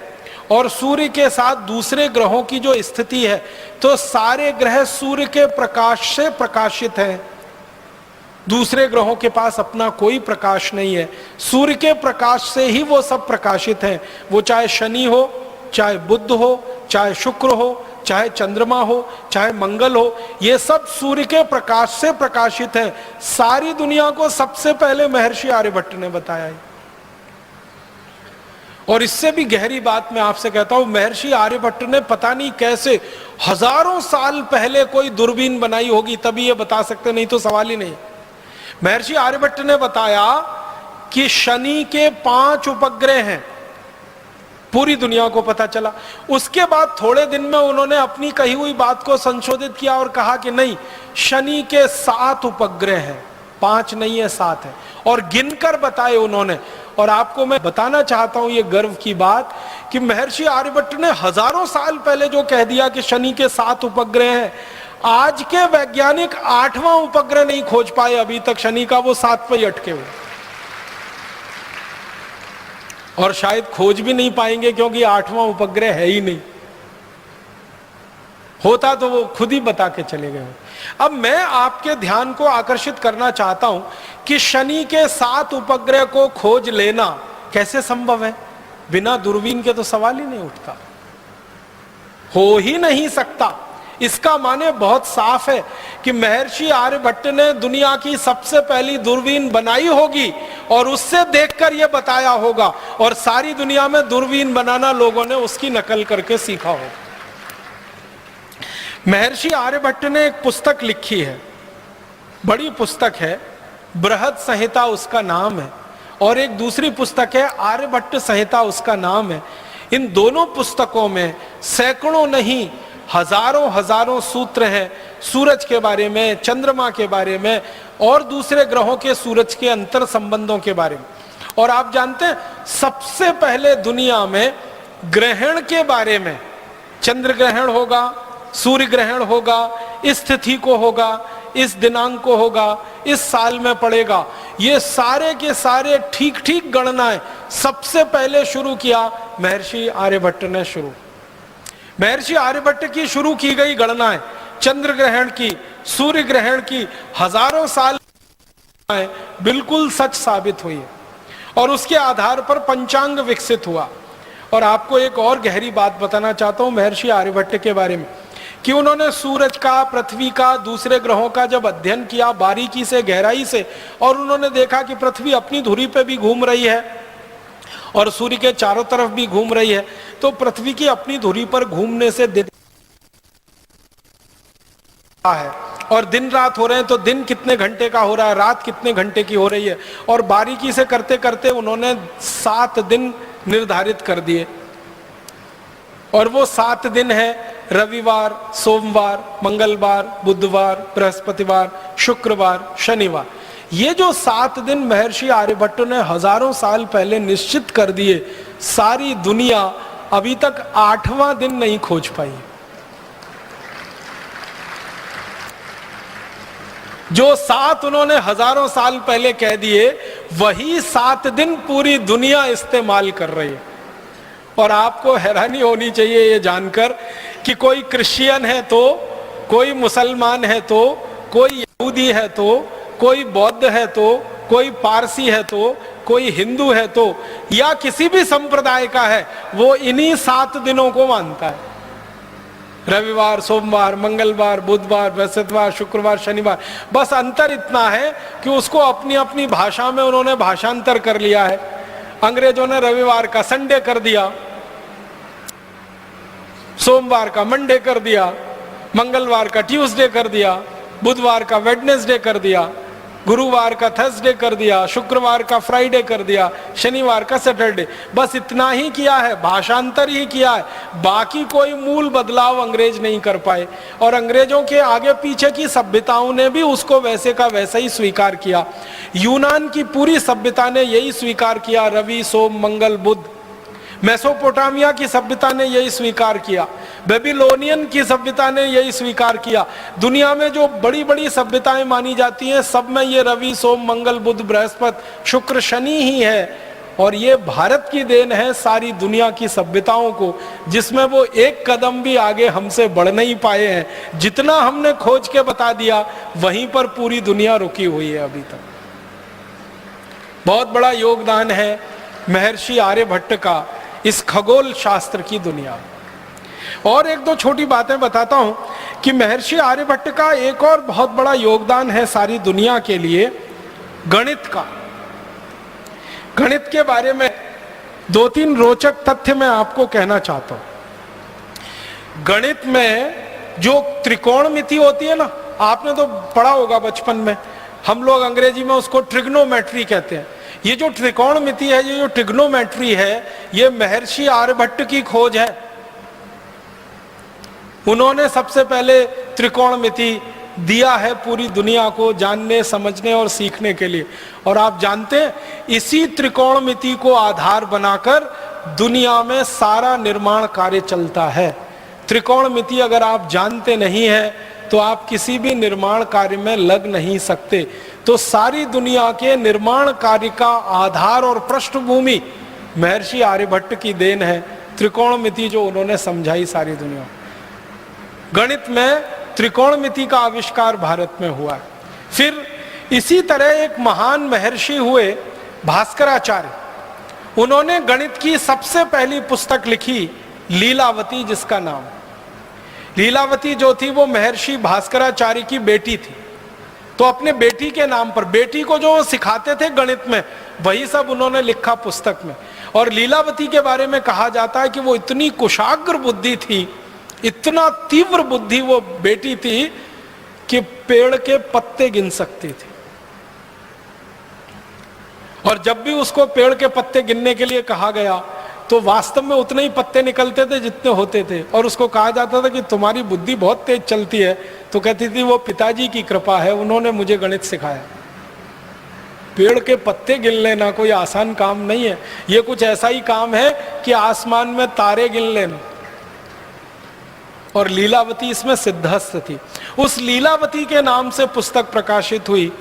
और सूर्य के साथ दूसरे ग्रहों की जो स्थिति है, तो सारे ग्रह सूर्य के प्रकाश से प्रकाशित हैं। दूसरे ग्रहों के पास अपना कोई प्रकाश नहीं है, सूर्य के प्रकाश से ही वो सब प्रकाशित हैं। वो चाहे शनि हो, चाहे बुध हो, चाहे शुक्र हो, चाहे चंद्रमा हो, चाहे मंगल हो, ये सब सूर्य के प्रकाश से प्रकाशित हैं। सारी दुनिया को सबसे पहले महर्षि आर्यभट्ट ने बताया है। और इससे भी गहरी बात मैं आपसे कहता हूं, महर्षि आर्यभट्ट ने पता नहीं कैसे हजारों साल पहले कोई दूरबीन बनाई होगी, तभी ये बता सकते, नहीं तो सवाल ही नहीं। महर्षि आर्यभट्ट ने बताया कि शनि के 5 उपग्रह हैं, पूरी दुनिया को पता चला। उसके बाद थोड़े दिन में उन्होंने अपनी कही हुई बात को संशोधित किया और कहा कि नहीं, शनि के 7 उपग्रह हैं, 5 नहीं है 7 है, और गिनकर बताए उन्होंने। और आपको मैं बताना चाहता हूं ये गर्व की बात कि महर्षि आर्यभट्ट ने हजारों साल पहले जो कह दिया कि शनि के 7 उपग्रह हैं, आज के वैज्ञानिक 8वां उपग्रह नहीं खोज पाए अभी तक शनि का, वो 7 पे ही अटके हुए, और शायद खोज भी नहीं पाएंगे क्योंकि 8वां उपग्रह है ही नहीं। होता तो वो खुद ही बता के चले गए। अब मैं आपके ध्यान को आकर्षित करना चाहता हूं कि शनि के 7 उपग्रह को खोज लेना कैसे संभव है। बिना दूरबीन के तो सवाल ही नहीं उठता, हो ही नहीं सकता। इसका माने बहुत साफ है कि महर्षि आर्यभट्ट ने दुनिया की सबसे पहली दूरबीन बनाई होगी और उससे देखकर यह बताया होगा, और सारी दुनिया में दूरबीन बनाना लोगों ने उसकी नकल करके सीखा होगा। महर्षि आर्यभट्ट ने एक पुस्तक लिखी है, बड़ी पुस्तक है, बृहद संहिता उसका नाम है, और एक दूसरी पुस्तक है आर्यभट्ट संहिता उसका नाम है। इन दोनों पुस्तकों में सैकड़ों नहीं हजारों सूत्र हैं सूरज के बारे में, चंद्रमा के बारे में और दूसरे ग्रहों के सूरज के अंतर संबंधों के बारे में। और आप जानते हैं सबसे पहले दुनिया में ग्रहण के बारे में, चंद्र ग्रहण होगा, सूर्य ग्रहण होगा, इस तिथि को होगा, इस दिनांक को होगा, इस साल में पड़ेगा, ये सारे के सारे ठीक गणनाएं सबसे पहले शुरू किया महर्षि आर्यभट्ट ने। महर्षि आर्यभट्ट की शुरू की गई गणनाएं चंद्र ग्रहण की, सूर्य ग्रहण की हजारों साल बिल्कुल सच साबित हुई है, और उसके आधार पर पंचांग विकसित हुआ। और आपको एक और गहरी बात बताना चाहता हूं महर्षि आर्यभट्ट के बारे में, कि उन्होंने सूरज का, पृथ्वी का, दूसरे ग्रहों का जब अध्ययन किया बारीकी से, गहराई से, और उन्होंने देखा कि पृथ्वी अपनी धुरी पे भी घूम रही है और सूर्य के चारों तरफ भी घूम रही है, तो पृथ्वी की अपनी धुरी पर घूमने से दिन है, और दिन रात हो रहे हैं, तो दिन कितने घंटे का हो रहा है, रात कितने घंटे की हो रही है, और बारीकी से करते करते उन्होंने 7 दिन निर्धारित कर दिए। और वो 7 दिन है रविवार, सोमवार, मंगलवार, बुधवार, बृहस्पतिवार, शुक्रवार, शनिवार। ये जो 7 दिन महर्षि आर्यभट्ट ने हजारों साल पहले निश्चित कर दिए, सारी दुनिया अभी तक 8वां दिन नहीं खोज पाई। जो 7 उन्होंने हजारों साल पहले कह दिए, वही 7 दिन पूरी दुनिया इस्तेमाल कर रही है। और आपको हैरानी होनी चाहिए ये जानकर कि कोई क्रिश्चियन है तो, कोई मुसलमान है तो, कोई यहूदी है तो, कोई बौद्ध है तो, कोई पारसी है तो, कोई हिंदू है तो, या किसी भी संप्रदाय का है, वो इन्हीं 7 दिनों को मानता है। रविवार, सोमवार, मंगलवार, बुधवार, बृहस्पतिवार, शुक्रवार, शनिवार। बस अंतर इतना है कि उसको अपनी अपनी भाषा में उन्होंने भाषांतर कर लिया है। अंग्रेजों ने रविवार का संडे कर दिया, सोमवार का मंडे कर दिया, मंगलवार का ट्यूसडे कर दिया, बुधवार का वेडनेसडे कर दिया, गुरुवार का थर्सडे कर दिया, शुक्रवार का फ्राइडे कर दिया, शनिवार का सैटरडे। बस इतना ही किया है, भाषांतर ही किया है, बाकी कोई मूल बदलाव अंग्रेज नहीं कर पाए। और अंग्रेजों के आगे पीछे की सभ्यताओं ने भी उसको वैसे का वैसा ही स्वीकार किया। यूनान की पूरी सभ्यता ने यही स्वीकार किया, रवि, सोम, मंगल, बुध। मेसोपोटामिया की सभ्यता ने यही स्वीकार किया, बेबीलोनियन की सभ्यता ने यही स्वीकार किया। दुनिया में जो बड़ी बड़ी सभ्यताएं मानी जाती हैं, सब में ये रवि, सोम, मंगल, बुध, बृहस्पति, शुक्र, शनि ही है। और ये भारत की देन है सारी दुनिया की सभ्यताओं को, जिसमें वो एक कदम भी आगे हमसे बढ़ नहीं पाए हैं। जितना हमने खोज के बता दिया, वहीं पर पूरी दुनिया रुकी हुई है अभी तक। बहुत बड़ा योगदान है महर्षि आर्यभट्ट का इस खगोल शास्त्र की दुनिया। और एक दो छोटी बातें बताता हूं कि महर्षि आर्यभट्ट का एक और बहुत बड़ा योगदान है सारी दुनिया के लिए, गणित का। गणित के बारे में 2-3 रोचक तथ्य मैं आपको कहना चाहता हूं। गणित में जो त्रिकोणमिति होती है ना, आपने तो पढ़ा होगा बचपन में, हम लोग अंग्रेजी में उसको ट्रिग्नोमेट्री कहते हैं। ये जो त्रिकोणमिति है, ये जो ट्रिग्नोमेट्री है, ये महर्षि आर्यभट्ट की खोज है। उन्होंने सबसे पहले त्रिकोणमिति दिया है पूरी दुनिया को जानने, समझने और सीखने के लिए। और आप जानते हैं, इसी त्रिकोणमिति को आधार बनाकर दुनिया में सारा निर्माण कार्य चलता है। त्रिकोणमिति अगर आप जानते नहीं हैं तो आप किसी भी निर्माण कार्य में लग नहीं सकते। तो सारी दुनिया के निर्माण कार्य का आधार और पृष्ठभूमि महर्षि आर्यभट्ट की देन है। त्रिकोणमिति जो उन्होंने समझाई सारी दुनिया। गणित में त्रिकोणमिति का आविष्कार भारत में हुआ है। फिर इसी तरह एक महान महर्षि हुए भास्कराचार्य, उन्होंने गणित की सबसे पहली पुस्तक लिखी लीलावती, जिसका नाम। लीलावती जो थी वो महर्षि भास्कराचार्य की बेटी थी, तो अपने बेटी के नाम पर, बेटी को जो सिखाते थे गणित में, वही सब उन्होंने लिखा पुस्तक में। और लीलावती के बारे में कहा जाता है कि वो इतनी कुशाग्र बुद्धि थी, इतना तीव्र बुद्धि वो बेटी थी कि पेड़ के पत्ते गिन सकती थी। और जब भी उसको पेड़ के पत्ते गिनने के लिए कहा गया तो वास्तव में उतने ही पत्ते निकलते थे जितने होते थे। और उसको कहा जाता था कि तुम्हारी बुद्धि बहुत तेज चलती है, तो कहती थी वो पिताजी की कृपा है, उन्होंने मुझे गणित सिखाया। पेड़ के पत्ते गिन लेना कोई आसान काम नहीं है, ये कुछ ऐसा ही काम है कि आसमान में तारे गिन लेना। और लीलावती इसमें सिद्धहस्त थी। उस लीलावती के नाम से पुस्तक प्रकाशित हुई,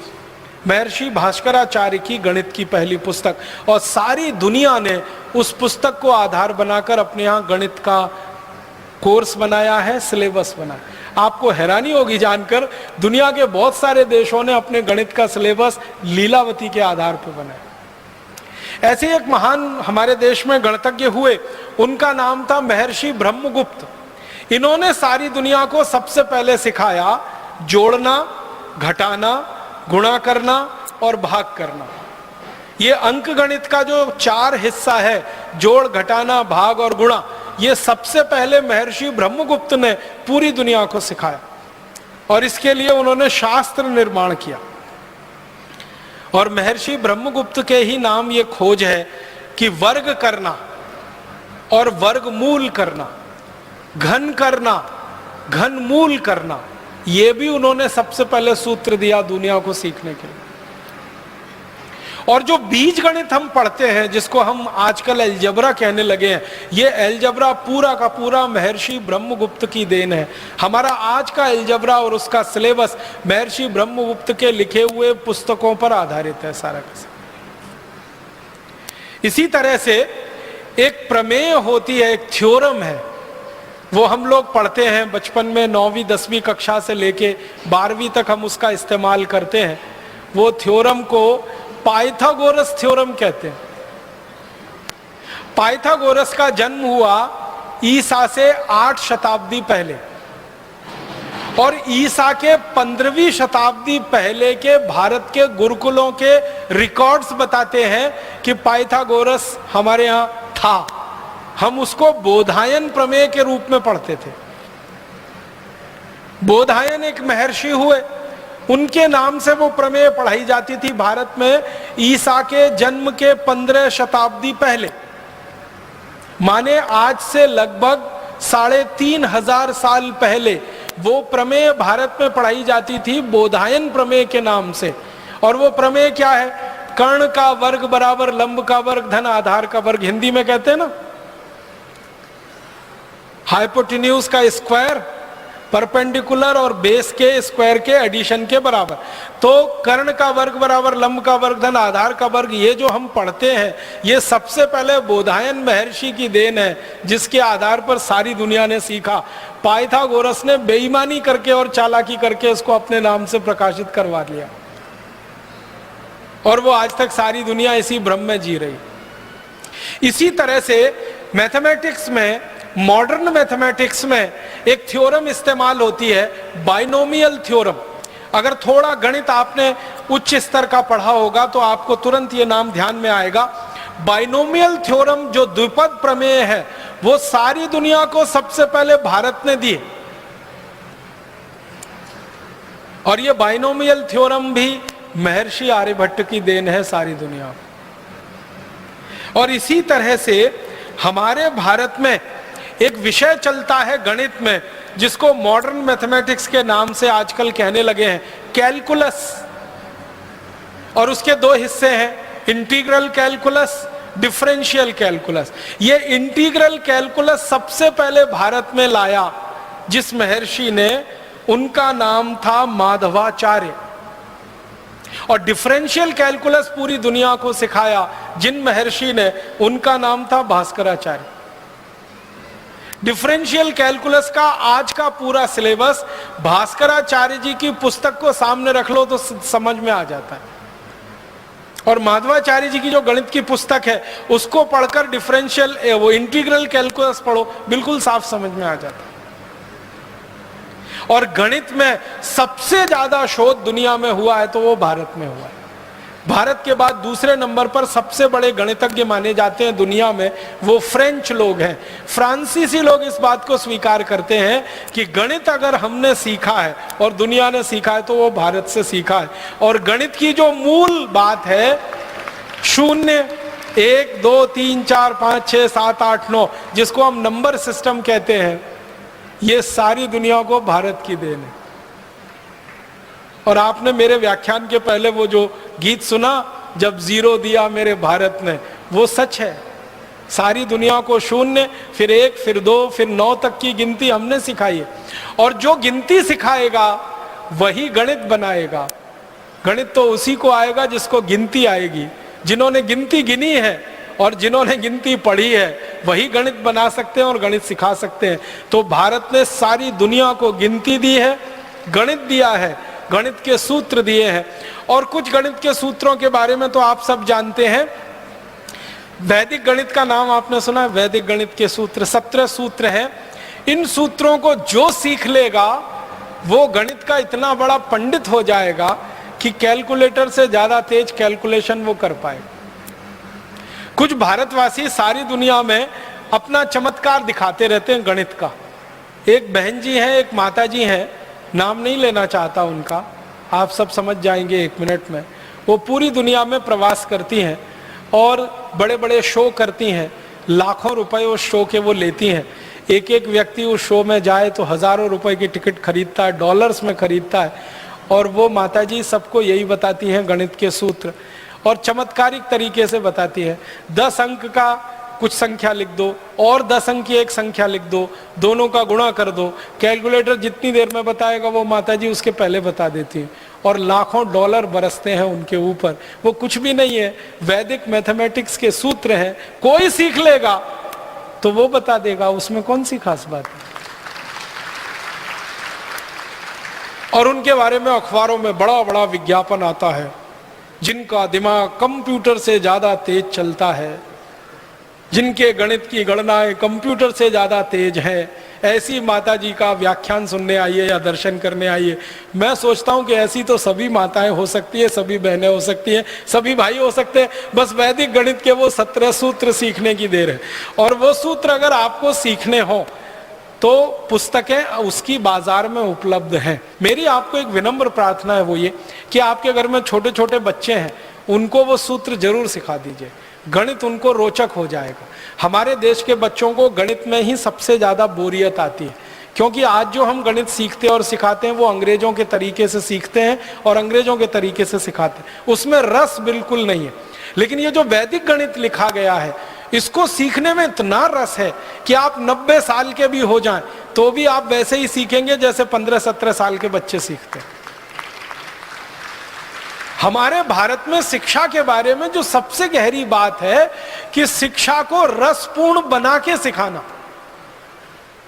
महर्षि भास्कराचार्य की गणित की पहली पुस्तक। और सारी दुनिया ने उस पुस्तक को आधार बनाकर अपने यहाँ गणित का कोर्स बनाया है, सिलेबस बनाया। आपको हैरानी होगी जानकर, दुनिया के बहुत सारे देशों ने अपने गणित का सिलेबस लीलावती के आधार पर बनाया। ऐसे एक महान हमारे देश में गणितज्ञ हुए, उनका नाम था महर्षि ब्रह्मगुप्त। इन्होंने सारी दुनिया को सबसे पहले सिखाया जोड़ना, घटाना, गुणा करना और भाग करना। ये अंक गणित का जो 4 हिस्सा है, जोड़, घटाना, भाग और गुणा, ये सबसे पहले महर्षि ब्रह्मगुप्त ने पूरी दुनिया को सिखाया। और इसके लिए उन्होंने शास्त्र निर्माण किया। और महर्षि ब्रह्मगुप्त के ही नाम ये खोज है कि वर्ग करना और वर्गमूल करना, घन करना, घनमूल करना, ये भी उन्होंने सबसे पहले सूत्र दिया दुनिया को सीखने के लिए। और जो बीज गणित हम पढ़ते हैं, जिसको हम आजकल अलजेब्रा कहने लगे हैं, ये अलजेब्रा पूरा का पूरा महर्षि ब्रह्मगुप्त की देन है। हमारा आज का अलजेब्रा और उसका सिलेबस महर्षि ब्रह्मगुप्त के लिखे हुए पुस्तकों पर आधारित है सारा का सारा। इसी तरह से एक प्रमेय होती है, एक थ्योरम है, वो हम लोग पढ़ते हैं बचपन में, 9वीं 10वीं कक्षा से लेके 12वीं तक हम उसका इस्तेमाल करते हैं। वो थ्योरम को पाइथागोरस थ्योरम कहते हैं। पाइथागोरस का जन्म हुआ ईसा से 8 शताब्दी पहले, और ईसा के 15वीं शताब्दी पहले के भारत के गुरुकुलों के रिकॉर्ड्स बताते हैं कि पाइथागोरस हमारे यहां था। हम उसको बोधायन प्रमेय के रूप में पढ़ते थे। बोधायन एक महर्षि हुए, उनके नाम से वो प्रमेय पढ़ाई जाती थी भारत में ईसा के जन्म के 15 शताब्दी पहले। माने आज से लगभग 3500 साल पहले वो प्रमेय भारत में पढ़ाई जाती थी बोधायन प्रमेय के नाम से। और वो प्रमेय क्या है? कर्ण का वर्ग बराबर लंब का वर्ग धन आधार का वर्ग, हिंदी में कहते हैं ना, हाइपोटेन्यूज का स्क्वायर परपेंडिकुलर और बेस के स्क्वायर के एडिशन के बराबर। तो कर्ण का वर्ग बराबर लंब का वर्ग धन आधार का वर्ग, ये जो हम पढ़ते हैं, ये सबसे पहले बोधायन महर्षि की देन है, जिसके आधार पर सारी दुनिया ने सीखा। पाइथागोरस ने बेईमानी करके और चालाकी करके इसको अपने नाम से प्रकाशित करवा लिया, और वो आज तक सारी दुनिया इसी भ्रम में जी रही। इसी तरह से मैथमेटिक्स में, मॉडर्न मैथमेटिक्स में एक थ्योरम इस्तेमाल होती है, बाइनोमियल थ्योरम। अगर थोड़ा गणित आपने उच्च स्तर का पढ़ा होगा तो आपको तुरंत ये नाम ध्यान में आएगा। बाइनोमियल थ्योरम जो द्विपद प्रमेय है, वो सारी दुनिया को सबसे पहले भारत ने दी। और ये बाइनोमियल थ्योरम भी महर्षि आर्यभट्ट की देन है सारी दुनिया। और इसी तरह से हमारे भारत में एक विषय चलता है गणित में, जिसको मॉडर्न मैथमेटिक्स के नाम से आजकल कहने लगे हैं, कैलकुलस। और उसके 2 हिस्से हैं, इंटीग्रल कैलकुलस, डिफरेंशियल कैलकुलस। ये इंटीग्रल कैलकुलस सबसे पहले भारत में लाया जिस महर्षि ने, उनका नाम था माधवाचार्य। और डिफरेंशियल कैलकुलस पूरी दुनिया को सिखाया जिन महर्षि ने, उनका नाम था भास्कराचार्य। डिफरेंशियल कैलकुलस का आज का पूरा सिलेबस भास्कराचार्य जी की पुस्तक को सामने रख लो तो समझ में आ जाता है। और माधवाचार्य जी की जो गणित की पुस्तक है, उसको पढ़कर डिफरेंशियल वो इंटीग्रल कैलकुलस पढ़ो, बिल्कुल साफ समझ में आ जाता है। और गणित में सबसे ज्यादा शोध दुनिया में हुआ है तो वो भारत में हुआ है। भारत के बाद दूसरे नंबर पर सबसे बड़े गणितज्ञ माने जाते हैं दुनिया में, वो फ्रेंच लोग हैं। फ्रांसीसी लोग इस बात को स्वीकार करते हैं कि गणित अगर हमने सीखा है और दुनिया ने सीखा है तो वो भारत से सीखा है। और गणित की जो मूल बात है, शून्य, 1 2 3 4 5 6 7 8 9, जिसको हम नंबर सिस्टम कहते हैं, ये सारी दुनिया को भारत की देन है। और आपने मेरे व्याख्यान के पहले वो जो गीत सुना, जब जीरो दिया मेरे भारत ने, वो सच है। सारी दुनिया को शून्य, फिर 1, फिर 2, फिर 9 तक की गिनती हमने सिखाई है। और जो गिनती सिखाएगा वही गणित बनाएगा। गणित तो उसी को आएगा जिसको गिनती आएगी। जिन्होंने गिनती गिनी है और जिन्होंने गिनती पढ़ी है वही गणित बना सकते हैं और गणित सिखा सकते हैं। तो भारत ने सारी दुनिया को गिनती दी है, गणित दिया है, गणित के सूत्र दिए हैं। और कुछ गणित के सूत्रों के बारे में तो आप सब जानते हैं। वैदिक गणित का नाम आपने सुना है? वैदिक गणित के सूत्र 17 सूत्र हैं। इन सूत्रों को जो सीख लेगा वो गणित का इतना बड़ा पंडित हो जाएगा कि कैलकुलेटर से ज्यादा तेज कैलकुलेशन वो कर पाएगा। कुछ भारतवासी सारी दुनिया में अपना चमत्कार दिखाते रहते हैं गणित का। एक बहन जी हैं, एक माता जी हैं, नाम नहीं लेना चाहता उनका, आप सब समझ जाएंगे 1 मिनट में। वो पूरी दुनिया में प्रवास करती हैं और बड़े बड़े शो करती हैं। लाखों रुपए उस शो के वो लेती हैं। एक एक व्यक्ति उस शो में जाए तो हजारों रुपए की टिकट खरीदता है, डॉलर्स में खरीदता है। और वो माताजी सबको यही बताती हैं गणित के सूत्र, और चमत्कारिक तरीके से बताती है। 10 अंक का कुछ संख्या लिख दो और 10 अंक की एक संख्या लिख दो, दोनों का गुणा कर दो। कैलकुलेटर जितनी देर में बताएगा वो माताजी उसके पहले बता देती है। और लाखों डॉलर बरसते हैं उनके ऊपर। वो कुछ भी नहीं है, वैदिक मैथमेटिक्स के सूत्र हैं। कोई सीख लेगा तो वो बता देगा, उसमें कौन सी खास बात है। और उनके बारे में अखबारों में बड़ा बड़ा विज्ञापन आता है, जिनका दिमाग कंप्यूटर से ज्यादा तेज चलता है, जिनके गणित की गणनाएं कंप्यूटर से ज्यादा तेज है, ऐसी माता जी का व्याख्यान सुनने आइए या दर्शन करने आइए। मैं सोचता हूं कि ऐसी तो सभी माताएं हो सकती है, सभी बहनें हो सकती हैं, सभी भाई हो सकते हैं। बस वैदिक गणित के वो 17 सूत्र सीखने की देर है। और वो सूत्र अगर आपको सीखने हो तो पुस्तकें उसकी बाजार में उपलब्ध हैं। मेरी आपको एक विनम्र प्रार्थना है, वो ये कि आपके घर में छोटे छोटे बच्चे हैं, उनको वो सूत्र जरूर सिखा दीजिए। गणित उनको रोचक हो जाएगा। हमारे देश के बच्चों को गणित में ही सबसे ज्यादा बोरियत आती है, क्योंकि आज जो हम गणित सीखते हैं और सिखाते हैं वो अंग्रेजों के तरीके से सीखते हैं और अंग्रेजों के तरीके से सिखाते हैं, उसमें रस बिल्कुल नहीं है। लेकिन ये जो वैदिक गणित लिखा गया है, इसको सीखने में इतना रस है कि आप 90 साल के भी हो जाएं तो भी आप वैसे ही सीखेंगे जैसे 15-17 साल के बच्चे सीखते हैं। हमारे भारत में शिक्षा के बारे में जो सबसे गहरी बात है कि शिक्षा को रसपूर्ण बना के सिखाना,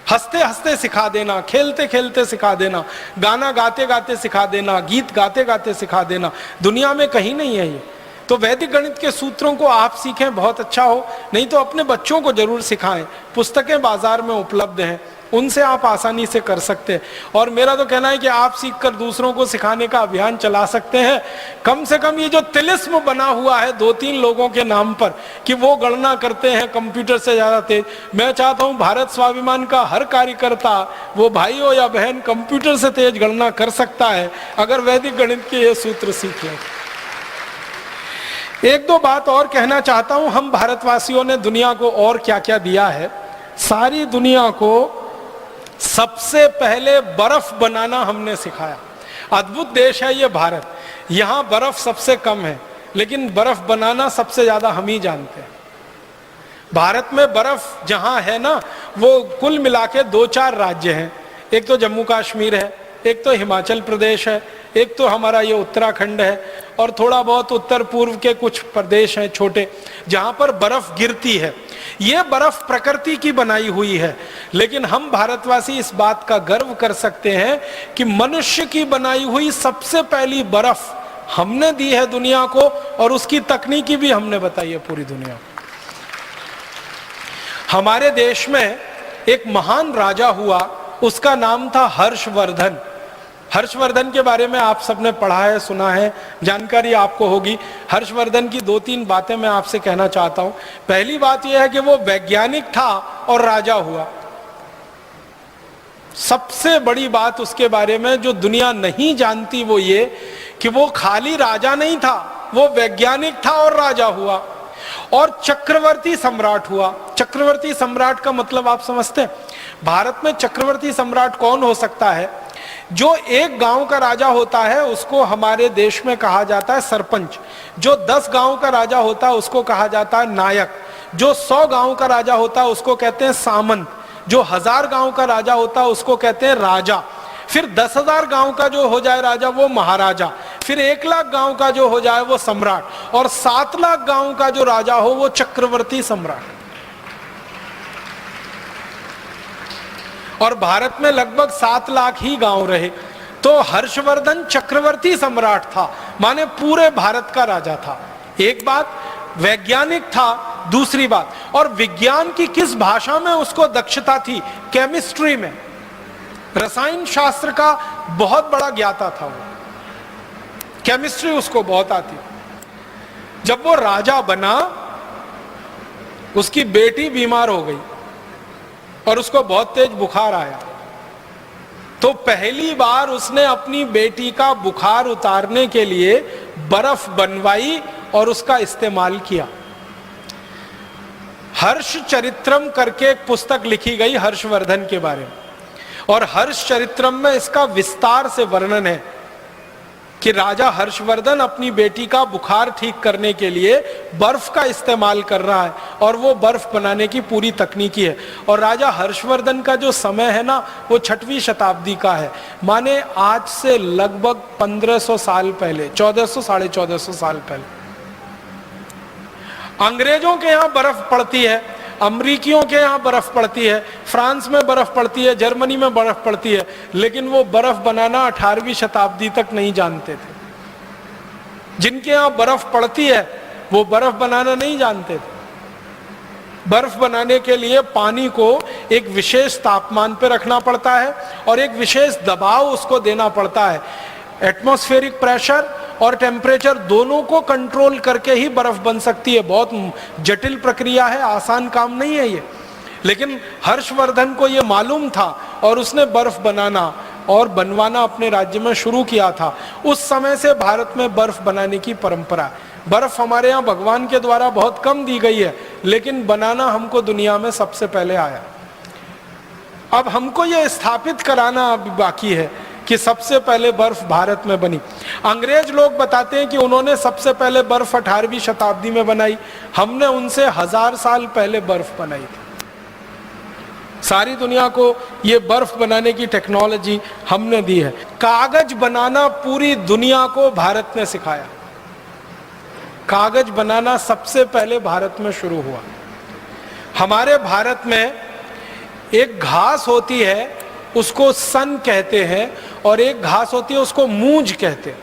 हंसते हंसते सिखा देना, खेलते खेलते सिखा देना, गाना गाते गाते सिखा देना, गीत गाते गाते सिखा देना, दुनिया में कहीं नहीं है ये। तो वैदिक गणित के सूत्रों को आप सीखें, बहुत अच्छा हो, नहीं तो अपने बच्चों को जरूर सिखाएं। पुस्तकें बाजार में उपलब्ध हैं, उनसे आप आसानी से कर सकते हैं। और मेरा तो कहना है कि आप सीखकर दूसरों को सिखाने का अभियान चला सकते हैं। कम से कम ये जो तिलिस्म बना हुआ है 2-3 लोगों के नाम पर कि वो गणना करते हैं कंप्यूटर से ज्यादा तेज, मैं चाहता हूं भारत स्वाभिमान का हर कार्यकर्ता, वो भाई हो या बहन, कंप्यूटर से तेज गणना कर सकता है अगर वैदिक गणित के ये सूत्र सीख लें। 1-2 बात और कहना चाहता हूं। हम भारतवासियों ने दुनिया को और क्या क्या दिया है। सारी दुनिया को सबसे पहले बर्फ बनाना हमने सिखाया। अद्भुत देश है ये भारत, यहां बर्फ सबसे कम है लेकिन बर्फ बनाना सबसे ज्यादा हम ही जानते हैं। भारत में बर्फ जहां है ना, वो कुल मिला के 2-4 राज्य हैं। एक तो जम्मू कश्मीर है, एक तो हिमाचल प्रदेश है, एक तो हमारा ये उत्तराखंड है, और थोड़ा बहुत उत्तर पूर्व के कुछ प्रदेश हैं छोटे जहां पर बर्फ गिरती है। ये बर्फ प्रकृति की बनाई हुई है, लेकिन हम भारतवासी इस बात का गर्व कर सकते हैं कि मनुष्य की बनाई हुई सबसे पहली बर्फ हमने दी है दुनिया को, और उसकी तकनीकी भी हमने बताई है पूरी दुनिया को। हमारे देश में एक महान राजा हुआ, उसका नाम था हर्षवर्धन। हर्षवर्धन के बारे में आप सबने पढ़ा है, सुना है, जानकारी आपको होगी। हर्षवर्धन की 2-3 बातें मैं आपसे कहना चाहता हूं। पहली बात यह है कि वो वैज्ञानिक था और राजा हुआ। सबसे बड़ी बात उसके बारे में जो दुनिया नहीं जानती वो ये कि वो खाली राजा नहीं था, वो वैज्ञानिक था और राजा हुआ और चक्रवर्ती सम्राट हुआ। चक्रवर्ती सम्राट का मतलब आप समझते हैं? भारत में चक्रवर्ती सम्राट कौन हो सकता है? जो एक गांव का राजा होता है उसको हमारे देश में कहा जाता है सरपंच। जो 10 गांव का राजा होता है उसको कहा जाता है नायक। जो 100 गांव का राजा होता है उसको कहते हैं सामंत। जो 1000 गांव का राजा होता है उसको कहते हैं राजा। फिर 10,000 गांव का जो हो जाए राजा वो महाराजा। फिर 1 लाख गांव का जो हो जाए वो सम्राट। और 7 लाख गांव का जो राजा हो वो चक्रवर्ती सम्राट। और भारत में लगभग 7 लाख ही गांव रहे। तो हर्षवर्धन चक्रवर्ती सम्राट था, माने पूरे भारत का राजा था। एक बात, वैज्ञानिक था। दूसरी बात, और विज्ञान की किस भाषा में उसको दक्षता थी? केमिस्ट्री में, रसायन शास्त्र का बहुत बड़ा ज्ञाता था वो। केमिस्ट्री उसको बहुत आती। जब वो राजा बना, उसकी बेटी बीमार हो गई और उसको बहुत तेज बुखार आया। तो पहली बार उसने अपनी बेटी का बुखार उतारने के लिए बर्फ बनवाई और उसका इस्तेमाल किया। हर्ष चरित्रम करके एक पुस्तक लिखी गई हर्षवर्धन के बारे में, और हर्ष चरित्रम में इसका विस्तार से वर्णन है कि राजा हर्षवर्धन अपनी बेटी का बुखार ठीक करने के लिए बर्फ का इस्तेमाल कर रहा है और वो बर्फ बनाने की पूरी तकनीकी है। और राजा हर्षवर्धन का जो समय है ना, वो 6वीं शताब्दी का है, माने आज से लगभग 1500 साल पहले, 1400 साढ़े 1400 साल पहले। अंग्रेजों के यहां बर्फ पड़ती है, अमरीकियों के यहां बर्फ पड़ती है, फ्रांस में बर्फ पड़ती है, जर्मनी में बर्फ पड़ती है, लेकिन वो बर्फ बनाना 18वीं शताब्दी तक नहीं जानते थे। जिनके यहां बर्फ पड़ती है वो बर्फ बनाना नहीं जानते थे। बर्फ बनाने के लिए पानी को एक विशेष तापमान पर रखना पड़ता है और एक विशेष दबाव उसको देना पड़ता है। एटमॉस्फेरिक प्रेशर और टेम्परेचर दोनों को कंट्रोल करके ही बर्फ बन सकती है। बहुत जटिल प्रक्रिया है, आसान काम नहीं है ये। लेकिन हर्षवर्धन को ये मालूम था और उसने बर्फ बनाना और बनवाना अपने राज्य में शुरू किया था। उस समय से भारत में बर्फ बनाने की परंपरा है। बर्फ हमारे यहाँ भगवान के द्वारा बहुत कम दी गई है, लेकिन बनाना हमको दुनिया में सबसे पहले आया। अब हमको ये स्थापित कराना अभी बाकी है कि सबसे पहले बर्फ भारत में बनी। अंग्रेज लोग बताते हैं कि उन्होंने सबसे पहले बर्फ 18वीं शताब्दी में बनाई। हमने उनसे 1000 साल पहले बर्फ बनाई थी। सारी दुनिया को ये बर्फ बनाने की टेक्नोलॉजी हमने दी है। कागज बनाना पूरी दुनिया को भारत ने सिखाया। कागज बनाना सबसे पहले भारत में शुरू हुआ। हमारे भारत में एक घास होती है, उसको सन कहते हैं, और एक घास होती है उसको मूंज कहते हैं।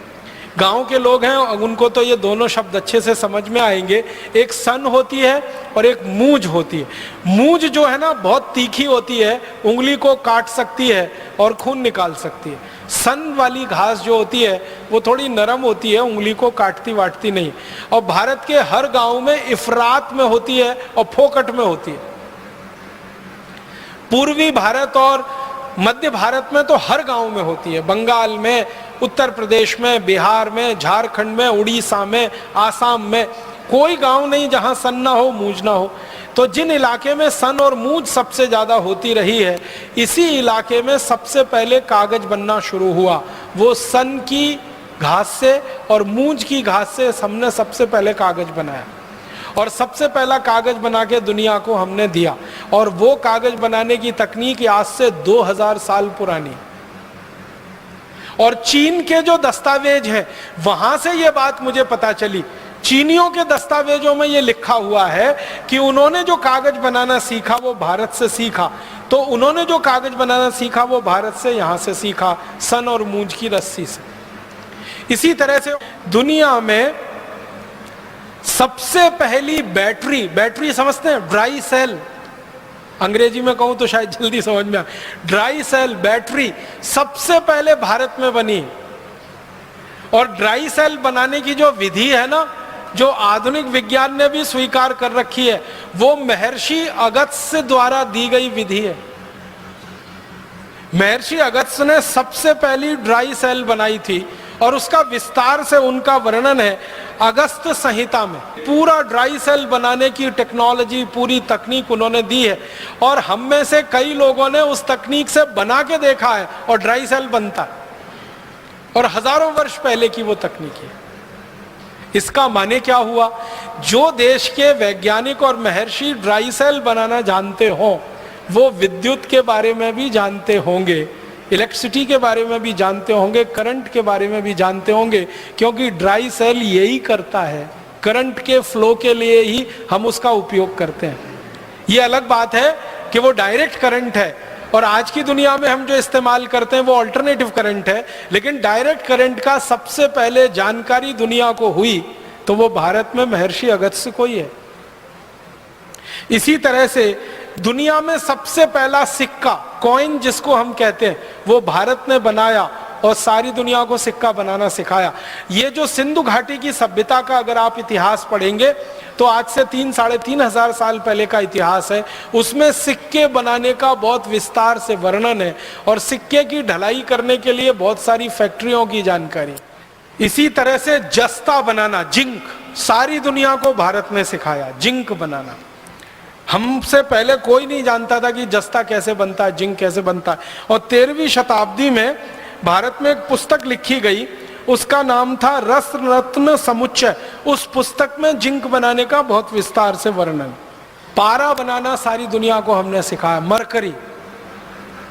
गांव के लोग हैं उनको तो ये दोनों शब्द अच्छे से समझ में आएंगे। एक सन होती है और एक मूंज होती है। मूंज जो है ना बहुत तीखी होती है, उंगली को काट सकती है और खून निकाल सकती है। सन वाली घास जो होती है वो थोड़ी नरम होती है, उंगली को काटती वाटती नहीं। और भारत के हर गांव में इफरात में होती है और फोकट में होती है। पूर्वी भारत और मध्य भारत में तो हर गांव में होती है। बंगाल में, उत्तर प्रदेश में, बिहार में, झारखंड में, उड़ीसा में, आसाम में कोई गांव नहीं जहां सन ना हो, मूंज ना हो। तो जिन इलाके में सन और मूंज सबसे ज्यादा होती रही है, इसी इलाके में सबसे पहले कागज बनना शुरू हुआ। वो सन की घास से और मूंज की घास से हमने सबसे पहले कागज बनाया और सबसे पहला कागज बना के दुनिया को हमने दिया। और वो कागज बनाने की तकनीक आज से 2000 साल पुरानी। और चीन के जो दस्तावेज हैं वहां से ये बात मुझे पता चली। चीनियों के दस्तावेजों में ये लिखा हुआ है कि उन्होंने जो कागज बनाना सीखा वो भारत से सीखा। तो उन्होंने जो कागज बनाना सीखा वो भारत से, यहां से सीखा, सन और मूंज की रस्सी से। इसी तरह से दुनिया में सबसे पहली बैटरी समझते हैं, ड्राई सेल, अंग्रेजी में कहूं तो शायद जल्दी समझ में आ, ड्राई सेल बैटरी सबसे पहले भारत में बनी। और ड्राई सेल बनाने की जो विधि है ना, जो आधुनिक विज्ञान ने भी स्वीकार कर रखी है, वो महर्षि अगस्त्य द्वारा दी गई विधि है। महर्षि अगस्त्य ने सबसे पहली ड्राई सेल बनाई थी और उसका विस्तार से उनका वर्णन है अगस्त्य संहिता में। पूरा ड्राई सेल बनाने की टेक्नोलॉजी, पूरी तकनीक उन्होंने दी है और हम में से कई लोगों ने उस तकनीक से बना के देखा है और ड्राई सेल बनता है, और हजारों वर्ष पहले की वो तकनीक है। इसका माने क्या हुआ, जो देश के वैज्ञानिक और महर्षि ड्राई सेल बनाना जानते हो वो विद्युत के बारे में भी जानते होंगे, इलेक्ट्रिसिटी के बारे में भी जानते होंगे, करंट के बारे में भी जानते होंगे, क्योंकि ड्राई सेल यही करता है, करंट के फ्लो के लिए ही हम उसका उपयोग करते हैं। ये अलग बात है कि वो डायरेक्ट करंट है और आज की दुनिया में हम जो इस्तेमाल करते हैं वो अल्टरनेटिव करंट है, लेकिन डायरेक्ट करंट का सबसे पहले जानकारी दुनिया को हुई तो वो भारत में महर्षि अगस्त्य को ही है। इसी तरह से दुनिया में सबसे पहला सिक्का, कॉइन जिसको हम कहते हैं, वो भारत ने बनाया और सारी दुनिया को सिक्का बनाना सिखाया। ये जो सिंधु घाटी की सभ्यता का अगर आप इतिहास पढ़ेंगे तो आज से 3-3,500 साल पहले का इतिहास है, उसमें सिक्के बनाने का बहुत विस्तार से वर्णन है और सिक्के की ढलाई करने के लिए बहुत सारी फैक्ट्रियों की जानकारी। इसी तरह से जस्ता बनाना, जिंक, सारी दुनिया को भारत ने सिखाया जिंक बनाना। हमसे पहले कोई नहीं जानता था कि जस्ता कैसे बनता है, जिंक कैसे बनता है। और 13वीं शताब्दी में भारत में एक पुस्तक लिखी गई, उसका नाम था रस रत्न समुच्चय। उस पुस्तक में जिंक बनाने का बहुत विस्तार से वर्णन। पारा बनाना सारी दुनिया को हमने सिखाया। मरकरी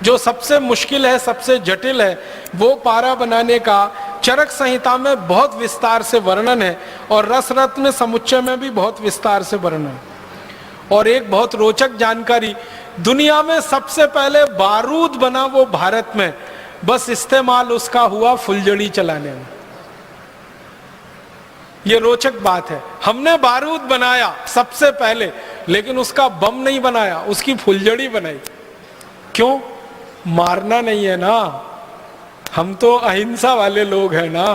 जो सबसे मुश्किल है, सबसे जटिल है, वो पारा बनाने का चरक संहिता में बहुत विस्तार से वर्णन है और रस रत्न समुच्चय में भी बहुत विस्तार से वर्णन है। और एक बहुत रोचक जानकारी, दुनिया में सबसे पहले बारूद बना वो भारत में, बस इस्तेमाल उसका हुआ फुलझड़ी चलाने में। ये रोचक बात है, हमने बारूद बनाया सबसे पहले, लेकिन उसका बम नहीं बनाया, उसकी फुलझड़ी बनाई। क्यों? मारना नहीं है ना, हम तो अहिंसा वाले लोग हैं ना।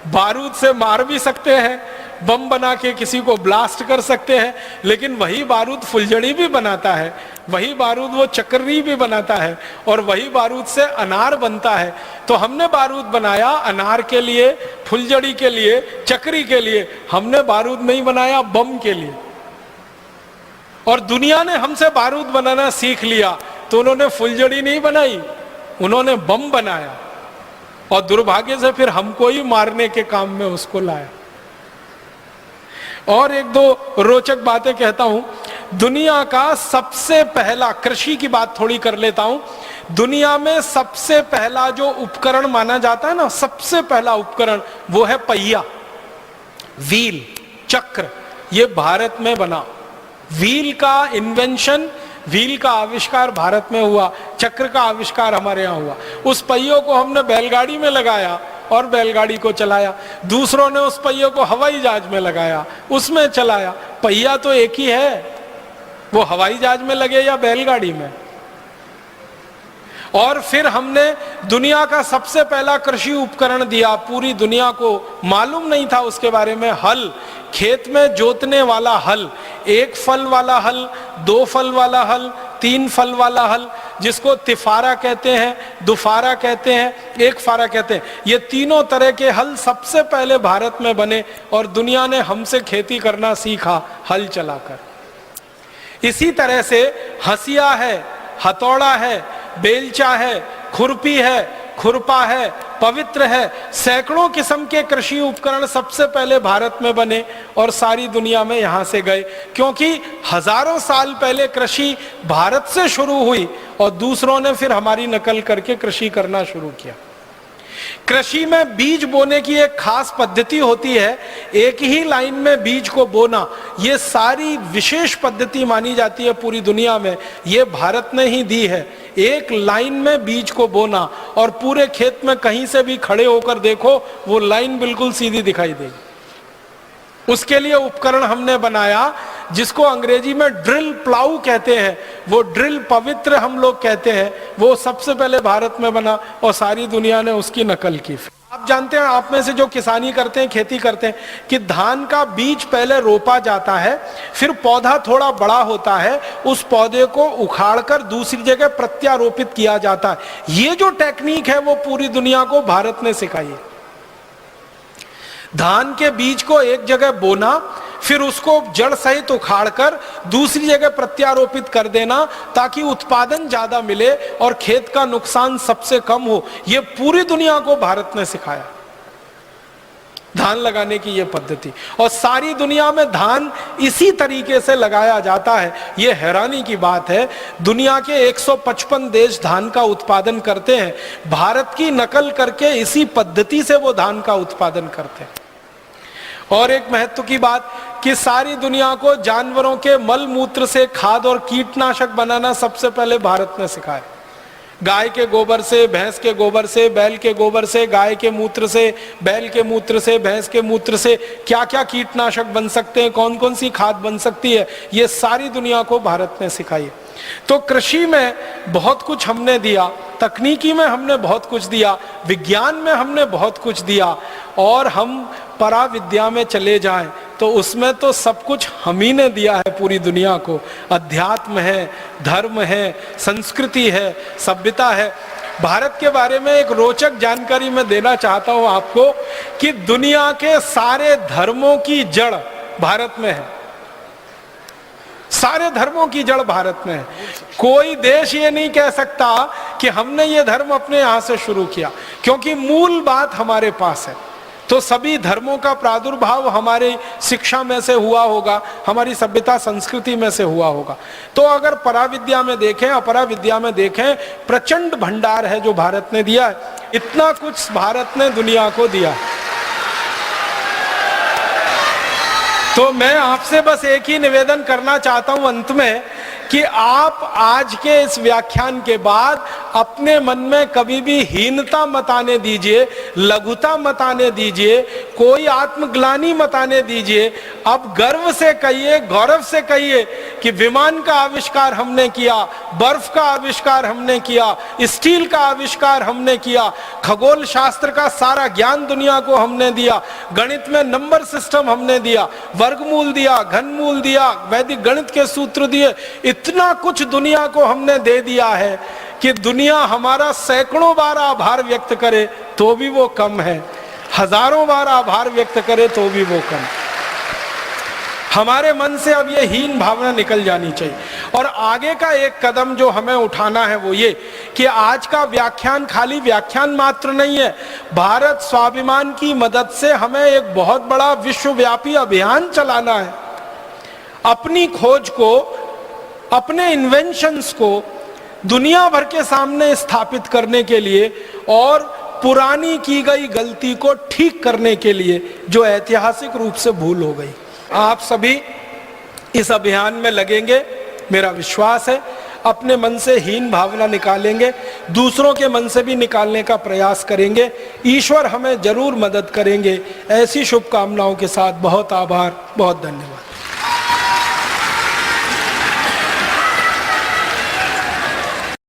बारूद से मार भी सकते हैं, बम बना के किसी को ब्लास्ट कर सकते हैं, लेकिन वही बारूद फुलझड़ी भी बनाता है, वही बारूद वो चक्री भी बनाता है और वही बारूद से अनार बनता है। तो हमने बारूद बनाया अनार के लिए, फुलझड़ी के लिए, चक्री के लिए, हमने बारूद नहीं बनाया बम के लिए। और दुनिया ने हमसे बारूद बनाना सीख लिया तो उन्होंने फुलझड़ी नहीं बनाई, उन्होंने बम बनाया और दुर्भाग्य से फिर हमको ही मारने के काम में उसको लाया। और एक दो रोचक बातें कहता हूं। दुनिया का सबसे पहला, कृषि की बात थोड़ी कर लेता हूं, दुनिया में सबसे पहला जो उपकरण माना जाता है ना, सबसे पहला उपकरण, वो है पहिया, व्हील, चक्र। ये भारत में बना। व्हील का इन्वेंशन, व्हील का आविष्कार भारत में हुआ, चक्र का आविष्कार हमारे यहाँ हुआ। उस पहियों को हमने बैलगाड़ी में लगाया और बैलगाड़ी को चलाया। दूसरों ने उस पहियों को हवाई जहाज में लगाया, उसमें चलाया। पहिया तो एक ही है, वो हवाई जहाज में लगे या बैलगाड़ी में। और फिर हमने दुनिया का सबसे पहला कृषि उपकरण दिया, पूरी दुनिया को मालूम नहीं था उसके बारे में, हल, खेत में जोतने वाला हल, एक फल वाला हल, दो फल वाला हल, तीन फल वाला हल, जिसको तिफारा कहते हैं, दुफारा कहते हैं, एक फारा कहते हैं। ये तीनों तरह के हल सबसे पहले भारत में बने और दुनिया ने हमसे खेती करना सीखा हल चलाकर। इसी तरह से हंसिया है, हथौड़ा है, बेलचा है, खुरपी है, खुरपा है, पवित्र है, सैकड़ों किस्म के कृषि उपकरण सबसे पहले भारत में बने और सारी दुनिया में यहां से गए, क्योंकि हजारों साल पहले कृषि भारत से शुरू हुई और दूसरों ने फिर हमारी नकल करके कृषि करना शुरू किया। कृषि में बीज बोने की एक खास पद्धति होती है, एक ही लाइन में बीज को बोना। ये सारी विशेष पद्धति मानी जाती है पूरी दुनिया में, ये भारत ने ही दी है। एक लाइन में बीज को बोना और पूरे खेत में कहीं से भी खड़े होकर देखो वो लाइन बिल्कुल सीधी दिखाई देगी। उसके लिए उपकरण हमने बनाया जिसको अंग्रेजी में ड्रिल प्लाऊ कहते हैं, वो ड्रिल पवित्र हम लोग कहते हैं, वो सबसे पहले भारत में बना और सारी दुनिया ने उसकी नकल की। आप जानते हैं, आप में से जो किसानी करते हैं, खेती करते हैं, कि धान का बीज पहले रोपा जाता है, फिर पौधा थोड़ा बड़ा होता है, उस पौधे को उखाड़कर दूसरी जगह प्रत्यारोपित किया जाता है। ये जो टेक्निक है वो पूरी दुनिया को भारत ने सिखाई है। धान के बीज को एक जगह बोना, फिर उसको जड़ सहित उखाड़कर दूसरी जगह प्रत्यारोपित कर देना ताकि उत्पादन ज्यादा मिले और खेत का नुकसान सबसे कम हो। यह पूरी दुनिया को भारत ने सिखाया, धान लगाने की यह पद्धति। और सारी दुनिया में धान इसी तरीके से लगाया जाता है। यह हैरानी की बात है, दुनिया के 155 देश धान का उत्पादन करते हैं, भारत की नकल करके इसी पद्धति से वो धान का उत्पादन करते हैं। और एक महत्व की बात कि सारी दुनिया को जानवरों के मल मूत्र से खाद और कीटनाशक बनाना सबसे पहले भारत ने सिखाया। गाय के गोबर से, भैंस के गोबर से, बैल के गोबर से, गाय के मूत्र से, बैल के मूत्र से, भैंस के मूत्र से क्या क्या कीटनाशक बन सकते हैं, कौन कौन सी खाद बन सकती है, ये सारी दुनिया को भारत ने सिखाई। तो कृषि में बहुत कुछ हमने दिया, तकनीकी में हमने बहुत कुछ दिया, विज्ञान में हमने बहुत कुछ दिया, और हम पराविद्या में चले जाएं तो उसमें तो सब कुछ हम ही ने दिया है पूरी दुनिया को। अध्यात्म है, धर्म है, संस्कृति है, सभ्यता है। भारत के बारे में एक रोचक जानकारी मैं देना चाहता हूं आपको कि दुनिया के सारे धर्मों की जड़ भारत में है। सारे धर्मों की जड़ भारत में है। कोई देश ये नहीं कह सकता कि हमने ये धर्म अपने यहां से शुरू किया, क्योंकि मूल बात हमारे पास है। तो सभी धर्मों का प्रादुर्भाव हमारी शिक्षा में से हुआ होगा, हमारी सभ्यता संस्कृति में से हुआ होगा। तो अगर पराविद्या में देखें, अपराविद्या में देखें, प्रचंड भंडार है जो भारत ने दिया है। इतना कुछ भारत ने दुनिया को दिया। तो मैं आपसे बस एक ही निवेदन करना चाहता हूं अंत में कि आप आज के इस व्याख्यान के बाद अपने मन में कभी भी हीनता मत आने दीजिए, लघुता मत आने दीजिए, कोई आत्मग्लानि मत आने दीजिए। अब गर्व से कहिए, गौरव से कहिए कि विमान का आविष्कार हमने किया, बर्फ का आविष्कार हमने किया, स्टील का आविष्कार हमने किया, खगोल शास्त्र का सारा ज्ञान दुनिया को हमने दिया, गणित में नंबर सिस्टम हमने दिया, वर्गमूल दिया, घनमूल दिया, वैदिक गणित के सूत्र दिए। इतना कुछ दुनिया को हमने दे दिया है कि दुनिया हमारा सैकड़ों बार आभार व्यक्त करे तो भी वो कम है, हजारों बार आभार व्यक्त करे तो भी वो कम। हमारे मन से अब ये हीन भावना निकल जानी चाहिए। और आगे का एक कदम जो हमें उठाना है वो ये कि आज का व्याख्यान खाली व्याख्यान मात्र नहीं है। भारत स्वाभिमान की मदद से हमें एक बहुत बड़ा विश्वव्यापी अभियान चलाना है, अपनी खोज को, अपने इन्वेंशंस को दुनिया भर के सामने स्थापित करने के लिए और पुरानी की गई गलती को ठीक करने के लिए जो ऐतिहासिक रूप से भूल हो गई। आप सभी इस अभियान में लगेंगे, मेरा विश्वास है। अपने मन से हीन भावना निकालेंगे, दूसरों के मन से भी निकालने का प्रयास करेंगे। ईश्वर हमें जरूर मदद करेंगे। ऐसी शुभकामनाओं के साथ बहुत आभार, बहुत धन्यवाद।